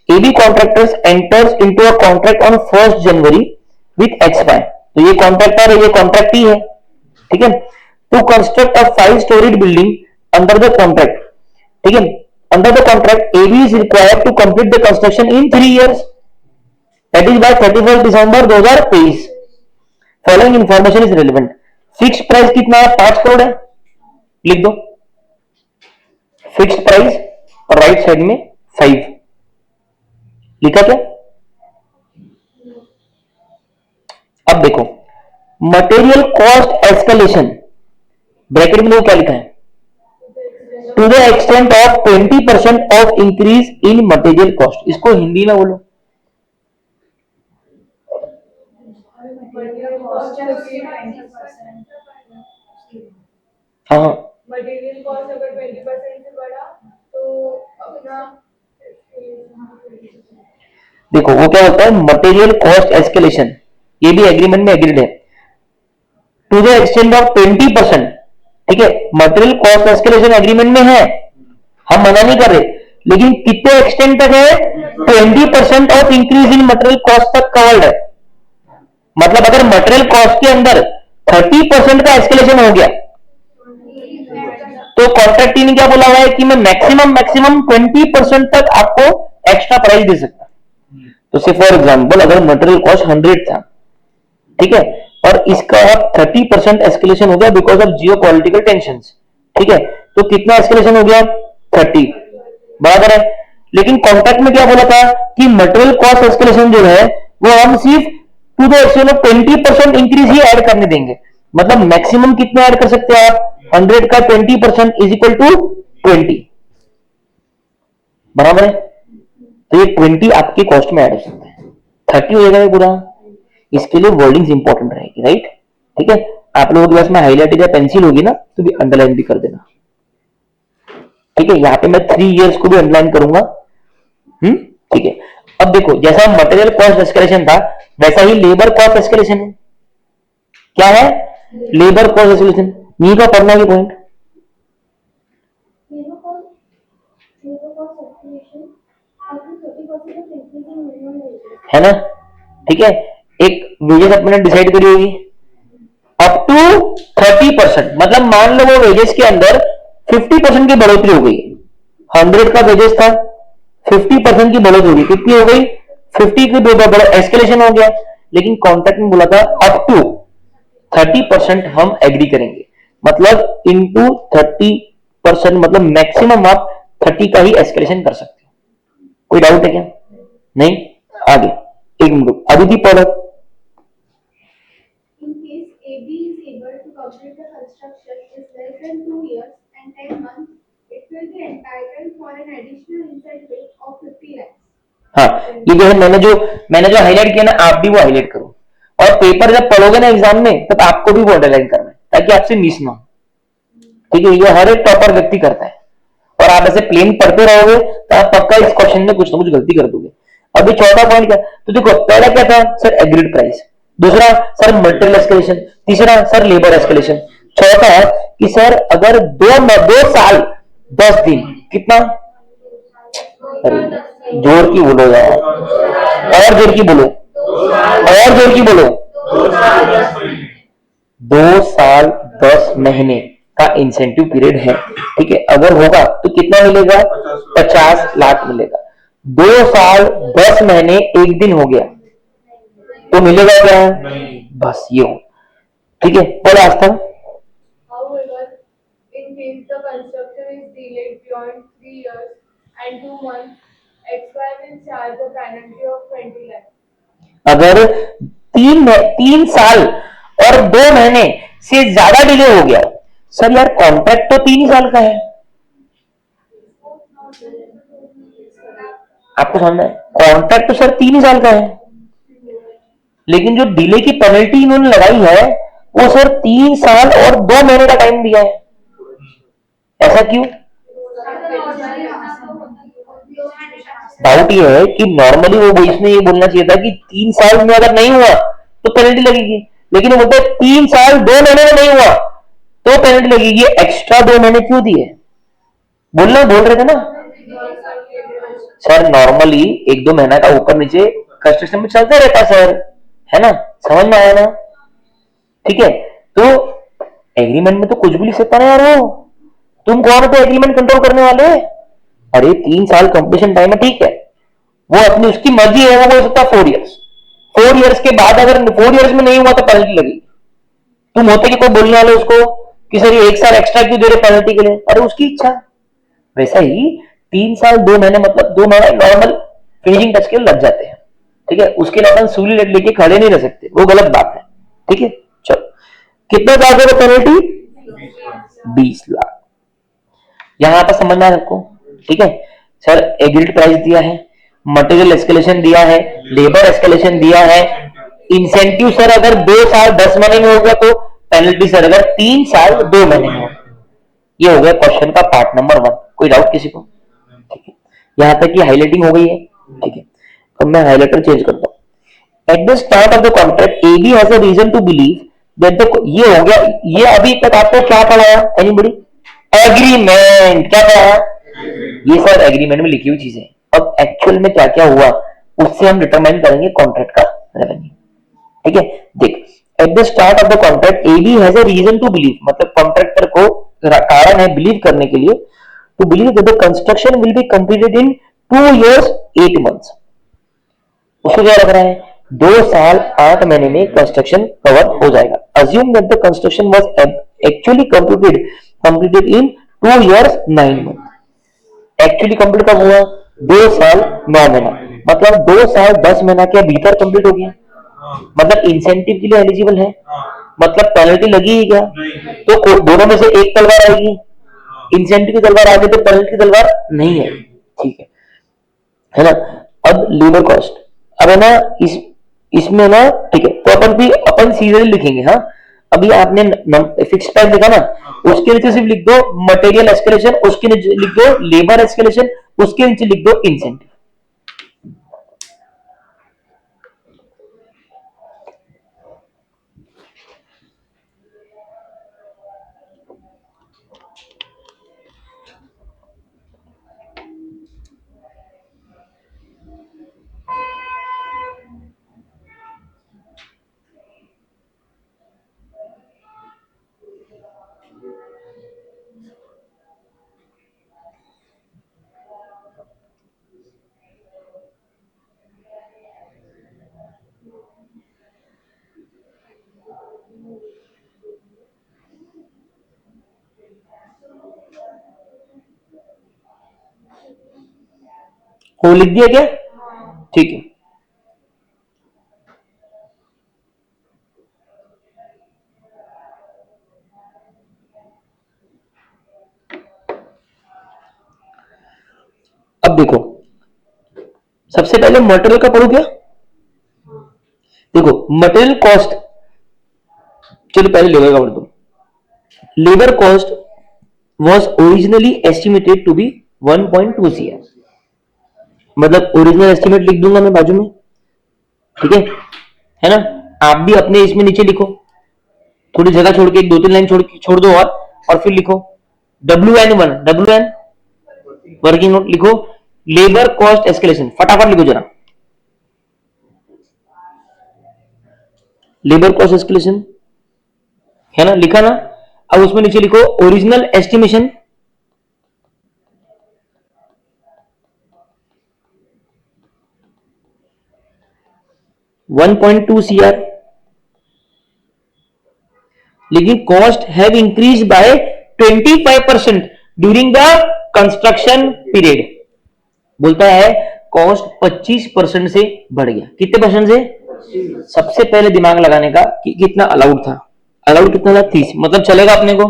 AB contractors enters into a contract on 1 January with expire. तो ये कॉन्ट्रैक्टर है, ये कॉन्ट्रैक्ट ही है। ठीक है, to construct a 5 storied building under the contract. ठीक है, under the contract AB is required to complete the construction in 3 years, that is by 31 December 2023। Following information is relevant. Fix price कितना है? 5 करोड़ है। लिख दो फिक्स प्राइस और right side में 5 लिखा क्या? अब देखो मटेरियल कॉस्ट एस्केलेशन, ब्रैकेट में क्या लिखा है? To the extent of 20% of increase in material cost. इसको हिंदी में बोलो। हाँ मटेरियल कॉस्ट अगर 20% से बढ़ा तो अपना देखो वो क्या होता है, मटेरियल कॉस्ट एस्केलेशन, ये भी एग्रीमेंट में एग्रीड है। To the extent of 20%। ठीक है, मटेरियल कॉस्ट एस्केलेशन एग्रीमेंट में है, हम मना नहीं कर रहे, लेकिन कितने एक्सटेंट तक है? 20% of increase in material cost तक कवर्ड है। मतलब अगर मटेरियल कॉस्ट के अंदर 30% का एस्केलेशन हो गया तो कॉन्ट्रैक्ट ने क्या बोला हुआ है कि मैं मैक्सिमम 20% तक आपको एक्स्ट्रा प्राइस दे सकता। तो से फॉर एग्जांपल अगर मटेरियल कॉस्ट 100 था, ठीक है, और इसका 30% एस्केलेशन हो गया because of Jio political tension. ठीक है, तो कितना एस्केलेशन हो गया? 30, बराबर है। लेकिन कॉन्ट्रैक्ट में क्या बोला था कि मटेरियल कॉस्ट एस्केलेशन जो है वो हम सिर्फ to the extent of 20% increase ही ऐड करने देंगे। मतलब मैक्सिमम कितना ऐड कर सकते हैं आप? 100 का 20% इज इक्वल टू 20, बराबर है। तो ये 20 आपकी कॉस्ट में ऐड हो सकता है, 30 हो जाएगा पूरा। इसके लिए वर्डिंग्स इंपॉर्टेंट रहेगी, राइट? ठीक है, आप लोगों के पास में हाईलाइटेड या पेंसिल होगी ना तो भी अंडरलाइन भी कर देना। ठीक है, यहाँ पे मैं 3 years को भी अंडरलाइन करूंगा। ठीक है, अब देखो जैसा मटेरियल कॉस्ट एस्केलेशन था वैसा ही लेबर कॉस्ट एस्केलेशन है। क्या है? Labour cost escalation. नी का पढ़ना ये पॉइंट है ना? ठीक है, एक वेजेस अपने डिसाइड करी होगी अप टू 30%। मतलब मान लो वो वेजेस के अंदर 50% की बढ़ोतरी हो गई। 100 का वेजेस था, 50% की बढ़ोतरी हो गई। कितनी हो गई? 50 की एस्केलेशन हो गया। लेकिन कॉन्ट्रैक्ट में बोला था अप टू 30% हम एग्री करेंगे। मतलब इनटू 30%, मतलब मैक्सिमम आप 30 का ही एस्केलेशन कर सकते हो। कोई डाउट है क्या? नहीं? आगे एक मिनट, अदिति पढ़ो। in case AB is able to complete the construction is less than 2 years and 10 months, it will be entitled for an additional incentive of 50 lakhs. हाँ, ये जो है मैंने जो हाईलाइट किया ना, आप भी वो हाईलाइट करो, और पेपर जब पढ़ोगे ना एग्जाम में तब आपको भी वो अंडरलाइन करना है ताकि आपसे मिस ना हो। ठीक है, ये हर एक टॉपर व्यक्ति करता है, और आप ऐसे प्लेन पढ़ते रहोगे तो आप पक्का इस क्वेश्चन में कुछ ना कुछ गलती कर दोगे। अभी चौथा पॉइंट क्या, तो देखो पहला क्या था सर, एग्रीड प्राइस, दूसरा सर मटेरियल एस्केलेशन, तीसरा सर लेबर एस्केलेशन, चौथा कि सर अगर 2 साल 10 दिन कितना, अरे जोर की बोलो यार, और जोर की बोलो, और जोर की बोलो, 2 साल 10 महीने का इंसेंटिव पीरियड है। ठीक है, अगर होगा तो कितना मिलेगा, 50 लाख मिलेगा। 2 साल 10 महीने एक दिन हो गया तो मिलेगा क्या, बस ये हो। ठीक है, बोलो आस्था। However, in case the construction is delayed beyond 3 years and 2 months, XY will charge a penalty of 20 lakhs. अगर 3 साल और 2 महीने से ज्यादा डिले हो गया, सर यार कॉन्ट्रैक्ट तो 3 साल का है, आपको समझना है, कॉन्ट्रैक्ट तो सर 3 साल का है, लेकिन जो डिले की पेनल्टी इन्होंने लगाई है वो सर 3 साल और 2 महीने का टाइम दिया है। ऐसा क्यों? डाउट ये है कि नॉर्मली वो इसने ये बोलना चाहिए था कि 3 साल में अगर नहीं हुआ तो पेनल्टी लगेगी, लेकिन वो बोलते 3 साल 2 महीने में नहीं हुआ तो पेनल्टी लगेगी। एक्स्ट्रा 2 महीने क्यों दिए? बोल रहे थे ना सर, नॉर्मली 1-2 महीना का ऊपर नीचे कंस्ट्रक्शन में चलते रहता सर, है ना, समझ में आया ना? ठीक है, तो एग्रीमेंट में तो कुछ भी लिख सकता ना यार, वो तुम कौन हो एग्रीमेंट कंट्रोल करने वाले? अरे 3 साल कंप्लीशन टाइम है, ठीक है, वो अपनी उसकी मर्जी है, वो बोल सकता 4 इयर्स के बाद अगर 4 इयर्स में नहीं हुआ तो पेनल्टी लगेगी। तुम होते कि कोई बोलने वाले उसको कि सर ये 1 साल एक्स्ट्रा क्यों दे रहे पेनल्टी के लिए? अरे उसकी इच्छा। वैसा ही 3 साल 2 महीने मतलब 2 महीने नॉर्मल फिनिशिंग टच के लग जाते हैं। ठीक है, उसके लिए सूली लेके खड़े नहीं रह सकते, वो गलत बात है। ठीक है, चलो कितना चार्ज होगा पेनल्टी? 20 लाख। यहां पर समझना है आपको। ठीक है सर, एग्रीड प्राइस दिया है, मटेरियल एस्केलेशन दिया है, लेबर एस्केलेशन दिया है, इंसेंटिव सर अगर 2 साल 10 महीने में होगा तो पेनल्टी सर अगर 3 साल 2 महीने में होगा। ये हो गया क्वेश्चन का पार्ट नंबर 1। कोई डाउट किसी को? ठीक है, यहां तक की हाईलाइटिंग हो गई है। ठीक है, तो मैं हाईलाइटर चेंज करता हूं। At the start of the contract AB has a reason to believe that the, ये हो गया, ये अभी तक आपको क्या पढ़ाया एनीबॉडी? एग्रीमेंट। क्या पढ़ाया? ये सब एग्रीमेंट में लिखी हुई चीजें। अब एक्चुअल में क्या क्या हुआ उससे हम डिटरमाइन करेंगे कॉन्ट्रैक्ट का रेवेन्यू। ठीक है, देख, at the start of the contract AB has a reason to believe, मतलब कॉन्ट्रैक्टर को कारण है बिलीव करने के लिए, to believe that the construction will be completed in 2 years 8 months। उसको क्या लग रहा है? 2 साल 8 महीने में कंस्ट्रक्शन कवर हो जाएगा। Assume that the construction was actually completed in 2 years 9 months। Actually complete कब हुआ? 2 साल 9 महीना, मतलब 2 साल 10 महीना के भीतर कंप्लीट हो गया, मतलब इंसेंटिव के लिए एलिजिबल है, मतलब पेनल्टी लगी है क्या? तो दोनों में से एक तलवार आएगी, इंसेंटिव की तलवार आगे तो पेनल्टी की तलवार नहीं है। ठीक है ना? अब लेबर कॉस्ट, अब है ना इसमें ना, ठीक है, तो अपन सीरियल लिखेंगे। हाँ, अभी आपने फिक्स प्राइस लिखा ना, उसके नीचे सिर्फ लिख दो मटेरियल एस्केलेशन, उसके नीचे लिख दो लेबर एस्केलेशन, उसके नीचे लिख दो इंसेंटिव। वो लिख दिया क्या? ठीक है, अब देखो, सबसे पहले मटेरियल का पढ़ो क्या? देखो मटेरियल कॉस्ट, चलो पहले लेबर का पढ़ दो। Labour cost was originally estimated to be 1.2 CR, मतलब ओरिजिनल एस्टिमेट लिख दूंगा मैं बाजू में, ठीक है ना? आप भी अपने इसमें नीचे लिखो, थोड़ी जगह छोड़ के, एक 2-3 लाइन छोड़ दो और फिर लिखो WN1, WN वर्किंग नोट लिखो, लेबर कॉस्ट एस्केलेशन, फटाफट लिखो जरा, लेबर कॉस्ट एस्केलेशन, है ना? लिखा ना? अब उसमें नीचे लिखो ओरिजिनल एस्टिमेशन, $1.2 CR, लेकिन cost have increase by 25% during the construction period. बोलता है कॉस्ट 25% से बढ़ गया। कितने परसेंट से? सबसे पहले दिमाग लगाने का कि कितना अलाउड था। अलाउड कितना था? 30, मतलब चलेगा अपने को,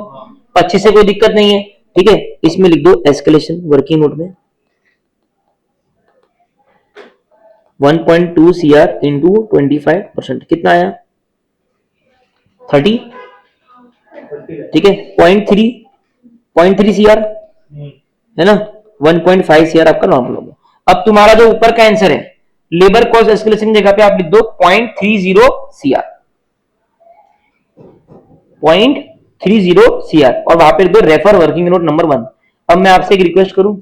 25 से कोई दिक्कत नहीं है, ठीक है? इसमें लिख दो एस्केलेशन वर्किंग नोट में 1.2 CR इंटू 25%, कितना आया? 30, ठीक है? 0.3 CR है ना? 1.5 CR आपका नॉर्मल हो गया। अब तुम्हारा जो ऊपर का आंसर है लेबर कॉस्ट एस्केलेशन जगह पे आप लिख दो 0.30 CR, 0.30 CR, और वहां पे लिख दो रेफर वर्किंग नोट नंबर 1। अब मैं आपसे एक रिक्वेस्ट करूं,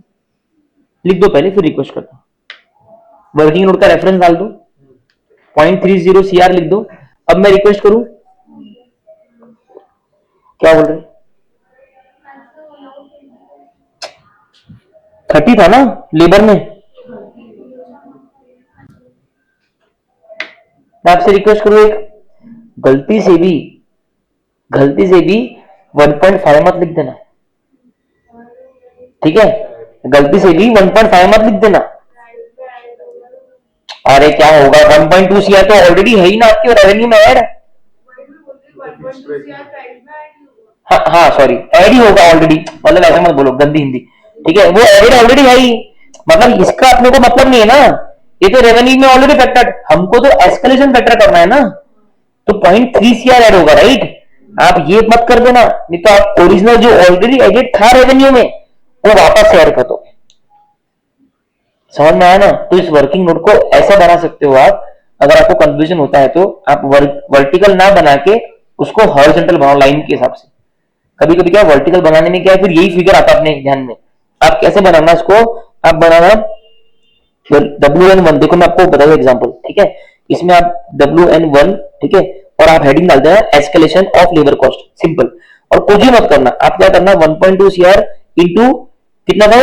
लिख दो पहले फिर रिक्वेस्ट करता हूं, वर्किंग नोट का रेफरेंस डाल दो, 0.30 CR लिख दो। अब मैं रिक्वेस्ट करूं, क्या बोल रहे? 30 था ना लेबर में? मैं आपसे रिक्वेस्ट करूं, एक गलती से भी 1.5 मत लिख देना, ठीक है? गलती से भी 1.5 मत लिख देना। अरे क्या होगा, 1.2 CR तो ऑलरेडी है ही ना आपके रेवेन्यू में ऐड। हाँ हाँ सॉरी, ऐड ही होगा ऑलरेडी, मतलब ऐसा मत बोलो, गंदी हिंदी, ठीक है? वो एडेड ऑलरेडी है ही, मतलब इसका अपने को मतलब नहीं है ना, ये तो रेवेन्यू में ऑलरेडी फैक्टर्ड, हमको तो एस्केलेशन फैक्टर करना है ना, तो 0.3 CR ऐड होगा, राइट? आप ये मत कर देना, नहीं तो आप ओरिजिनल जो ऑलरेडी एडेड था रेवेन्यू में वो वापस से ऐड कर दो। समझ में आया ना? तो इस वर्किंग नोट को ऐसा बना सकते हो आप, अगर आपको कंफ्यूजन होता है तो आप वर्टिकल ना बना के उसको हॉरिजॉन्टल बनाओ लाइन के हिसाब से। कभी कभी क्या वर्टिकल बनाने में क्या है, फिर यही फिगर आता है अपने ध्यान में। आप कैसे बनाना इसको, आप बनाना WN1, देखो मैं आपको बताऊं एग्जांपल, ठीक है? इसमें आप WN1, ठीक है, और आप हेडिंग डाल देना escalation of labour cost, simple, और कुछ ही मत करना। आप क्या करना, 1.2 CR इंटू कितना था,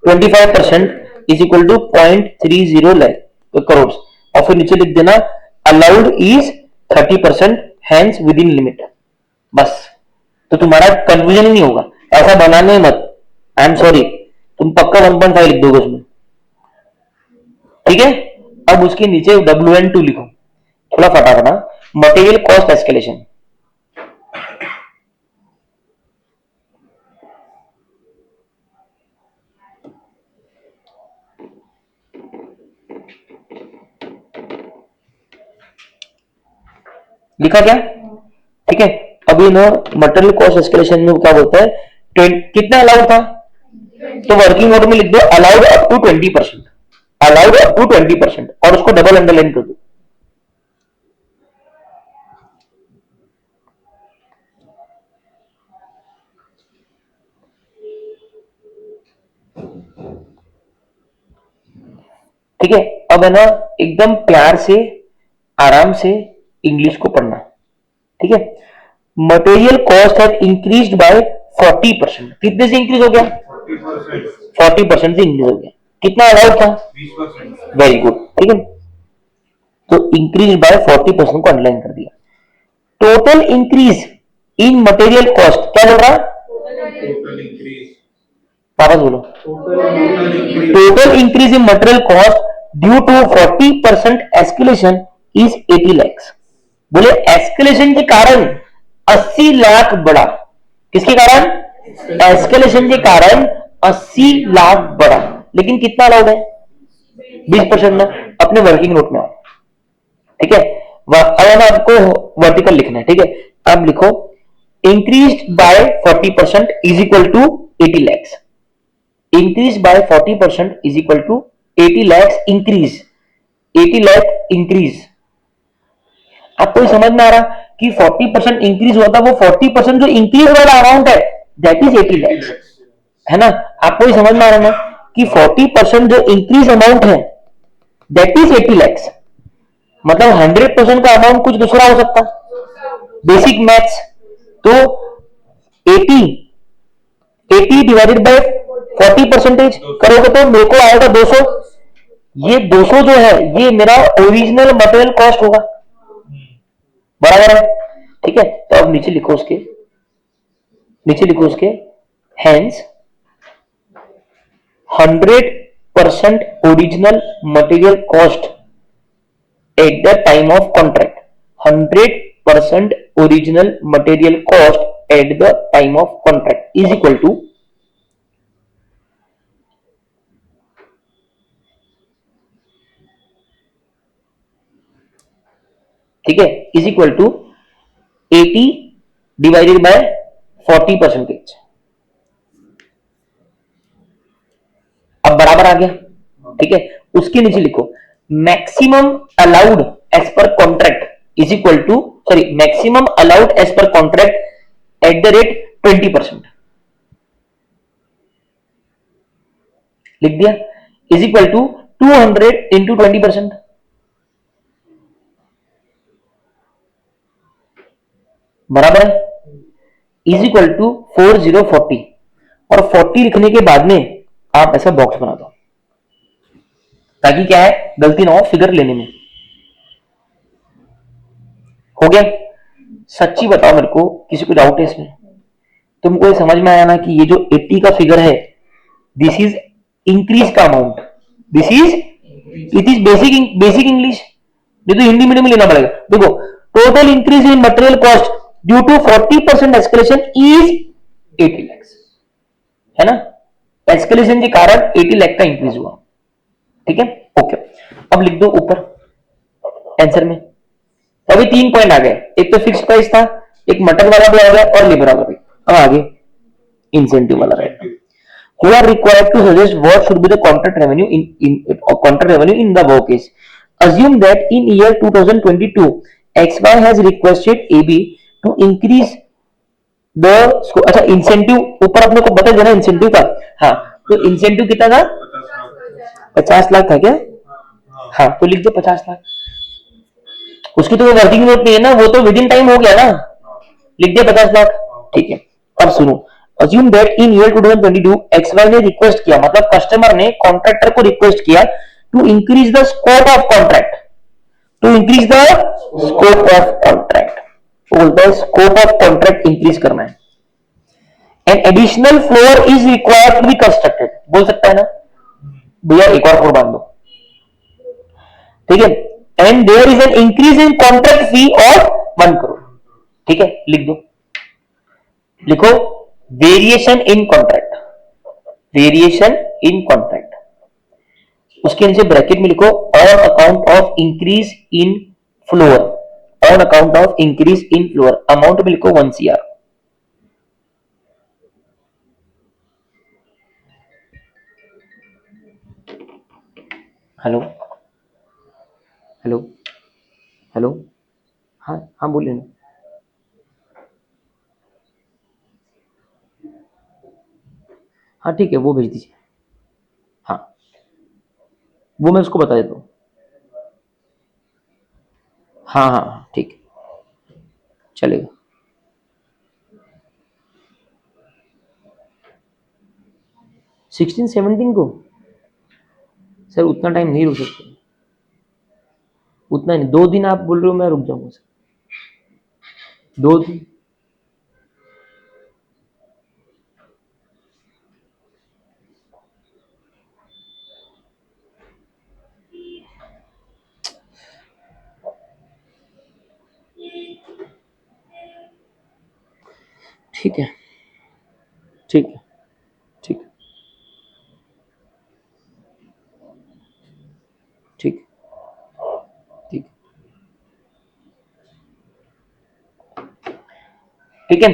25% is equal to 0.30 lakh crore, और फिर नीचे लिख देना allowed is 30%, hence within limit, बस। तो तुम्हारा कंफ्यूजन ही नहीं होगा, ऐसा बनाने मत, आई एम सॉरी, तुम पक्का 1.5 लिख दोगे उसमें, ठीक है? अब उसके नीचे WN2 लिखो, थोड़ा फटाफट, मटेरियल कॉस्ट एस्केलेशन, लिखा क्या? ठीक है? अभी ना मटेरियल कॉस्ट एस्केलेशन में क्या बोलता है, कितना अलाउड था, तो वर्किंग नोट में लिख दो allowed up to 20%, allowed up to 20%, और उसको डबल अंडरलाइन कर दो। ठीक है? अब है ना एकदम प्यार से आराम से इंग्लिश को पढ़ना, ठीक है? Material cost have increased by 40%, कितने से इंक्रीज हो गया? 40% से इंक्रीज हो गया। कितना अलाउड था? 20%। वेरी गुड, ठीक है? तो इंक्रीज बाय 40% को अंडरलाइन कर दिया। Total increase in material cost, क्या बोल रहा? टोटल इंक्रीज, वापस बोलो, total increase in material cost due to 40% escalation is 80 lakhs। बोले एस्केलेशन के कारण 80 लाख बढ़ा। किसके कारण? एस्केलेशन के कारण 80 लाख बढ़ा। लेकिन कितना अलाउड है? 20% ना। अपने वर्किंग नोट में आओ, ठीक है। अब आपको वर्टिकल लिखना है, ठीक है। अब लिखो increase by 40% is equal to 80 lakhs. Increase by 40% is equal to 80 lakhs increase, 80 lakh increase. आपको समझ में आ रहा कि 40% इंक्रीज हुआ था, वो 40% जो इंक्रीज वाला अमाउंट है दैट इज 80 लैक्स, है ना। आपको समझ में आ रहा ना कि 40% जो इंक्रीज अमाउंट है दैट इज 80 लैक्स। मतलब 100% का अमाउंट कुछ दूसरा हो सकता, बेसिक मैथ्स। तो 80 80 डिवाइडेड बाय 40% करोगे तो मेरे को आएगा 200। ये 200 जो है ये मेरा ओरिजिनल मटेरियल कॉस्ट होगा, बराबर है, ठीक है। तो अब नीचे लिखो उसके, नीचे लिखो उसके hence 100% original material cost at the time of contract. 100% original material cost at the time of contract is equal to, ठीक है, is equal to 80 divided by 40%। अब बराबर आ गया, ठीक है। उसके नीचे लिखो maximum allowed as per contract is equal to, sorry, maximum allowed as per contract at the rate 20%, लिख दिया, इज इक्वल टू 200 इंटू 20%, बराबर है, इज इक्वल टू 4040। और 40 लिखने के बाद में आप ऐसा बॉक्स बना दो ताकि क्या है गलती ना हो फिगर लेने में। हो गया? सच्ची बताओ मेरे को, किसी को डाउट है इसमें? तुमको ये समझ में आया ना कि ये जो 80 का फिगर है दिस इज इंक्रीज का amount, this is, it is basic English. ये तो हिंदी मीडियम में लेना पड़ेगा। देखो total increase in material cost due to 40% escalation is 80 lakh, है ना। एस्केलेशन के कारण 80 लाख का इंक्रीज हुआ, ठीक है, ओके। अब लिख दो ऊपर आंसर में। अभी 3 पॉइंट आ गए, एक तो फिक्स प्राइस था, एक मटन वाला भी आ गया और लेबर वाला भी। अब आगे इंसेंटिव वाला रहेगा। Who are required to suggest what should be the contract revenue in the above case? Assume that in year 2022, XY has requested AB to increase the, अच्छा इंसेंटिव ऊपर अपने को बता देना इंसेंटिव का। हाँ, तो इंसेंटिव कितना था? 50 लाख था क्या? हाँ, तो लिख दो 50 लाख। उसकी तो वर्किंग नोट नहीं है ना, वो तो विद इन टाइम हो गया ना, लिख दिया 50 लाख, ठीक है। अब सुनो, assume that in year 2022 XY ने रिक्वेस्ट किया, मतलब कस्टमर ने कॉन्ट्रैक्टर को रिक्वेस्ट किया to increase the scope of contract, to increase the scope of contract, बोलता है स्कोप ऑफ कॉन्ट्रैक्ट इंक्रीज करना है। An additional floor is required to be constructed, बोल सकता है ना भैया एक और फ्लोर बांध दो, ठीक है। And there is an increase in contract fee of 1 crore, ठीक है, लिख दो, लिखो variation in contract, variation in contract, उसके नीचे ब्रैकेट में लिखो on account of increase in floor, on account of increase in floor, amount में लिखो 1 CR। हेलो हेलो हेलो, हाँ हाँ बोलिए ना। हाँ ठीक है, वो भेज दीजिए, हाँ वो मैं उसको बता देता हूँ। हाँ हाँ हाँ, ठीक है, चलेगा। 16-17 को सर उतना टाइम नहीं रुक सकते, उतना नहीं, 2 दिन आप बोल रहे हो, मैं रुक जाऊंगा सर, 2 दिन। ठीक है, ठीक है, ठीक है। ठीक है,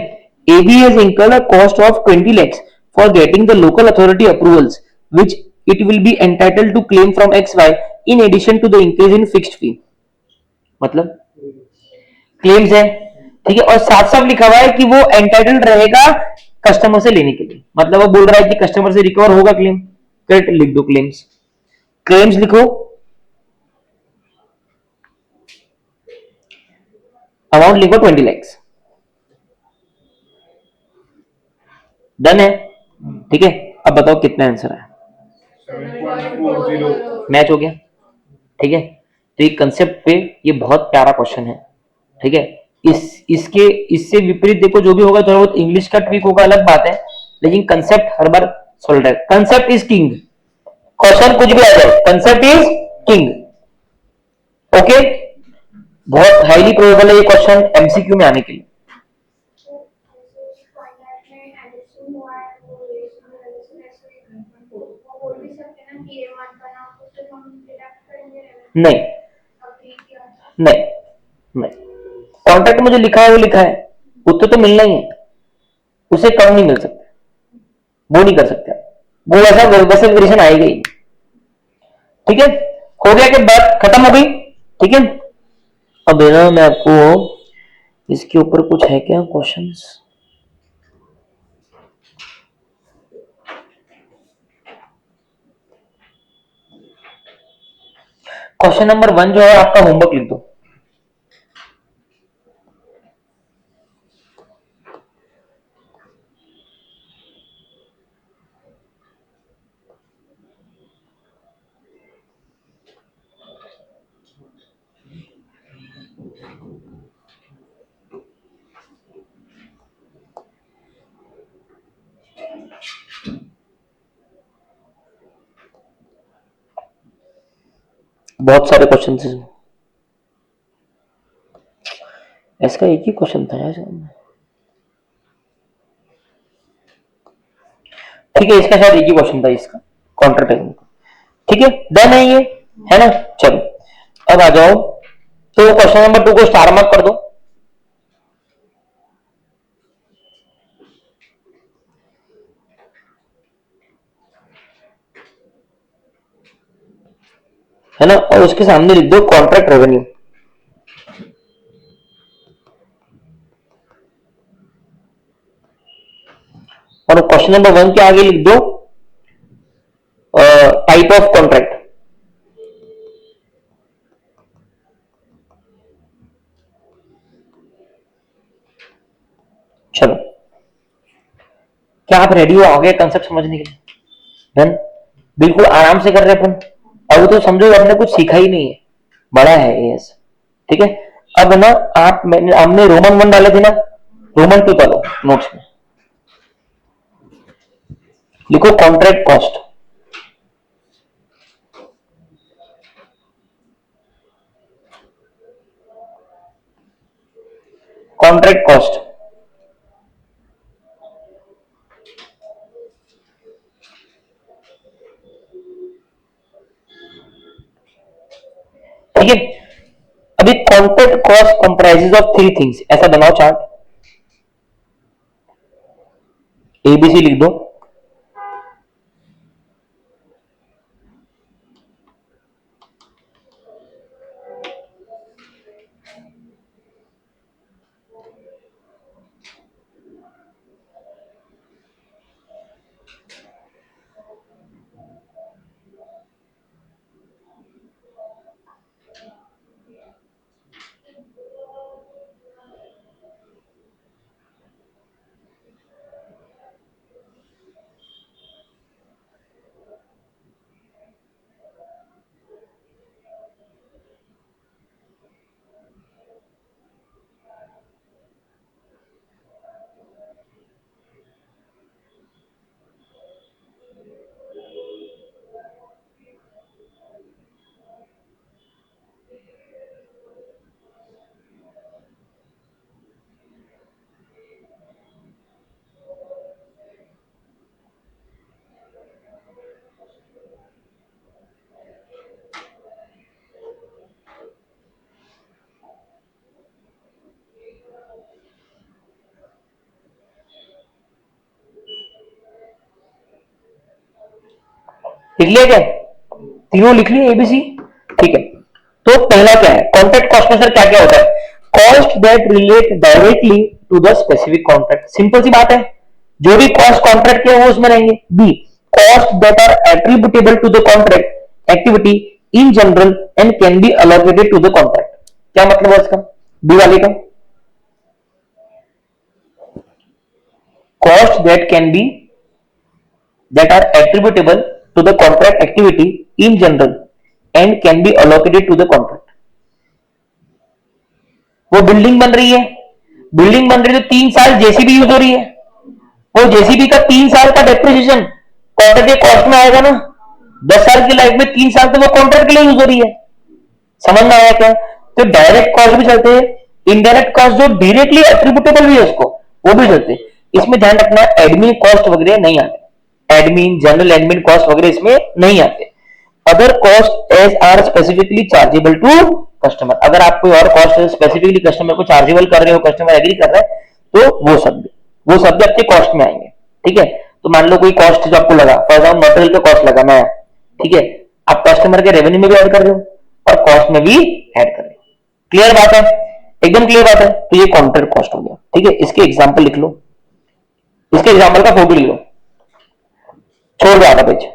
AB has incurred a cost of 20 lakhs for getting the local authority approvals which it will be entitled to claim from XY in addition to the increase in fixed fee. मतलब क्लेम्स है, ठीक है, और साफ साफ लिखा हुआ है कि वो एंटाइटल्ड रहेगा कस्टमर से लेने के लिए, मतलब वो बोल रहा है कि कस्टमर से रिकवर होगा क्लेम, करेक्ट, लिख दो क्लेम्स, क्लेम्स लिखो, अमाउंट लिखो 20 लैक्स, डन है, ठीक है। अब बताओ कितना आंसर है, 7.40। मैच हो गया, ठीक है। तो ये कंसेप्ट पे ये बहुत प्यारा क्वेश्चन है, ठीक है। इसके इससे विपरीत देखो जो भी होगा थोड़ा बहुत इंग्लिश का ट्विक होगा अलग बात है, लेकिन कंसेप्ट हर बार सॉल्व है, कंसेप्ट इज किंग, क्वेश्चन कुछ भी आ जाए कंसेप्ट इज किंग, ओके। बहुत हाईली प्रोबेबल है ये क्वेश्चन एमसीक्यू में आने के लिए। कॉन्ट्रैक्ट में एडिशन हुआ है वो रिलेशन रिलेशन ऐसे वो बोल भी सकते हैं ना कि A1 का नाम उससे हम डिडक्ट करेंगे नहीं अग्री किया था। नहीं नहीं, कॉन्ट्रैक्ट में जो लिखा है वो लिखा है, उत्तर तो मिलना ही है, उसे कम नहीं मिल सकता, वो नहीं कर सकते, वो वैसा वैसे वेरिएशन आएगा ही, ठीक है। हो गया कि बात खत्म हो गई, ठीक है। अब है ना मैं आपको इसके ऊपर कुछ है क्या क्वेश्चंस, क्वेश्चन नंबर 1 जो है आपका होमवर्क लिख दो, बहुत सारे क्वेश्चन हैं, इसका एक ही क्वेश्चन था यार, ठीक है, इसका शायद एक ही क्वेश्चन था इसका, कॉन्ट्रैक्ट, ठीक है, डन है ये, है ना। चलो अब आ जाओ, तो क्वेश्चन नंबर 2 को स्टार मार्क कर दो, है ना, और उसके सामने लिख दो कॉन्ट्रैक्ट रेवेन्यू, और क्वेश्चन नंबर 1 के आगे लिख दो टाइप ऑफ कॉन्ट्रैक्ट, चलो क्या आप रेडी हो आगे कंसेप्ट समझने के लिए, डन, बिल्कुल आराम से कर रहे अपन, अभी तो समझो हमने कुछ सीखा ही नहीं है, बड़ा है एएस, ठीक है। अब ना आप मैंने हमने रोमन 1 डाले थे ना, रोमन 2 डालो नोट्स में, लिखो कॉन्ट्रैक्ट कॉस्ट, कॉन्ट्रैक्ट कॉस्ट, ठीक है। अभी contract cost comprises of 3 things, ऐसा बनाओ चार्ट, एबीसी लिख दो, लिख लिया क्या? तीनों लिख लिए एबीसी, ठीक है। तो पहला क्या है, कॉन्ट्रैक्ट कॉस्ट में सर क्या क्या होता है? Cost that relate directly to the specific contract, simple सी बात है, जो भी कॉस्ट कॉन्ट्रैक्ट के वो उसमें रहेंगे। B, cost that are attributable to the contract activity in general and can be allocated to the contract. क्या मतलब है इसका, बी वाले का? Cost that can be that are attributable to the contract activity in general and can be allocated to the contract। वो building बन रही है, बिल्डिंग बन रही है तो 3 साल जेसीबी यूज हो रही है, वो जेसीबी का 3 साल का डेप्रिसिएशन कॉन्ट्रैक्ट के कॉस्ट में आएगा ना। 10 साल की लाइफ में 3 साल तो वो कॉन्ट्रैक्ट के लिए यूज हो रही है। समझ में आया क्या? तो डायरेक्ट कॉस्ट भी चलते हैं, इनडायरेक्ट कॉस्ट जो डायरेक्टली एट्रीब्यूटेबल भी है उसको, वो भी चलते हैं। इसमें ध्यान रखना एडमिन कॉस्ट वगैरह नहीं आते, एडमिन जनरल एडमिन कॉस्ट वगैरह इसमें नहीं आते। Other cost as are specifically chargeable to customer, अगर आप कोई और कॉस्ट स्पेसिफिकली कस्टमर को चार्जेबल कर रहे हो, कस्टमर एग्री कर रहा है, तो वो शब्द आपके कॉस्ट में आएंगे, ठीक है। तो मान लो कोई कॉस्ट जो आपको लगा, फॉर एग्जाम्पल मटेरियल का कॉस्ट लगा मैं, ठीक है, आप कस्टमर के रेवेन्यू में भी ऐड कर रहे हो और कॉस्ट में भी ऐड कर रहे हो। क्लियर बात है, एकदम क्लियर बात है। तो ये कॉन्ट्रैक्ट कॉस्ट हो गया, ठीक है। इसके एग्जाम्पल लिख लो, इसके एग्जाम्पल का फोटो लिख लो, छोड़ दो आधा पेज।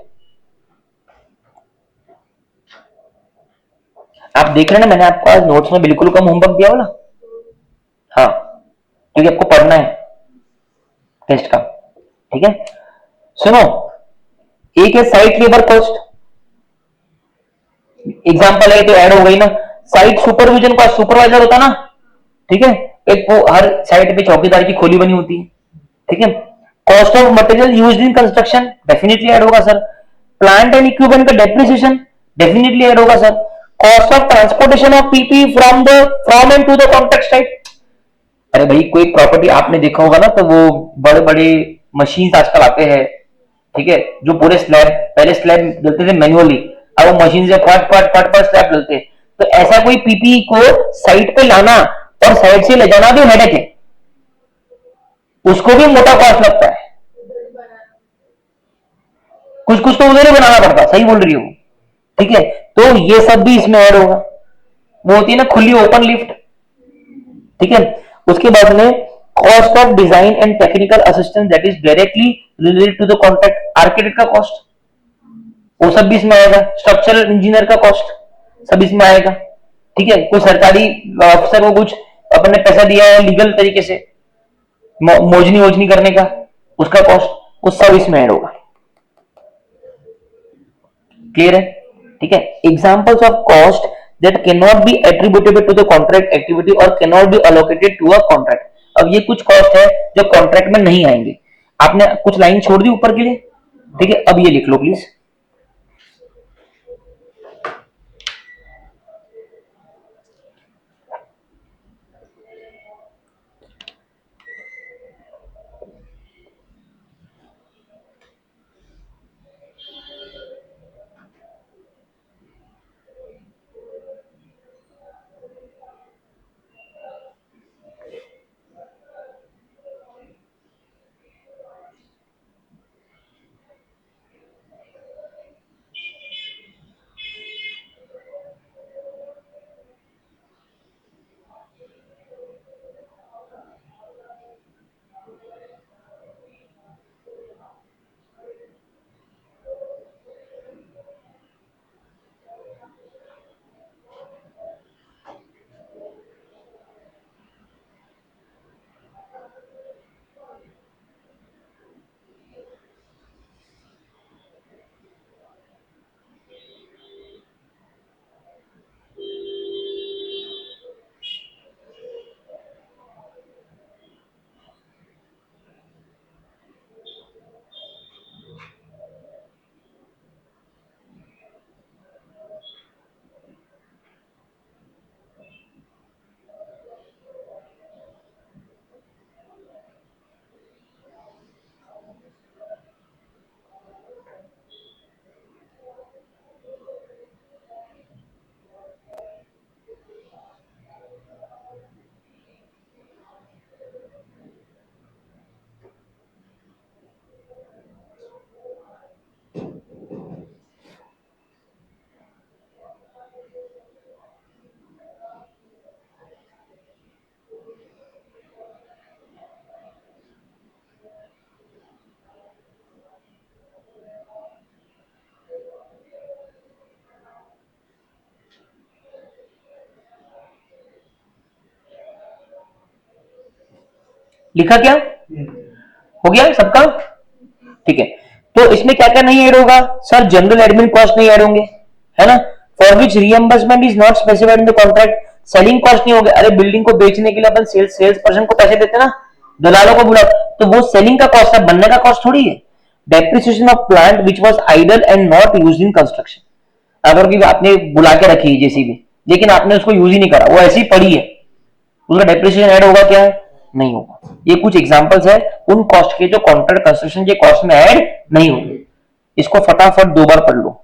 आप देख रहे हैं ना, मैंने आपको आज नोट्स में बिल्कुल कम होमवर्क दिया हो ना, हाँ, क्योंकि आपको पढ़ना है टेस्ट का, ठीक है। सुनो, एक है साइट लेबर कॉस्ट, एग्जाम्पल है तो ऐड हो गई ना। साइट सुपरविजन का सुपरवाइजर होता ना, ठीक है, एक वो हर साइट पे चौकीदार की खोली बनी होती है, ठीक है। Cost of material used in construction definitely add होगा सर। प्लांट एंड इक्विपमेंट का डेप्रिसिएशन डेफिनेटली ऐड होगा sir. Cost of transportation of PP from and to the contract site. अरे भाई कोई प्रॉपर्टी आपने देखा होगा ना, तो वो बड़े बड़े मशीन आजकल आते हैं, ठीक है, जो पूरे स्लैब, पहले स्लैब डलते थे मैन्युअली, अब वो मशीन से फट फट फट फट स्लैब डलते हैं। तो ऐसा कोई पीपी को साइट पे लाना और साइट से ले जाना भी हेडेक है, उसको भी मोटा कॉस्ट लगता है। कुछ कुछ तो उधर ही बनाना पड़ता, सही बोल रही हो, ठीक है। तो ये सब भी इसमें ऐड होगा। वो होती है ना खुली ओपन लिफ्ट, ठीक है। उसके बाद में cost of design and technical assistance that is directly related to the contract, architect का कॉस्ट, वो सब भी इसमें आएगा। स्ट्रक्चरल इंजीनियर का कॉस्ट सब इसमें आएगा, ठीक है। कोई सरकारी अफसर को कुछ अपन ने पैसा दिया है लीगल तरीके से मोजनी वोजनी करने का, उसका कॉस्ट, वो सब इसमें ऐड होगा। क्लियर है, ठीक है। Examples of cost that can not be attributable to the contract activity और can not be allocated to a contract. अब ये कुछ कॉस्ट है जो कॉन्ट्रैक्ट में नहीं आएंगे, आपने कुछ लाइन छोड़ दी ऊपर के लिए, ठीक है। अब ये लिख लो प्लीज, लिखा क्या? हो गया सबका? ठीक है, तो इसमें क्या क्या नहीं ऐड होगा सर? जनरल एडमिन कॉस्ट नहीं ऐड होंगे, है ना, for which reimbursement is not specified in the contract. Selling cost नहीं होगा, अरे बिल्डिंग को बेचने के लिए अपन सेल्स पर्सन को पैसे देते ना, दलालों को बुला, तो वो सेलिंग का कॉस्ट है, बनने का कॉस्ट थोड़ी है। Depreciation of plant which was idle and not used in construction, अगर कि आपने बुला के रखी है जेसीबी लेकिन आपने उसको यूज ही नहीं करा, वो ऐसी पड़ी है, उसका डेप्रिसिएशन ऐड होगा क्या? नहीं होगा। ये कुछ एग्जांपल्स है उन कॉस्ट के जो कॉन्ट्रैक्ट कंस्ट्रक्शन के कॉस्ट में ऐड नहीं होंगे। इसको फटाफट 2 बार पढ़ लो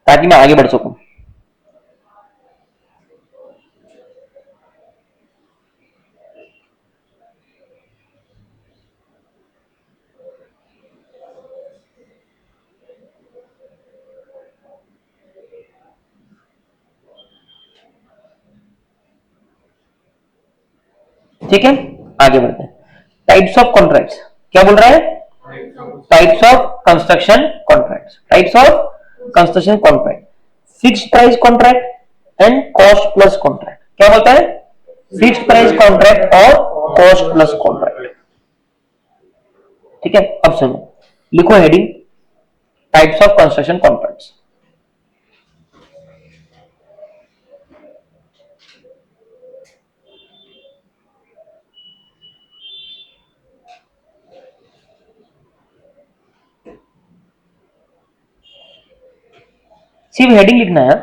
ताकि मैं आगे बढ़ सकूं। ठीक है, आगे बढ़ते हैं। टाइप्स ऑफ कॉन्ट्रैक्ट्स, क्या बोल रहा है? Types of construction contracts, types of construction contract, fixed price contract and cost plus contract. क्या बोलता है? फिक्स्ड प्राइस कॉन्ट्रैक्ट और कॉस्ट प्लस कॉन्ट्रैक्ट। ठीक है, अब सुनो, लिखो heading types of construction contracts. सिर्फ हेडिंग लिखना है,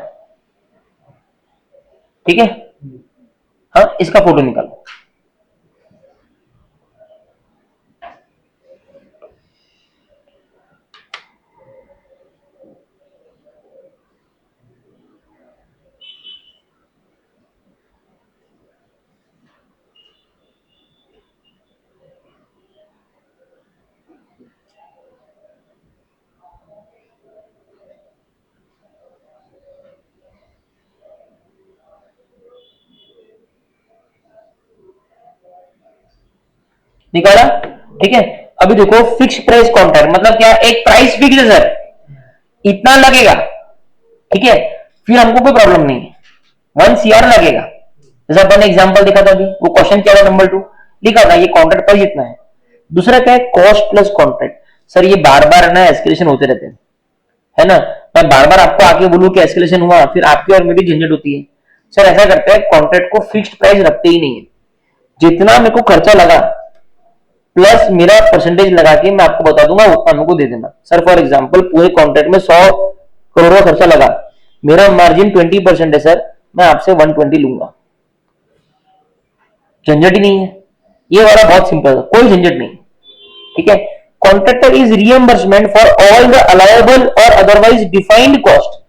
ठीक है? हाँ, इसका फोटो निकालो। निकाला? ठीक है, अभी देखो फिक्स प्राइस कॉन्ट्रैक्ट मतलब क्या? एक प्राइस फिक्स है सर, इतना लगेगा, ठीक है, फिर हमको कोई प्रॉब्लम नहीं है, 1 CR लगेगा। जैसा अपन एग्जांपल देखा था अभी, वो क्वेश्चन क्या था नंबर 2 लिखा था, ये कॉन्ट्रैक्ट प्राइस इतना है। दूसरा क्या है? Cost plus contract. सर ये बार बार ना एस्केलेशन होते रहते हैं, है ना, मैं बार बार आपको आके बोलूं कि एस्केलेशन हुआ, फिर आपकी और मेरी झंझट होती है। सर ऐसा करते हैं, कॉन्ट्रैक्ट को फिक्स्ड प्राइस रखते ही नहीं है, जितना मेरे को खर्चा लगा प्लस मेरा परसेंटेज लगा के मैं आपको बता दूंगा, उतना मेरे को दे देना। सर फॉर एग्जांपल पूरे कॉन्ट्रैक्ट में 100 करोड़ का खर्चा लगा, मेरा मार्जिन 20% है सर, मैं आपसे 120 लूंगा, झंझट ही नहीं है। ये वाला बहुत सिंपल है, कोई झंझट नहीं, ठीक है। Contractor is reimbursement for all the allowable और अदरवाइज डिफाइंड कॉस्ट,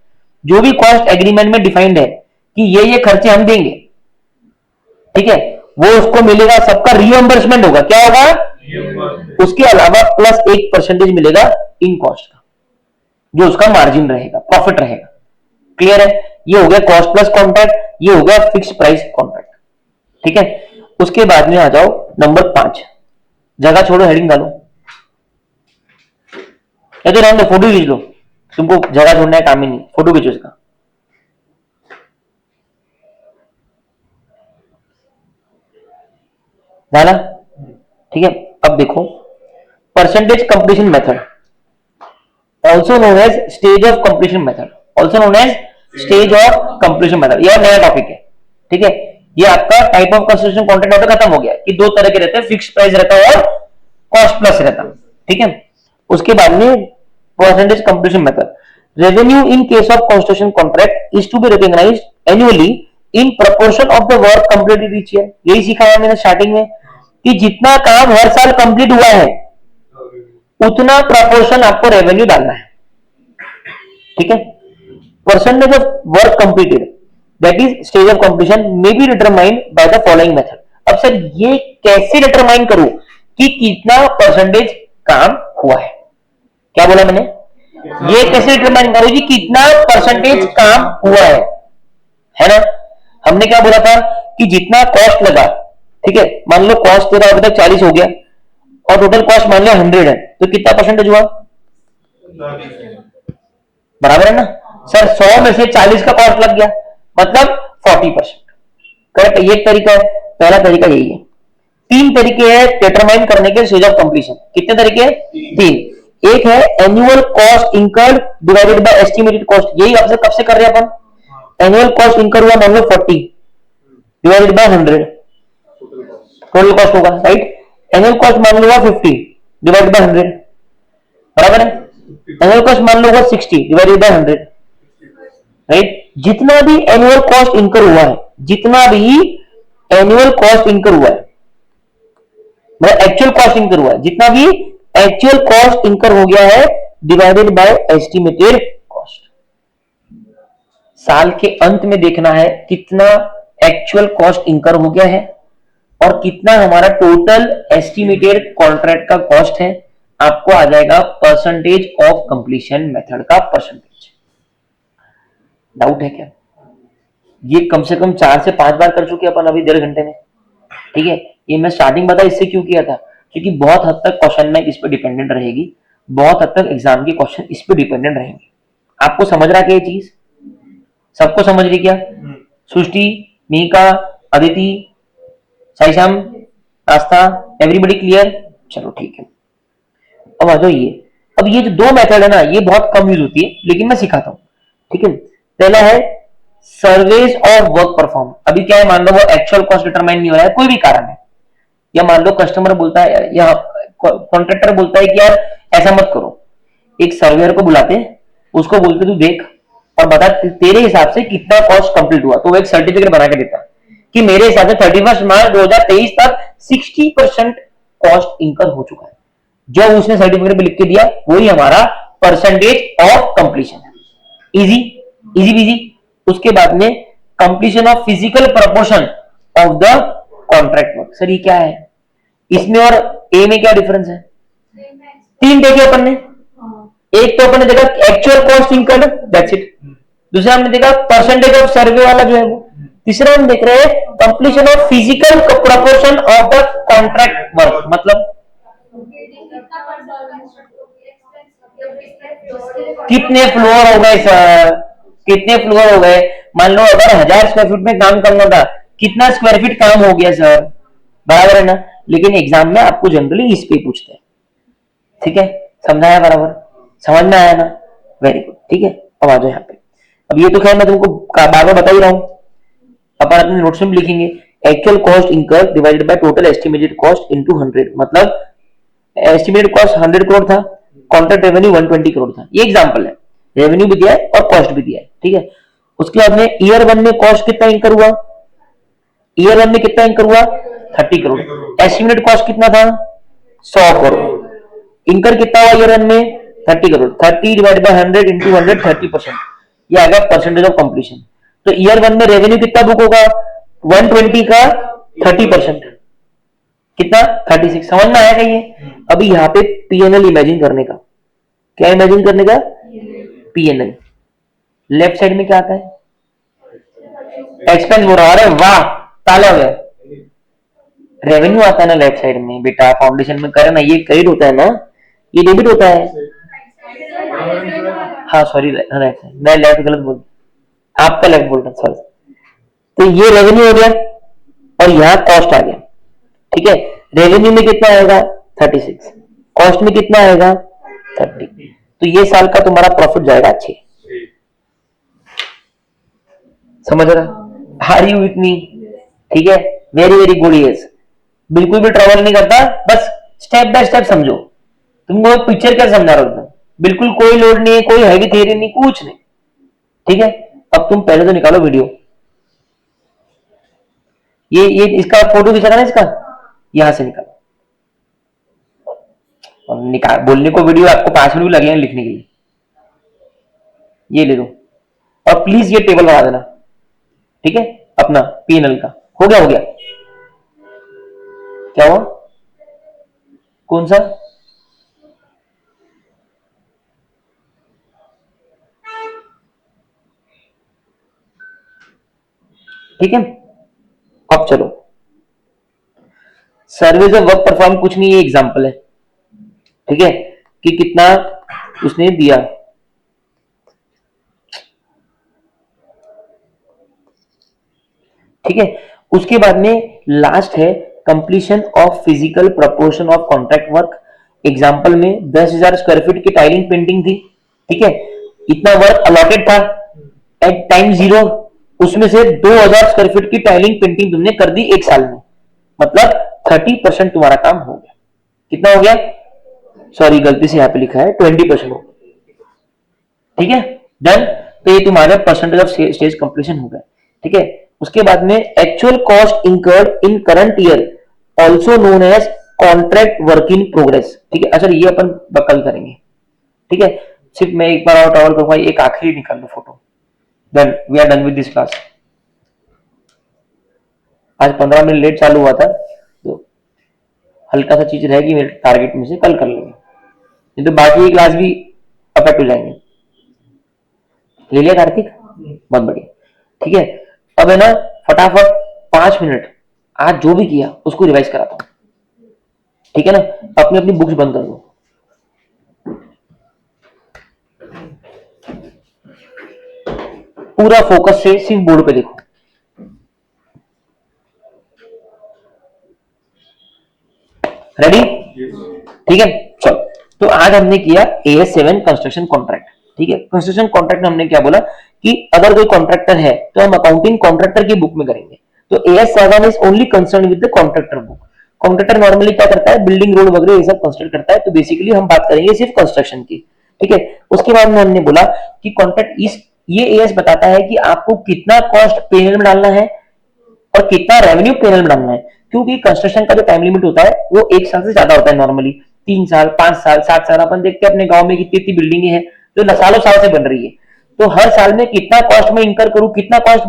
जो भी कॉस्ट एग्रीमेंट में डिफाइंड है कि ये खर्चे हम देंगे, ठीक है, वो उसको मिलेगा, सबका रिएम्बर्समेंट होगा। क्या होगा? उसके अलावा प्लस 1% मिलेगा इन कॉस्ट का, जो उसका मार्जिन रहेगा, प्रॉफिट रहेगा। क्लियर है? ये हो गया कॉस्ट प्लस कॉन्ट्रैक्ट, ये हो गया फिक्स प्राइस कॉन्ट्रैक्ट, ठीक है। उसके बाद में आ जाओ नंबर 5, जगह छोड़ो, हेडिंग डालो, तो रहने दो, फोटो खींच लो, तुमको जगह छोड़ने का काम ही नहीं, फोटो खींचो इसका। डाला? ठीक है, अब देखो percentage completion method, also known as stage of completion method, also known as stage of completion method, यह नया टॉपिक है, ठीक है। ये आपका type of construction contract order खत्म हो गया कि 2 तरह के रहते हैं, फिक्स प्राइस रहता है और कॉस्ट प्लस रहता है, ठीक है। उसके बाद में percentage completion method, revenue in case of construction contract is to be recognised annually in proportion of the work completed each year. यही सिखाया मैंने स्टार्टिंग में कि जितना काम हर साल कंप्लीट हुआ है उतना प्रोपोर्शन आपको रेवेन्यू डालना है, ठीक है। Percentage of work completed that is stage of completion may be determined by the following method. अब सर ये कैसे डिटरमाइन करूं कि कितना परसेंटेज काम हुआ है? क्या बोला मैंने? ये कैसे डिटरमाइन करूं कि कितना परसेंटेज काम हुआ है ना। हमने क्या बोला था कि जितना कॉस्ट लगा, ठीक है, मान लो कॉस्ट तेरा अभी तक 40 हो गया और टोटल कॉस्ट मान लो 100 है, तो कितना परसेंटेज हुआ? बराबर है ना सर। 100 में से 40 का कॉस्ट लग गया, मतलब 40%। करेक्ट? ये एक तरीका है, पहला तरीका यही है, तीन तरीके हैं डिटरमाइन करने के स्टेज ऑफ कंप्लीशन। कितने तरीके हैं? तीन। एक है annual cost incurred divided by estimated cost, यही आपसे कब से कर रहे हैं अपन। एनुअल कॉस्ट इंकर हुआ मान लो 40 डिवाइडेड बाय 100, टोटल कॉस्ट होगा, राइट। एनुअल कॉस्ट मान लो हुआ 50 डिवाइडेड बाय 100, बराबर है। एनुअल कॉस्ट मान लो हुआ 60 डिवाइडेड बाय 100, राइट। जितना भी एनुअल कॉस्ट इंकर हुआ है, जितना भी एनुअल कॉस्ट इंकर हुआ है, मतलब एक्चुअल कॉस्ट इंकर हुआ है, जितना भी एक्चुअल कॉस्ट इंकर हो गया है डिवाइडेड बाय एस्टिमेटेड कॉस्ट। साल के अंत में देखना है कितना एक्चुअल कॉस्ट इंकर हो गया है और कितना हमारा टोटल एस्टिमेटेड कॉन्ट्रैक्ट का कॉस्ट है। आपको आ जाएगा परसेंटेज ऑफ कंप्लीशन मेथड का परसेंटेज। डाउट है क्या? ये कम से कम 4 से 5 बार कर चुके अपन अभी 1.5 घंटे में, ठीक है। ये मैं स्टार्टिंग बता इससे क्यों किया था, क्योंकि बहुत हद तक क्वेश्चन बैंक इस पे डिपेंडेंट रहेगी, बहुत हद तक एग्जाम के क्वेश्चन इस पे डिपेंडेंट रहेंगे। आपको समझ रहा क्या ये चीज? सबको समझ रही क्या? सृष्टि, मीका, अदिति, साईश्याम, आस्था, एवरीबडी क्लियर? चलो ठीक है। अब आ जाओ ये, अब ये जो दो मेथड है ना, ये बहुत कम यूज होती है, लेकिन मैं सिखाता हूँ, ठीक है। पहला है सर्वेज और वर्क परफॉर्म। अभी क्या है, मान लो वो एक्चुअल कॉस्ट डिटरमाइन नहीं हो रहा है, कोई भी कारण है, या मान लो कस्टमर बोलता है या कॉन्ट्रैक्टर बोलता है कि यार ऐसा मत करो, एक सर्वेयर को बुलाते हैं, उसको बोलते तू देख और बता तेरे हिसाब से कितना कॉस्ट कंप्लीट हुआ, तो वो एक सर्टिफिकेट बना के देता है कि मेरे हिसाब से 31 मार्च 2023 तक 60% कॉस्ट इंकर हो चुका है। जो उसने सर्टिफिकेट पे लिख के दिया वही हमारा परसेंटेज ऑफ कंप्लीशन है। Easy easy busy. उसके बाद में completion of physical proportion of the contract work. Sir ये क्या है, इसमें और ए में क्या डिफरेंस है? तीन देखे अपन ने, एक तो अपन ने देखा actual cost incurred, that's it. दूसरा हमने देखा परसेंटेज ऑफ सर्वे वाला जो है वो। तीसरा हम देख रहे हैं completion of physical proportion of the contract work, मतलब कितने फ्लोर हो गए सर, कितने फ्लोर हो गए। मान लो अगर 1000 स्क्वायर फीट में काम करना था, कितना स्क्वायर फीट काम हो गया सर, बराबर है ना। लेकिन एग्जाम में आपको जनरली इस पे पूछते हैं, ठीक है। समझाया बराबर, समझ में आया ना? वेरी गुड, ठीक है। अब आ जाओ यहाँ पे। अब ये तो खैर मैं तुमको बार बार बता ही रहा हूँ, अपन अपने नोट्स में लिखेंगे actual cost incur divided by total estimated cost into 100। मतलब एस्टिमेटेड कॉस्ट 100 करोड़ था, कॉन्ट्रैक्ट रेवेन्यू 120 करोड़ था। ये एग्जांपल है, रेवेन्यू भी दिया है और कॉस्ट भी दिया है, ठीक है। उसके बाद में ईयर 1 में कॉस्ट कितना इंकर हुआ, ईयर 1 में कितना इंकर हुआ 30 करोड़। एस्टिमेटेड कॉस्ट कितना था 100 करोड़। इंकर कितना हुआ ईयर 1 में 30 करोड़। 30 डिवाइड बाय 100 इंटू 100 30%, ये आ गया परसेंटेज ऑफ कंप्लीशन। तो ईयर 1 में रेवेन्यू कितना बुक होगा 120 का 30% कितना 36। समझ में आया क्या ये? अभी यहाँ पे पीएनएल इमेजिन करने का, क्या इमेजिन करने का? पीएनएल। लेफ्ट साइड में क्या आता है? एक्सपेंस हो रहा है, वाह ताला हो गया। रेवेन्यू आता है ना लेफ्ट साइड में बेटा, फाउंडेशन में करे ना, ये क्रेडिट होता है ना, ये डेबिट होता है। हाँ सॉरी, राइट साइड, मैं लेफ्ट गलत बोल, आपका लेफ्ट बोल रहा, सॉरी। तो ये रेवेन्यू हो गया और यहाँ कॉस्ट आ गया, ठीक है। रेवेन्यू में कितना आएगा 36, कॉस्ट में कितना आएगा 30। तो ये साल का तुम्हारा प्रॉफिट जाएगा 6। समझ रहा? Are you with me? ठीक है, वेरी वेरी गुड। यस, बिल्कुल भी ट्रबल नहीं करता, बस स्टेप बाय स्टेप समझो। तुमको पिक्चर क्या समझा रहा हूं, बिल्कुल कोई लोड नहीं है, कोई हैवी थियरी नहीं, कुछ नहीं, ठीक है। अब तुम पहले तो निकालो वीडियो, ये इसका फोटो खींचा ना, इसका यहां से निकालो और निकाल। बोलने को वीडियो आपको 5 मिनट भी लगेंगे लिखने के लिए, ये ले लो और प्लीज ये टेबल बना देना, ठीक है। अपना पीएनएल का हो गया, हो गया। क्या हुआ, कौन सा? ठीक है। अब चलो सर्विस ऑफ वर्क परफॉर्म, कुछ नहीं, ये एग्जांपल है, ठीक है, कि कितना उसने दिया। ठीक है। उसके बाद में लास्ट है completion of physical proportion of contract work. Example में 10,000 स्क्वायर फीट की टाइलिंग पेंटिंग थी, ठीक है, इतना वर्क अलॉटेड था एट टाइम 0, उसमें से 2,000 स्क्वायर फीट की टाइलिंग पेंटिंग तुमने कर दी एक साल में, मतलब 30% तुम्हारा काम हो गया। कितना हो गया? सॉरी गलती से यहाँ पे लिखा है 20% हो गया, ठीक है, डन। तो ये तुम्हारा परसेंटेज ऑफ स्टेज कंप्लीशन हो गया, ठीक है। उसके बाद में actual cost incurred in current year also known as contract work in progress, ठीक है। अच्छा ये अपन कल करेंगे, ठीक है। सिर्फ मैं एक बार और टॉवल करूंगा, एक आखिरी निकाल लो photo, then we are done with this class. आज 15 मिनट लेट चालू हुआ था, तो हल्का सा चीज रहेगी मेरे टारगेट में से, कल कर लेंगे, नहीं तो बाकी की क्लास भी अफेक्ट हो जाएंगे। ले लिया कार्तिक? बहुत बढ़िया, ठीक है। अब है ना फटाफट 5 मिनट आज जो भी किया उसको रिवाइज कराता हूं, ठीक है ना। अपनी अपनी बुक्स बंद कर दो, पूरा फोकस से सिर्फ बोर्ड पे देखो। रेडी? ठीक है, चलो। तो आज हमने किया AS7 कंस्ट्रक्शन कॉन्ट्रैक्ट, ठीक है। कंस्ट्रक्शन कॉन्ट्रैक्ट में हमने क्या बोला कि अगर कोई कॉन्ट्रैक्टर है तो हम अकाउंटिंग कॉन्ट्रैक्टर की बुक में करेंगे। तो AS7 is only concern with the contractor book. Contractor normally क्या करता है? बिल्डिंग, रोड वगैरह ये सब कंस्ट्रक्ट करता है। तो बेसिकली हम बात करेंगे सिर्फ कंस्ट्रक्शन की, ठीक है। उसके बाद में हमने बोला कि कॉन्ट्रैक्ट इस ये AS बताता है कि आपको कितना कॉस्ट पेनल में डालना है और कितना रेवेन्यू पेनल में डालना है, क्योंकि कंस्ट्रक्शन का जो टाइम लिमिट होता है वो 1 साल से ज्यादा होता है, नॉर्मली 3 साल, 5 साल, 7 साल। अपन देखते हैं अपने गांव में कितनी बिल्डिंगें हैं जो सालों साल से बन रही है। तो हर साल में कितना कॉस्ट में इंकर करूं, कितना कॉस्ट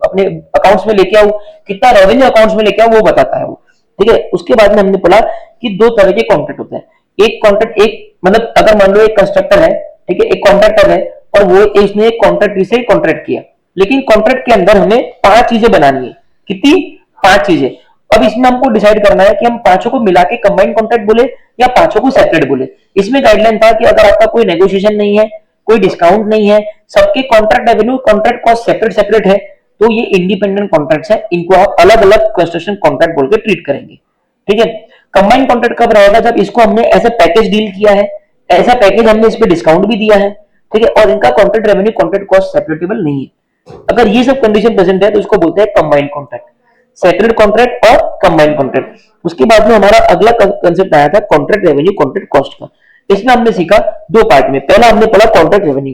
अपने अकाउंट्स में लेके आऊं, कितना रेवेन्यू अकाउंट्स में लेके आऊं, वो बताता है वो, ठीक है। उसके बाद में हमने बोला कि 2 तरह के कॉन्ट्रैक्ट होते हैं। एक कॉन्ट्रैक्ट, एक मतलब अगर मान लो एक कंस्ट्रक्टर है, ठीक है, एक कॉन्ट्रैक्टर है और वो इसने एक कॉन्ट्रैक्टर से कॉन्ट्रैक्ट किया, लेकिन कॉन्ट्रैक्ट के अंदर हमें 5 चीजें बनानी है। कितनी? 5 चीजें। अब इसमें हमको डिसाइड करना है कि हम पांचों को मिला के कंबाइंड कॉन्ट्रैक्ट बोले या पांचों को सेपरेट बोले। इसमें गाइडलाइन था कि अगर आपका कोई नेगोशिएशन नहीं है, कोई डिस्काउंट नहीं है, सबके contract revenue, contract cost separate separate है, तो ये इंडिपेंडेंट कॉन्ट्रैक्ट्स है, इनको आप अलग अलग कंस्ट्रक्शन कॉन्ट्रैक्ट बोल के ट्रीट करेंगे, ठीक है। कंबाइंड कॉन्ट्रैक्ट कब रहेगा? जब इसको हमने ऐसे पैकेज डील किया है, ऐसा पैकेज हमने इस पे डिस्काउंट भी दिया है, ठीक है, और इनका कॉन्ट्रैक्ट रेवेन्यू, कॉन्ट्रैक्ट कॉस्ट सेपरेटेबल नहीं है। अगर ये सब कंडीशन प्रेजेंट है तो इसको बोलते हैं कंबाइंड कॉन्ट्रैक्ट, सेपरेट कॉन्ट्रैक्ट और कंबाइंड कॉन्ट्रैक्ट। उसके बाद में हमारा अगला कंसेप्ट आया था कॉन्ट्रैक्ट रेवेन्यू, कॉन्ट्रैक्ट कॉस्ट का। इसमें हमने सीखा 2 पार्ट में। पहला हमने पढ़ा कॉन्ट्रैक्ट रेवेन्यू,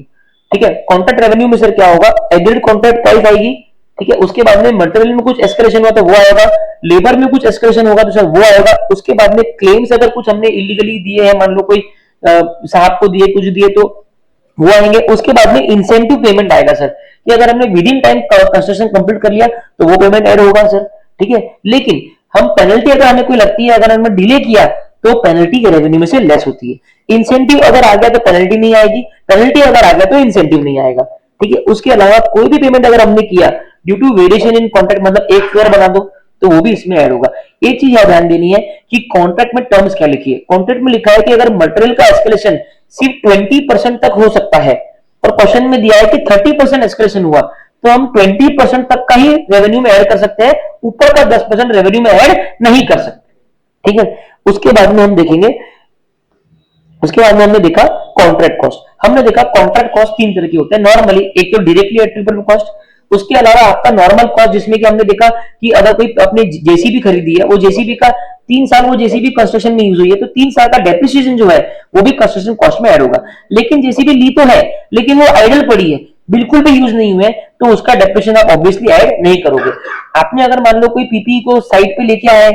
ठीक है। कॉन्ट्रैक्ट रेवेन्यू में सर क्या होगा? एग्रीड कॉन्ट्रैक्ट प्राइस आएगी, ठीक है। उसके बाद में मटेरियल में कुछ एस्केलेशन हुआ तो वो आएगा, लेबर में कुछ एस्केलेशन होगा तो सर वो आएगा। उसके बाद में क्लेम्स अगर कुछ हमने इलीगली दिए हैं, मान लो कोई साहब को दिए, कुछ दिए, तो वो आएंगे। उसके बाद में इंसेंटिव पेमेंट आएगा सर, कि अगर हमने with in time construction complete कर लिया तो वो पेमेंट ऐड होगा सर, ठीक है। लेकिन हम पेनल्टी अगर हमें कोई लगती है, अगर हमने डिले किया तो पेनल्टी के रेवेन्यू में से लेस होती है। इंसेंटिव अगर आ गया तो पेनल्टी नहीं आएगी, पेनल्टी अगर आ गया तो इंसेंटिव नहीं आएगा, ठीक है। उसके अलावा कोई भी पेमेंट अगर हमने किया due to variation in contract, मतलब एक फेयर बना दो, तो वो भी इसमें ऐड होगा। एक चीज याद ध्यान देनी है कि कॉन्ट्रैक्ट में टर्म्स क्या लिखी है। कॉन्ट्रैक्ट में लिखा है कि अगर मटेरियल का एस्केलेशन सिर्फ 20% तक हो सकता है और क्वेश्चन में दिया है कि 30% एस्केलेशन हुआ, तो हम 20% तक का ही रेवेन्यू में ऐड कर सकते हैं, ऊपर का 10% रेवेन्यू में ऐड नहीं कर सकते, ठीक है। उसके बाद में हम देखेंगे, उसके बाद में हमने देखा कॉन्ट्रैक्ट कॉस्ट। हमने देखा कॉन्ट्रैक्ट कॉस्ट 3 तरह की होते हैं नॉर्मली। एक तो डायरेक्टली एट्रिब्यूटेबल कॉस्ट, उसके अलावा आपका नॉर्मल कॉस्ट, जिसमें कि हमने देखा कि अगर कोई अपने जेसीबी खरीदी है, वो जेसीबी का 3 साल वो जेसीबी कंस्ट्रक्शन में यूज हुई है, तो 3 साल का डेप्रिसिएशन जो है वो भी कंस्ट्रक्शन कॉस्ट में ऐड होगा। लेकिन जेसीबी ली तो है, लेकिन वो आइडल पड़ी है, बिल्कुल भी यूज नहीं हुए, तो उसका डेप्रिसिएशन आप ऑब्वियसली ऐड नहीं करोगे। आपने अगर मान लो कोई पीपीई को साइट पे लेके आए,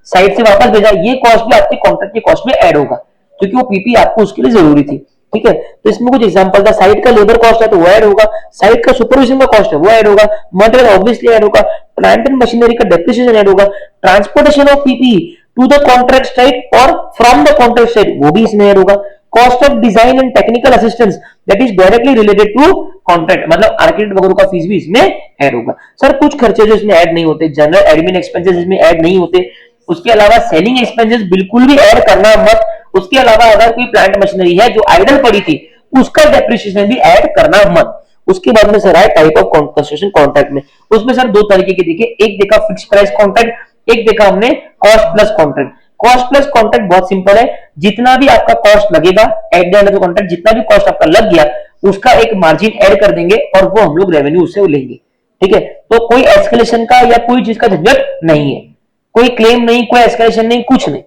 साइट से वापस भेजा, ये कॉस्ट भी आपके कॉन्ट्रैक्ट की कॉस्ट में ऐड होगा, क्योंकि वो पीपीई आपको उसके लिए जरूरी थी, ठीक है। तो इसमें कुछ एग्जांपल था, साइट का लेबर कॉस्ट है तो वो ऐड होगा, साइट का सुपरविजन का कॉस्ट है वो ऐड होगा, मटेरियल ऑब्वियसली ऐड होगा, प्लांट एंड मशीनरी का डेप्रिसिएशन ऐड होगा, transportation of PPE to the contract site और फ्रॉम द कॉन्ट्रैक्ट साइट वो भी इसमें ऐड होगा, cost of design and technical assistance that is directly related to contract, मतलब architect वगैरह का फीस भी इसमें ऐड होगा। सर कुछ खर्चे जो इसमें ऐड नहीं होते, जनरल एडमिन एक्सपेंसेस इसमें ऐड नहीं होते, उसके अलावा सेलिंग एक्सपेंसेस बिल्कुल भी ऐड करना मत। उसके अलावा अगर कोई प्लांट मशीनरी है जो आइडल पड़ी थी, उसका डेप्रिसिएशन भी ऐड करना मत। उसके बाद में सर आए टाइप ऑफ कंस्ट्रक्शन कॉन्ट्रैक्ट में, उसमें सर 2 तरीके के देखिए, एक देखा फिक्स प्राइस कॉन्ट्रैक्ट, एक देखा हमने cost plus contract. Cost plus contract बहुत सिंपल है, जितना भी आपका कॉस्ट लगेगा at the end of the contract, जितना भी कॉस्ट आपका लग गया उसका एक मार्जिन ऐड कर देंगे और वो हम लोग रेवेन्यू उससे लेंगे। ठीक है, तो कोई एस्केलेशन का या कोई चीज का झंझट नहीं है, कोई क्लेम नहीं, कोई एस्केलेशन नहीं, कुछ नहीं।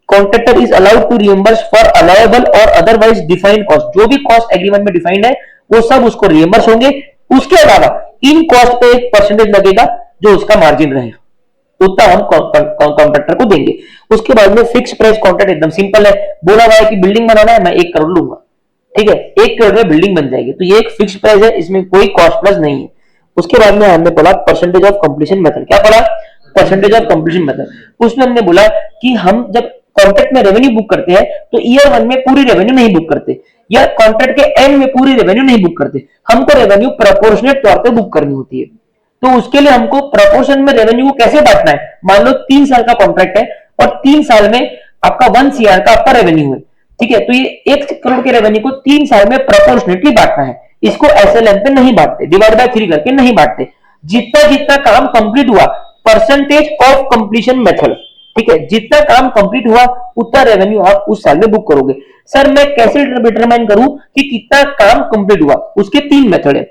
Contractor is allowed to reimburse for allowable और अदरवाइज डिफाइंड कॉस्ट, जो भी कॉस्ट एग्रीमेंट में डिफाइंड है वो सब उसको रिएम्बर्स होंगे। उसके अलावा इन कॉस्ट पे एक परसेंटेज लगेगा जो उसका मार्जिन रहेगा, उतना हम कॉन्ट्रैक्टर को देंगे। उसके बाद में फिक्स प्राइस कॉन्ट्रैक्ट एकदम सिंपल है, बोला हुआ है कि बिल्डिंग बनाना है मैं 1 करोड़ लूंगा, ठीक है, 1 करोड़ में बिल्डिंग बन जाएगी, तो ये एक फिक्स प्राइस है, इसमें कोई कॉस्ट प्लस नहीं है। उसके बाद में हमने बोला परसेंटेज ऑफ कंप्लीशन मेथड, क्या पढ़ा, परसेंटेज ऑफ कंप्लीशन मेथड। उसमें हमने बोला कि हम जब कॉन्ट्रैक्ट में रेवेन्यू बुक करते हैं तो ईयर 1 में पूरी रेवेन्यू नहीं बुक करते या कॉन्ट्रैक्ट के एंड में पूरी रेवेन्यू नहीं बुक करते, हमको रेवेन्यू प्रोपोर्शनेट तौर पे बुक करनी होती है। तो उसके लिए हमको प्रोपोर्शन में रेवेन्यू को कैसे बांटना है, मान लो 3 साल का कॉन्ट्रैक्ट है और 3 साल में आपका 1 CR का आपका रेवेन्यू है, ठीक है, तो ये 1 करोड़ के रेवेन्यू को 3 साल में प्रोपोर्शनेटली बांटना है। इसको SLM पे नहीं बांटते, डिवाइड बाय 3 करके नहीं बांटते। जितना जितना काम कंप्लीट हुआ, परसेंटेज ऑफ कंप्लीशन मेथड, ठीक है, जितना काम कंप्लीट हुआ उतना रेवेन्यू आप उस साल में बुक करोगे। सर मैं कैसे डिटरमाइन करूं कि कितना काम कंप्लीट हुआ, उसके 3 मेथड है,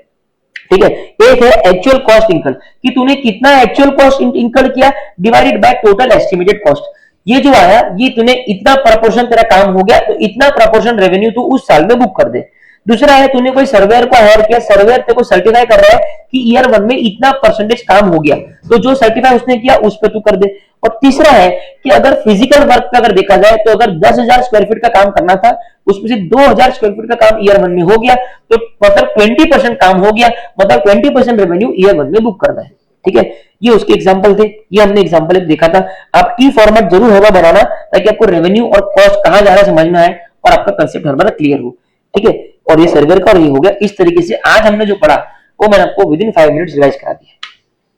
ठीक है। एक है एक्चुअल कॉस्ट इनकर्ड, कि तूने कितना एक्चुअल कॉस्ट इनकर्ड किया divided by total estimated cost, ये जो आया ये तूने इतना प्रपोर्शन तेरा काम हो गया तो इतना प्रपोर्शन रेवेन्यू तू उस साल में बुक कर दे। दूसरा है तूने कोई सर्वेयर को हायर किया, सर्वेयर तेरे को सर्टिफाई कर रहा है कि ईयर 1 में इतना परसेंटेज काम हो गया, तो जो सर्टिफाई उसने किया उस पे तू कर दे। और तीसरा है कि अगर फिजिकल वर्क पे अगर देखा जाए तो अगर 10,000 स्क्वायर फीट का काम करना था उसमें से 2,000 स्क्वायर फीट का काम ईयर 1 में हो गया, तो मतलब 20% काम हो गया, मतलब 20% रेवेन्यू ईयर 1 में बुक करना है, ठीक है। ये उसके एग्जांपल थे, ये हमने एग्जांपल एक देखा था। आप की फॉर्मेट जरूर होगा बनाना ताकि आपको रेवेन्यू और कॉस्ट कहां जा रहा है समझ में आए और आपका कंसेप्ट हर बार क्लियर हो, ठीक है। और ये सर्वर का और ये हो गया। इस तरीके से आज हमने जो पढ़ा वो मैंने आपको विद इन 5 मिनट्स रिवाइज करा दिया।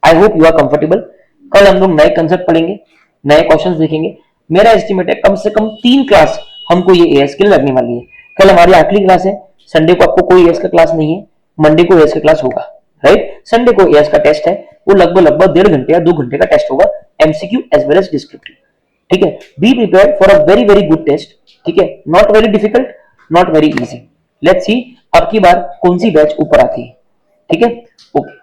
I hope you are comfortable. कल हम लोग नए कंसेप्ट पढ़ेंगे, नए क्वेश्चंस देखेंगे। मेरा एस्टिमेट है कम से कम 3 क्लास हमको ये एएस के लिए लगने वाली है। कल हमारी आखिरी क्लास है, संडे को आपको कोई एएस का क्लास नहीं है, मंडे को एएस का क्लास होगा, राइट। संडे को एएस का टेस्ट है, वो लगभग 1.5 घंटे या 2 घंटे का टेस्ट होगा, MCQ as well as descriptive, ठीक है। Be prepared for a very very good test, ठीक है, not very difficult, not very easy. Let's see अब की बार कौन सी बैच ऊपर आती है, ठीक है। ओके।